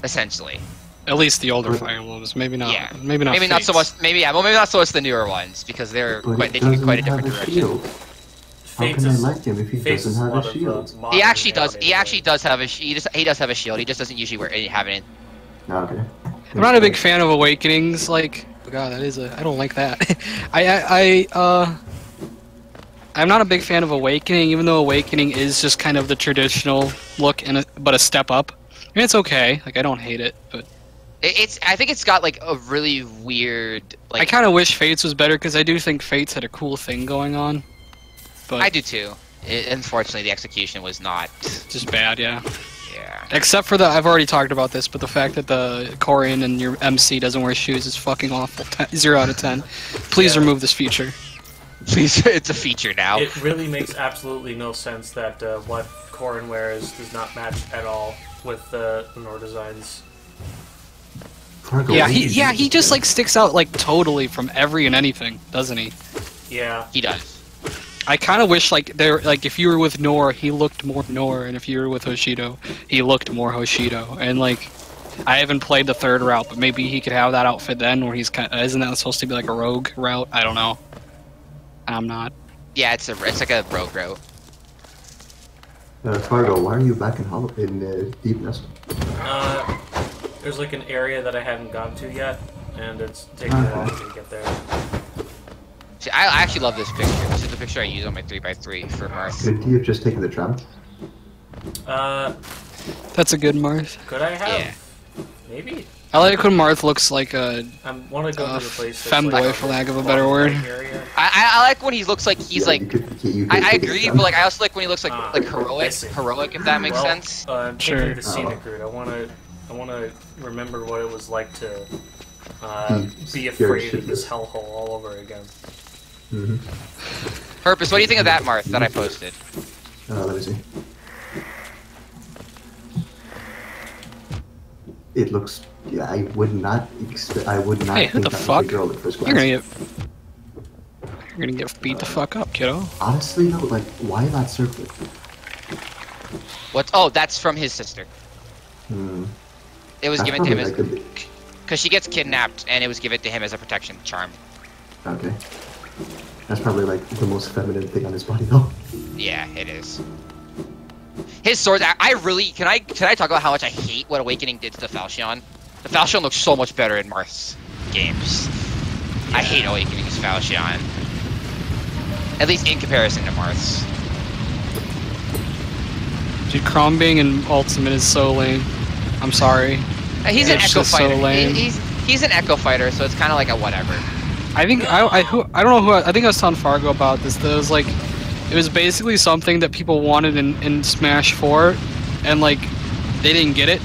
Essentially. At least the older Fire Emblems, maybe not. Yeah. Maybe not. Maybe not so much. Maybe not so much the newer ones because they take quite a different direction. How can I like him if he doesn't have a shield? He actually does. He actually does have a. He does have a shield. He just doesn't usually have it. Okay. I'm not a big fan of Awakenings. Like, oh god, I don't like that. I'm not a big fan of Awakening, even though Awakening is just kind of the traditional look but a step up. I mean, it's okay. Like, I don't hate it, but I think it's got like a really weird. Like, I kind of wish Fates was better because I do think Fates had a cool thing going on. But I do too. Unfortunately, the execution was not just bad. Yeah. Yeah. Except for I've already talked about this, but the fact that the Corian and your MC doesn't wear shoes is fucking awful. 0 out of 10. Please remove this feature. Please, it's a feature now. It really makes absolutely no sense that what Corian wears does not match at all with the Nor designs. Fargo, he just like sticks out like totally from every and anything, doesn't he? Yeah. He does. I kind of wish like if you were with Nor, he looked more Nor, and if you were with Hoshido, he looked more Hoshido. And like, I haven't played the third route, but maybe he could have that outfit then, where he's isn't that supposed to be like a rogue route? I don't know. I'm not. Yeah, it's like a rogue route. Fargo, why are you back in Deep Nest? There's like an area that I haven't gone to yet, and it's taking a while to get there. See, I actually love this picture. This is the picture I use on my 3x3 for Marth. Could you have just taken the tram? That's a good Marth. Could I have? Yeah. Maybe. I like when Marth looks like a want to go to the place femboy, for lack of a better word. I like when he looks like he's like. I agree, but like I also like when he looks like heroic, if that makes sense. I'm Sure. thinking the scenic route. I want to remember what it was like to be afraid of this hellhole all over again. Herpus, what do you think of that Marth that I posted? Let me see. It looks. Yeah, I would not. I would not. Hey, who think the that was fuck? a girl at first You're glance. gonna get beat the fuck up, kiddo. Honestly, though, like, why that circlet? What? Oh, that's from his sister. It was That's given to him as probably like because she gets kidnapped, and it was given to him as a protection charm. Okay. That's probably like the most feminine thing on his body, though. Yeah, it is. His sword. I really can I talk about how much I hate what Awakening did to the Falchion? The Falchion looks so much better in Marth's games. Yeah. I hate Awakening's Falchion. At least in comparison to Marth's. Dude, Crom being in Ultimate is so lame. I'm sorry. He's an Echo just so Fighter. lame. He's an Echo Fighter, so it's kind of like a whatever. I think I don't know who I think I was telling Fargo about this. That it was like it was basically something that people wanted in Smash 4, and like they didn't get it.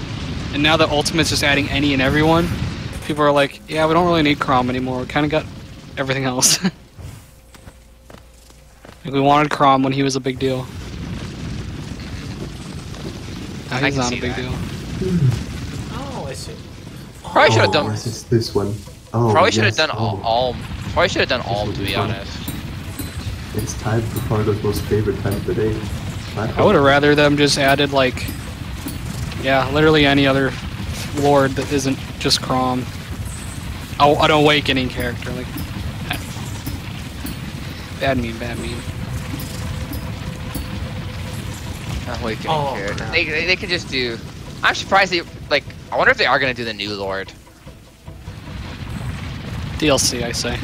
And now that Ultimate's just adding any and everyone, people are like, yeah, we don't really need Crom anymore. We kind of got everything else. Like we wanted Crom when he was a big deal. Now he's not a big deal. Oh, I see. Probably should have done. Yes, it's this one. Oh, Probably should have yes. done all. Probably should have done all, to be honest. It's time for Fargo's most favorite time of the day. I would have rather them just added like, yeah, literally any other lord that isn't just Crom. Oh, an Awakening character, like bad meme. Awakening character. They could just do. I'm surprised they like. I wonder if they are gonna do the new Lord. DLC, I say.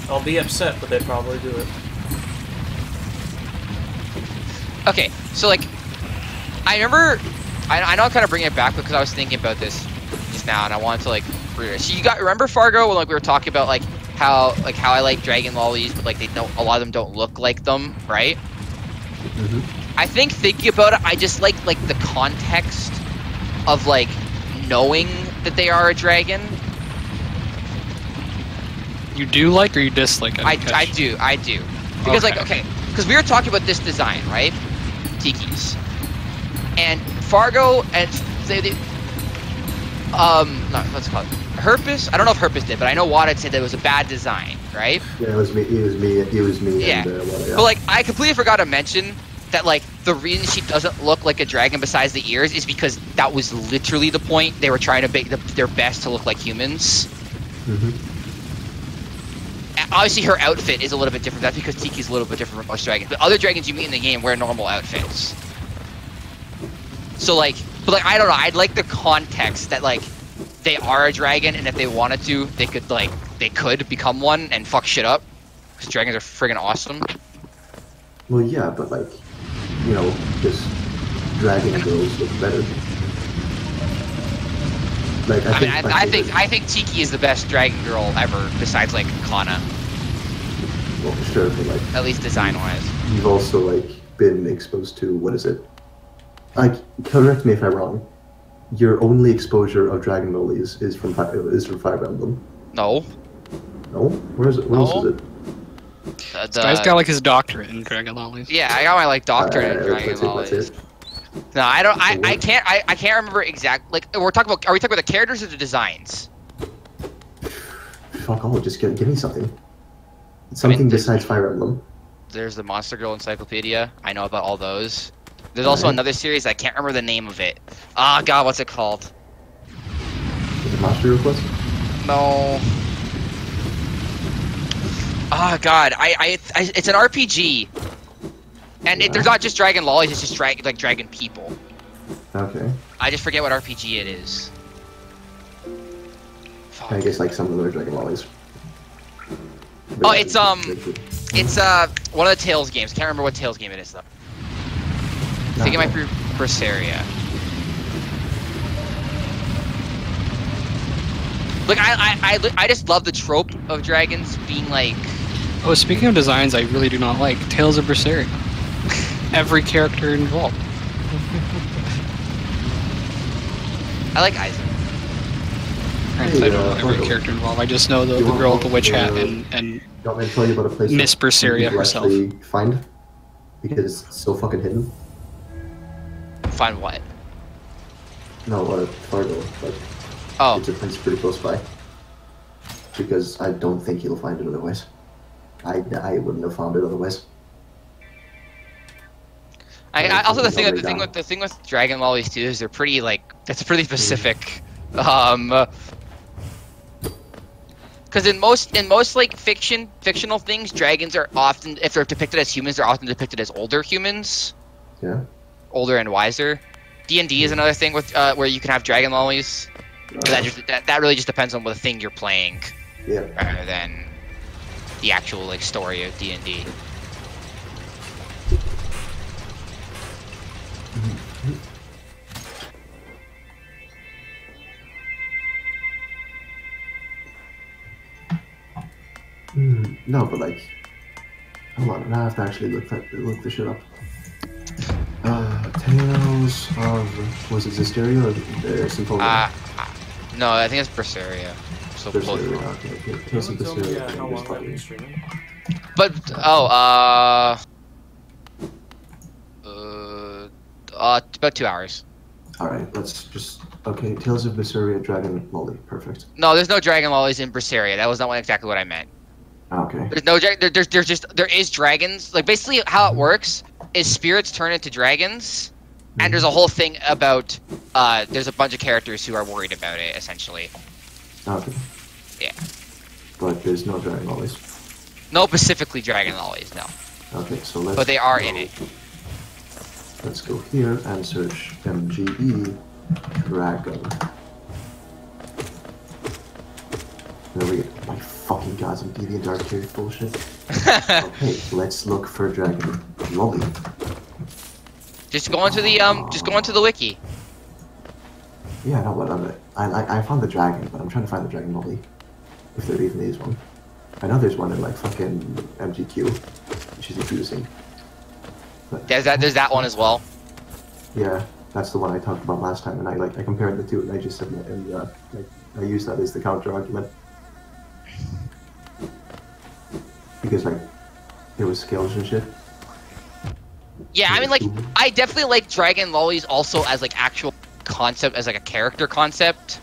I'll be upset, but they'd probably do it. Okay, so like, I remember. I know I'm kind of bringing it back because I was thinking about this just now, and I wanted to like. So you remember Fargo when like we were talking about like how I like dragon lollies, but like a lot of them don't look like them, right? I think thinking about it, I just like the context of like knowing that they are a dragon. You do like or you dislike? I do. Because like because we were talking about this design, right? Tiki's. And Fargo and no, what's it called? Herpus? I don't know if Herpus did, but I know Wada said that it was a bad design, right? Yeah, it was me. Yeah. And, But like, I completely forgot to mention that like the reason she doesn't look like a dragon besides the ears is because that was literally the point. They were trying to make their best to look like humans. Obviously, her outfit is a little bit different. That's because Tiki's a little bit different from most dragons. But other dragons you meet in the game wear normal outfits. So like, but like, I don't know. I'd like the context that like they are a dragon, and if they wanted to, they could become one and fuck shit up. Because dragons are friggin' awesome. Well, yeah, but like, you know, just dragon girls look better. Like, I think Tiki is the best dragon girl ever, besides like Kana. Well, sure, but like, at least design-wise. You've also like been exposed to what is it? Like, correct me if I'm wrong. Your only exposure of dragon lollies is from Fire Emblem. No. No? Where is it? Where else is it? This guy's got like his doctorate in dragon lollies. Yeah, I got my like doctorate in dragon lollies. No, I don't. I can't remember exact. Like, are we talking about the characters or the designs? Fuck all. Just give me something. Something besides Fire Emblem. There's the Monster Girl Encyclopedia. I know about all those. There's also another series. I can't remember the name of it. Ah, God, what's it called? Is it Monster Girl Quest? No. Oh God, it's an RPG, and there's not just dragon lollies. It's just dragon people. Okay. I just forget what RPG it is. I guess like some of them are dragon lollies. Oh, it's one of the Tales games. Can't remember what Tales game it is though. I think it might be Berseria. Like I just love the trope of dragons being like. Oh, speaking of designs, I really do not like Tales of Berseria. Every character involved. I like Isaac. I don't know every character involved. I just know the girl with the witch hat and you want me to tell you about a place Miss Berseria herself. Find because it's so fucking hidden. Find what? No, Fargo. Like, oh, it's a place pretty close by. Because I don't think you'll find it otherwise. I wouldn't have found it otherwise. I also the thing with dragon lollies too is they're pretty like that's pretty specific. Because in most like fictional things, dragons are often, if they're depicted as humans, they're often depicted as older humans. Yeah. Older and wiser. D&D is another thing with where you can have dragon lollies. That really just depends on what the thing you're playing. Yeah. Rather than the actual like story of D&D. No, but like, hold on, now I have to actually look the shit up. Tales of, was it Zisteria or Symphonia? No, I think it's Berseria. So Berseria, okay. Tales of Berseria. How long have you been streaming? But about 2 hours. Alright, let's just, okay, Tales of Berseria, Dragon Lolly, perfect. No, there's no dragon lollies in Berseria. That was not exactly what I meant. Okay. There's no there is dragons. Like basically how it works is spirits turn into dragons, and there's a whole thing about there's a bunch of characters who are worried about it essentially. Okay. Yeah. But there's no dragon lollies. No specifically dragon lollies, no. Okay, so let's. But they are in it. Let's go here and search MGE Dragon. There we go. My fucking god, some DeviantArt here bullshit. Okay, let's look for Dragon Lolly. Just go into the wiki. Yeah, no, but I found the dragon, but I'm trying to find the Dragon Lolly. If there even is one. I know there's one in like fucking MGQ, which is confusing. But, There's that one as well. Yeah, that's the one I talked about last time, and I compared the two, and I just said, and like, I used that as the counter argument. Because like there was scales and shit. Yeah, I mean like I definitely like dragon lollies also as like actual concept, as like a character concept.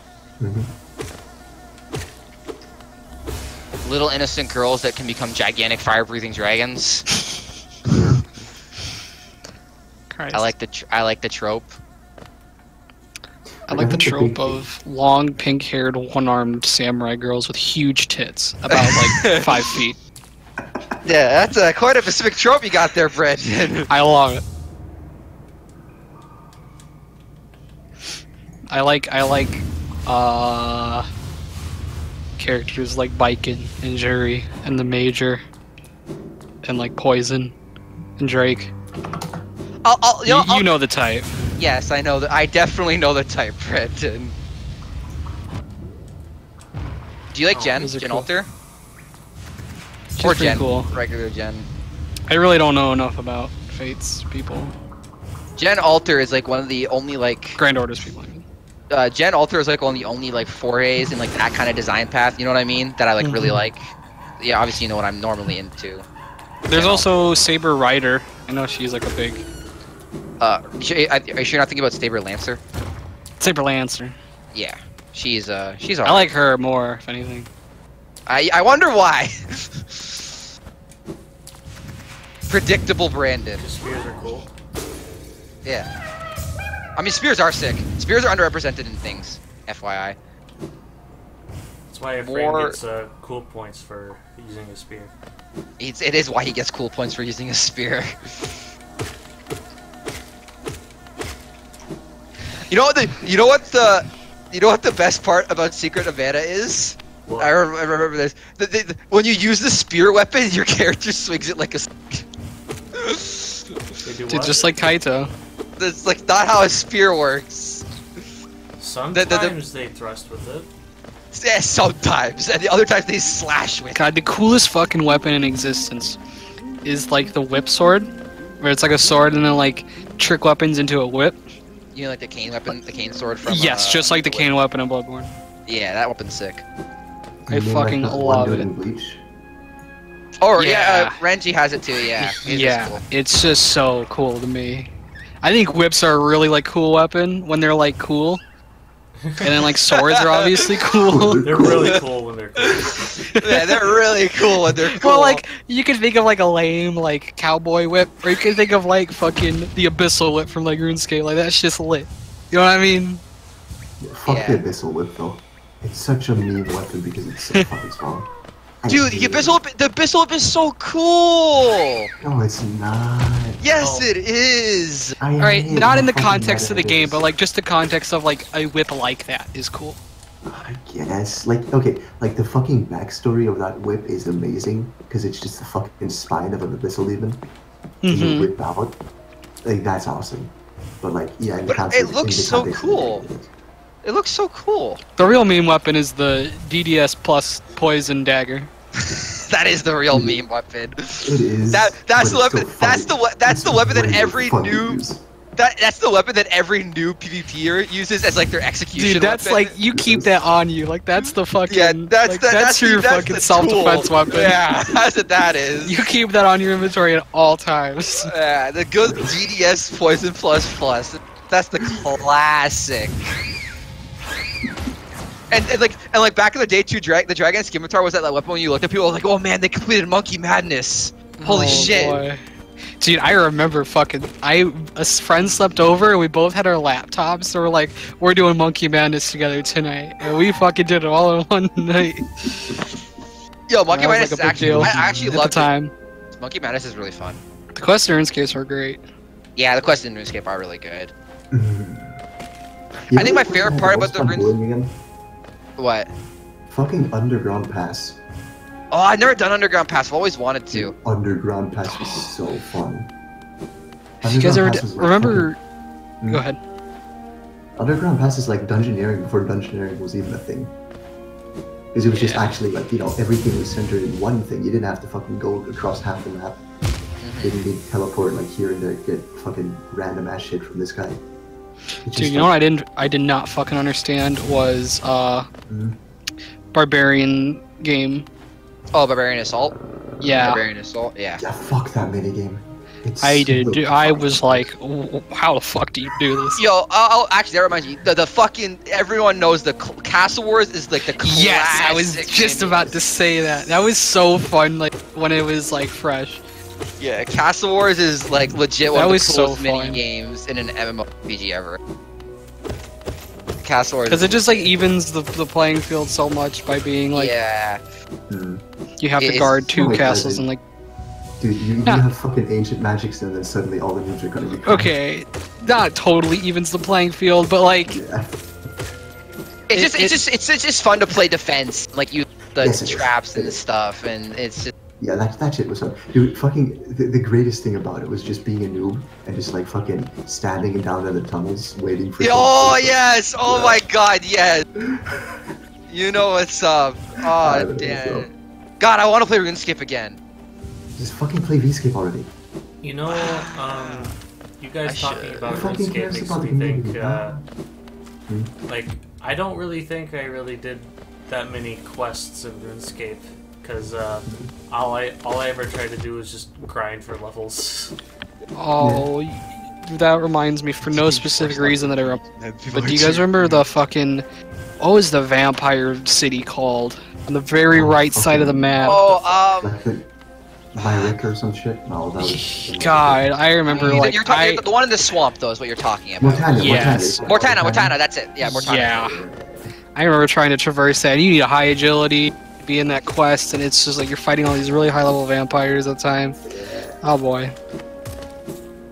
Little innocent girls that can become gigantic fire-breathing dragons. I like the trope. I like the trope of long, pink-haired, one-armed samurai girls with huge tits, about like 5 feet. Yeah, that's quite a specific trope you got there, Brandon. I love it. I like characters like Biken and Jury and the Major and like Poison and Drake. You know the type. Yes, I know that. I definitely know the type, Brandon. Do you like Jen? Jen cool. Alter? She's Or pretty Jen? cool. Regular Jen. I really don't know enough about Fate's people. Jen Alter is like one of the only like Grand Order's people. I mean. Jen Alter is like one of the only like forays in like that kind of design path. You know what I mean? That I like really like. Yeah, obviously you know what I'm normally into. There's also Saber Rider. I know she's like a big. Are you sure you're not thinking about Saber Lancer? Saber Lancer. Yeah, she's alright. I like her more, if anything. I wonder why. Predictable Brandon. Spears are cool. Yeah. I mean, spears are sick. Spears are underrepresented in things, FYI. That's why a friend gets cool points for using a spear. It is why he gets cool points for using a spear. You know what You know what the best part about Secret of Mana is? What? I remember this. When you use the spear weapon, your character swings it like a. Dude, just like Kaito. That's like not how a spear works. Sometimes they thrust with it. Yeah, sometimes, and the other times they slash with. God, the coolest fucking weapon in existence is like the whip sword, where it's like a sword and then like trick weapons into a whip. You know, like the cane weapon, the cane sword from. Yes, just like the cane weapon in Bloodborne. Yeah, that weapon's sick. I fucking love it. Bleach. Oh Yeah. Renji has it too. Yeah. He's Yeah, cool. it's just so cool to me. I think whips are a really like cool weapon when they're like cool. And then like swords are obviously cool. They're really cool when they're cool. Yeah, they're really cool when they're cool. Well, like you can think of like a lame like cowboy whip, or you can think of like fucking the abyssal whip from like RuneScape. Like that's just lit. You know what I mean? Fuck the Abyssal Whip though. It's such a mean weapon because it's so fucking strong. Dude, the abyssal whip is so cool. No, it's not. Yes, it is. Alright, not in the context of the game, but like just the context of like a whip like that is cool. I guess. Like, okay, like the fucking backstory of that whip is amazing because it's just the fucking spine of an abyssal demon. You whip out. Like, that's awesome. But like, yeah, in But context, it looks so cool. It looks so cool. The real meme weapon is the DDS plus poison dagger. That is the real meme weapon. It is. That's the weapon. That's the weapon that way every fun to new. use. That's the weapon that every new PvPer uses as like their execution. Dude, that's weapon. like you keep that on you. Like that's the fucking. Yeah, like, that's your fucking self-defense weapon. Yeah, that's what that is. You keep that on your inventory at all times. Yeah, the good DDS poison plus. That's the classic. And like back in the day too, the Dragon Scimitar was that weapon when you looked at people like, oh man, they completed Monkey Madness. Holy shit. Boy. Dude, I remember fucking a friend slept over and we both had our laptops, so we're like, we're doing Monkey Madness together tonight. And we fucking did it all in one night. Yo, Monkey Madness like is actually I actually at love the time. Monkey Madness is really fun. The quests in RuneScape are great. Yeah, the quests in RuneScape are really good. You I think know my favorite part about the Rune. What? Fucking Underground Pass. Oh, I've never done Underground Pass. I've always wanted to. Underground Pass was so fun. You guys ever Pass was like remember? fucking- Go ahead. Underground Pass is like dungeoneering before dungeoneering was even a thing. Because it was just actually like, you know, everything was centered in one thing. You didn't have to fucking go across half the map. You didn't need to teleport like here and there, get fucking random ass shit from this guy. Dude, you know what I did not fucking understand was Barbarian game. Oh, Barbarian Assault? Yeah. Barbarian Assault, yeah. Yeah, fuck that minigame. I was like, how the fuck do you do this? Yo, actually, that reminds me. The fucking everyone knows the Castle Wars is like the classic. Yes, I was just about to say that. That was so fun, like when it was like fresh. Yeah, Castle Wars is like legit one That of the was so coolest mini fun. games in an MMORPG ever. Castle Wars. Because it just like evens the playing field so much by being like, yeah. you have to It's guard two so castles exciting. and like. Dude, you have fucking ancient magics and then suddenly all the moves are gonna be Okay, not totally evens the playing field, but like. Yeah. It's just fun to play defense, like you the Yes, it is. traps and stuff, and it's just. Yeah, that shit was fun. Dude, fucking, the greatest thing about it was just being a noob and just like fucking standing down in the tunnels waiting for Oh yes! Oh my god, yes! You know what's up. Oh damn. God, I want to play RuneScape again. Just fucking play VScape already. You know, you guys talking about Who fucking cares RuneScape makes about me the think, community, like, I don't really think I really did that many quests in RuneScape, because all I ever tried to do was just grind for levels. Oh, that reminds me for no specific reason that I remember. But do you guys remember the fucking, what was the vampire city called? On the very right side of the map. Oh, Like the Myrick or some shit? No, that was... God, I remember like you're talking the one in the swamp, though, is what you're talking about. Mortana, Yes. Mortana, that's it. Yeah, Mortana. Yeah. I remember trying to traverse that. You need a high agility, be in that quest, and it's just like you're fighting all these really high level vampires at the time. Oh boy.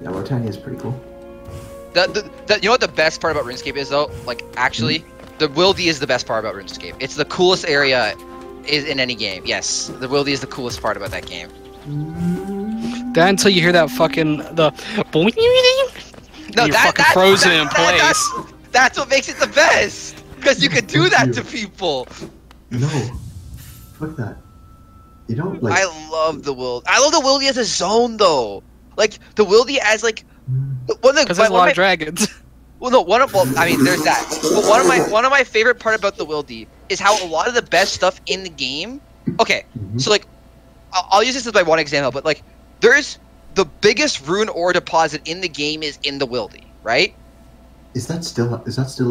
Yeah, Mortania is pretty cool. You know what the best part about RuneScape is, though? Like, actually, The wildy is the best part about RuneScape. It's the coolest area is in any game. Yes, the wildy is the coolest part about that game. That until you hear that fucking no, you're fucking frozen in place. That's what makes it the best. Because you can do that to people. No, fuck that. You don't like. I love the wildy. I love the wildy as a zone though. Like the wildy as like. Because there's a lot of dragons. Well, no, I mean, there's that. But one of my favorite part about the wildy is how a lot of the best stuff in the game. Okay, so like, I'll use this as my one example, but like, there's the biggest rune ore deposit in the game is in the wildy, right? Is that still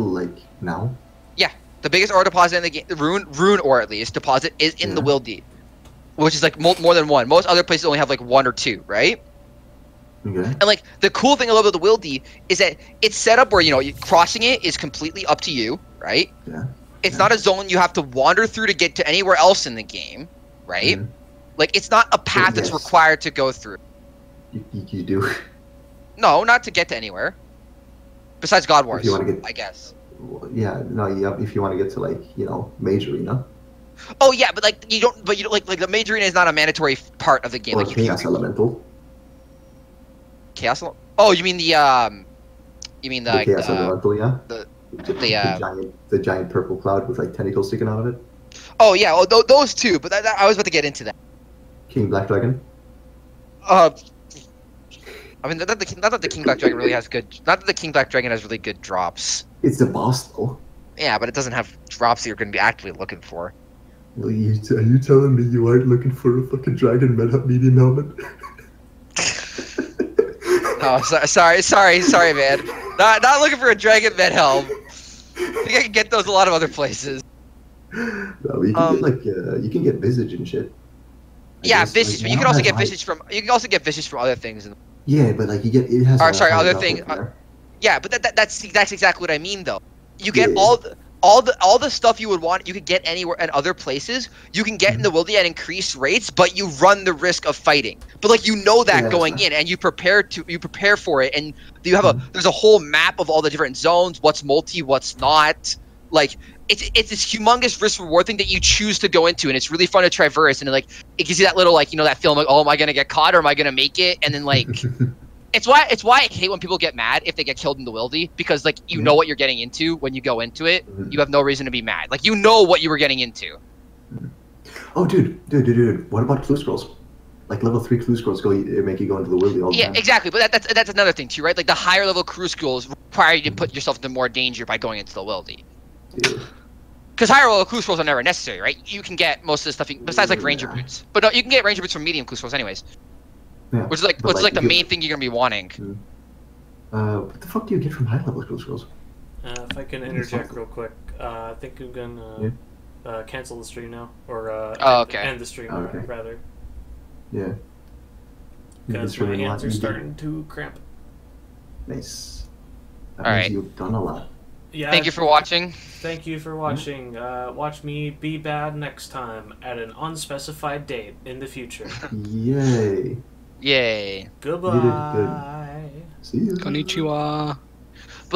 like now? Yeah, the biggest ore deposit in the game, rune ore at least deposit is in the wildy, which is like more than one. Most other places only have like one or two, right? Okay. And like the cool thing about the wildy is that it's set up where crossing it is completely up to you, right? Yeah. It's not a zone you have to wander through to get to anywhere else in the game, right? Like it's not a path that's required to go through. You do. No, not to get to anywhere. Besides God Wars, I guess. Yeah, no, if you want to get to like Mage Arena. Oh yeah, but like you don't like the Mage Arena is not a mandatory part of the game. Or like Chaos Elemental. Chaos. Oh, you mean the Chaos Elemental, yeah. The giant purple cloud with like tentacles sticking out of it. Oh yeah, those two. But I was about to get into that. King Black Dragon. I mean, not that the King Black Dragon really has good. Not that the King Black Dragon has really good drops. It's the boss though. Yeah, but it doesn't have drops that you're going to be actively looking for. Well, are you telling me you aren't looking for a fucking dragon medium helmet? Oh, sorry, man. Not looking for a dragon med helm. I think I can get those a lot of other places. No, you can get like you can get visage and shit. Yeah, visage. But you can also get visage from other things. Yeah, but like it has. Other things. Yeah, but that's exactly what I mean though. You get all the stuff you would want. You could get anywhere and other places. You can get in the wildy at increased rates, but you run the risk of fighting. But like that going in, and you prepare for it, and you have there's a whole map of all the different zones. What's multi, what's not. Like it's this humongous risk reward thing that you choose to go into, and it's really fun to traverse. And like it gives you that little that feeling like, oh, am I gonna get caught or am I gonna make it? And then like. It's why I hate when people get mad if they get killed in the wildy, because like you know what you're getting into when you go into it. You have no reason to be mad. Like you know what you were getting into. Oh, dude! What about clue scrolls? Like level 3 clue scrolls make you go into the wildy all the time. Yeah, exactly. But that's another thing too, right? Like the higher level clue scrolls require you to put yourself into more danger by going into the wildy. Because higher level clue scrolls are never necessary, right? You can get most of the stuff besides like ranger boots, but no, you can get ranger boots from medium clue scrolls anyways. Yeah, which is like the main thing you're gonna be wanting. What the fuck do you get from high level clue scrolls? If I can interject real quick, I think I'm gonna cancel the stream now, or end the stream rather. Yeah. Because my hands are starting to cramp. Nice. All right. You've done a lot. Yeah. Thank you for watching. Thank you for watching. Watch me be bad next time at an unspecified date in the future. Yay. Yay. Goodbye. You did good. See you. Konnichiwa.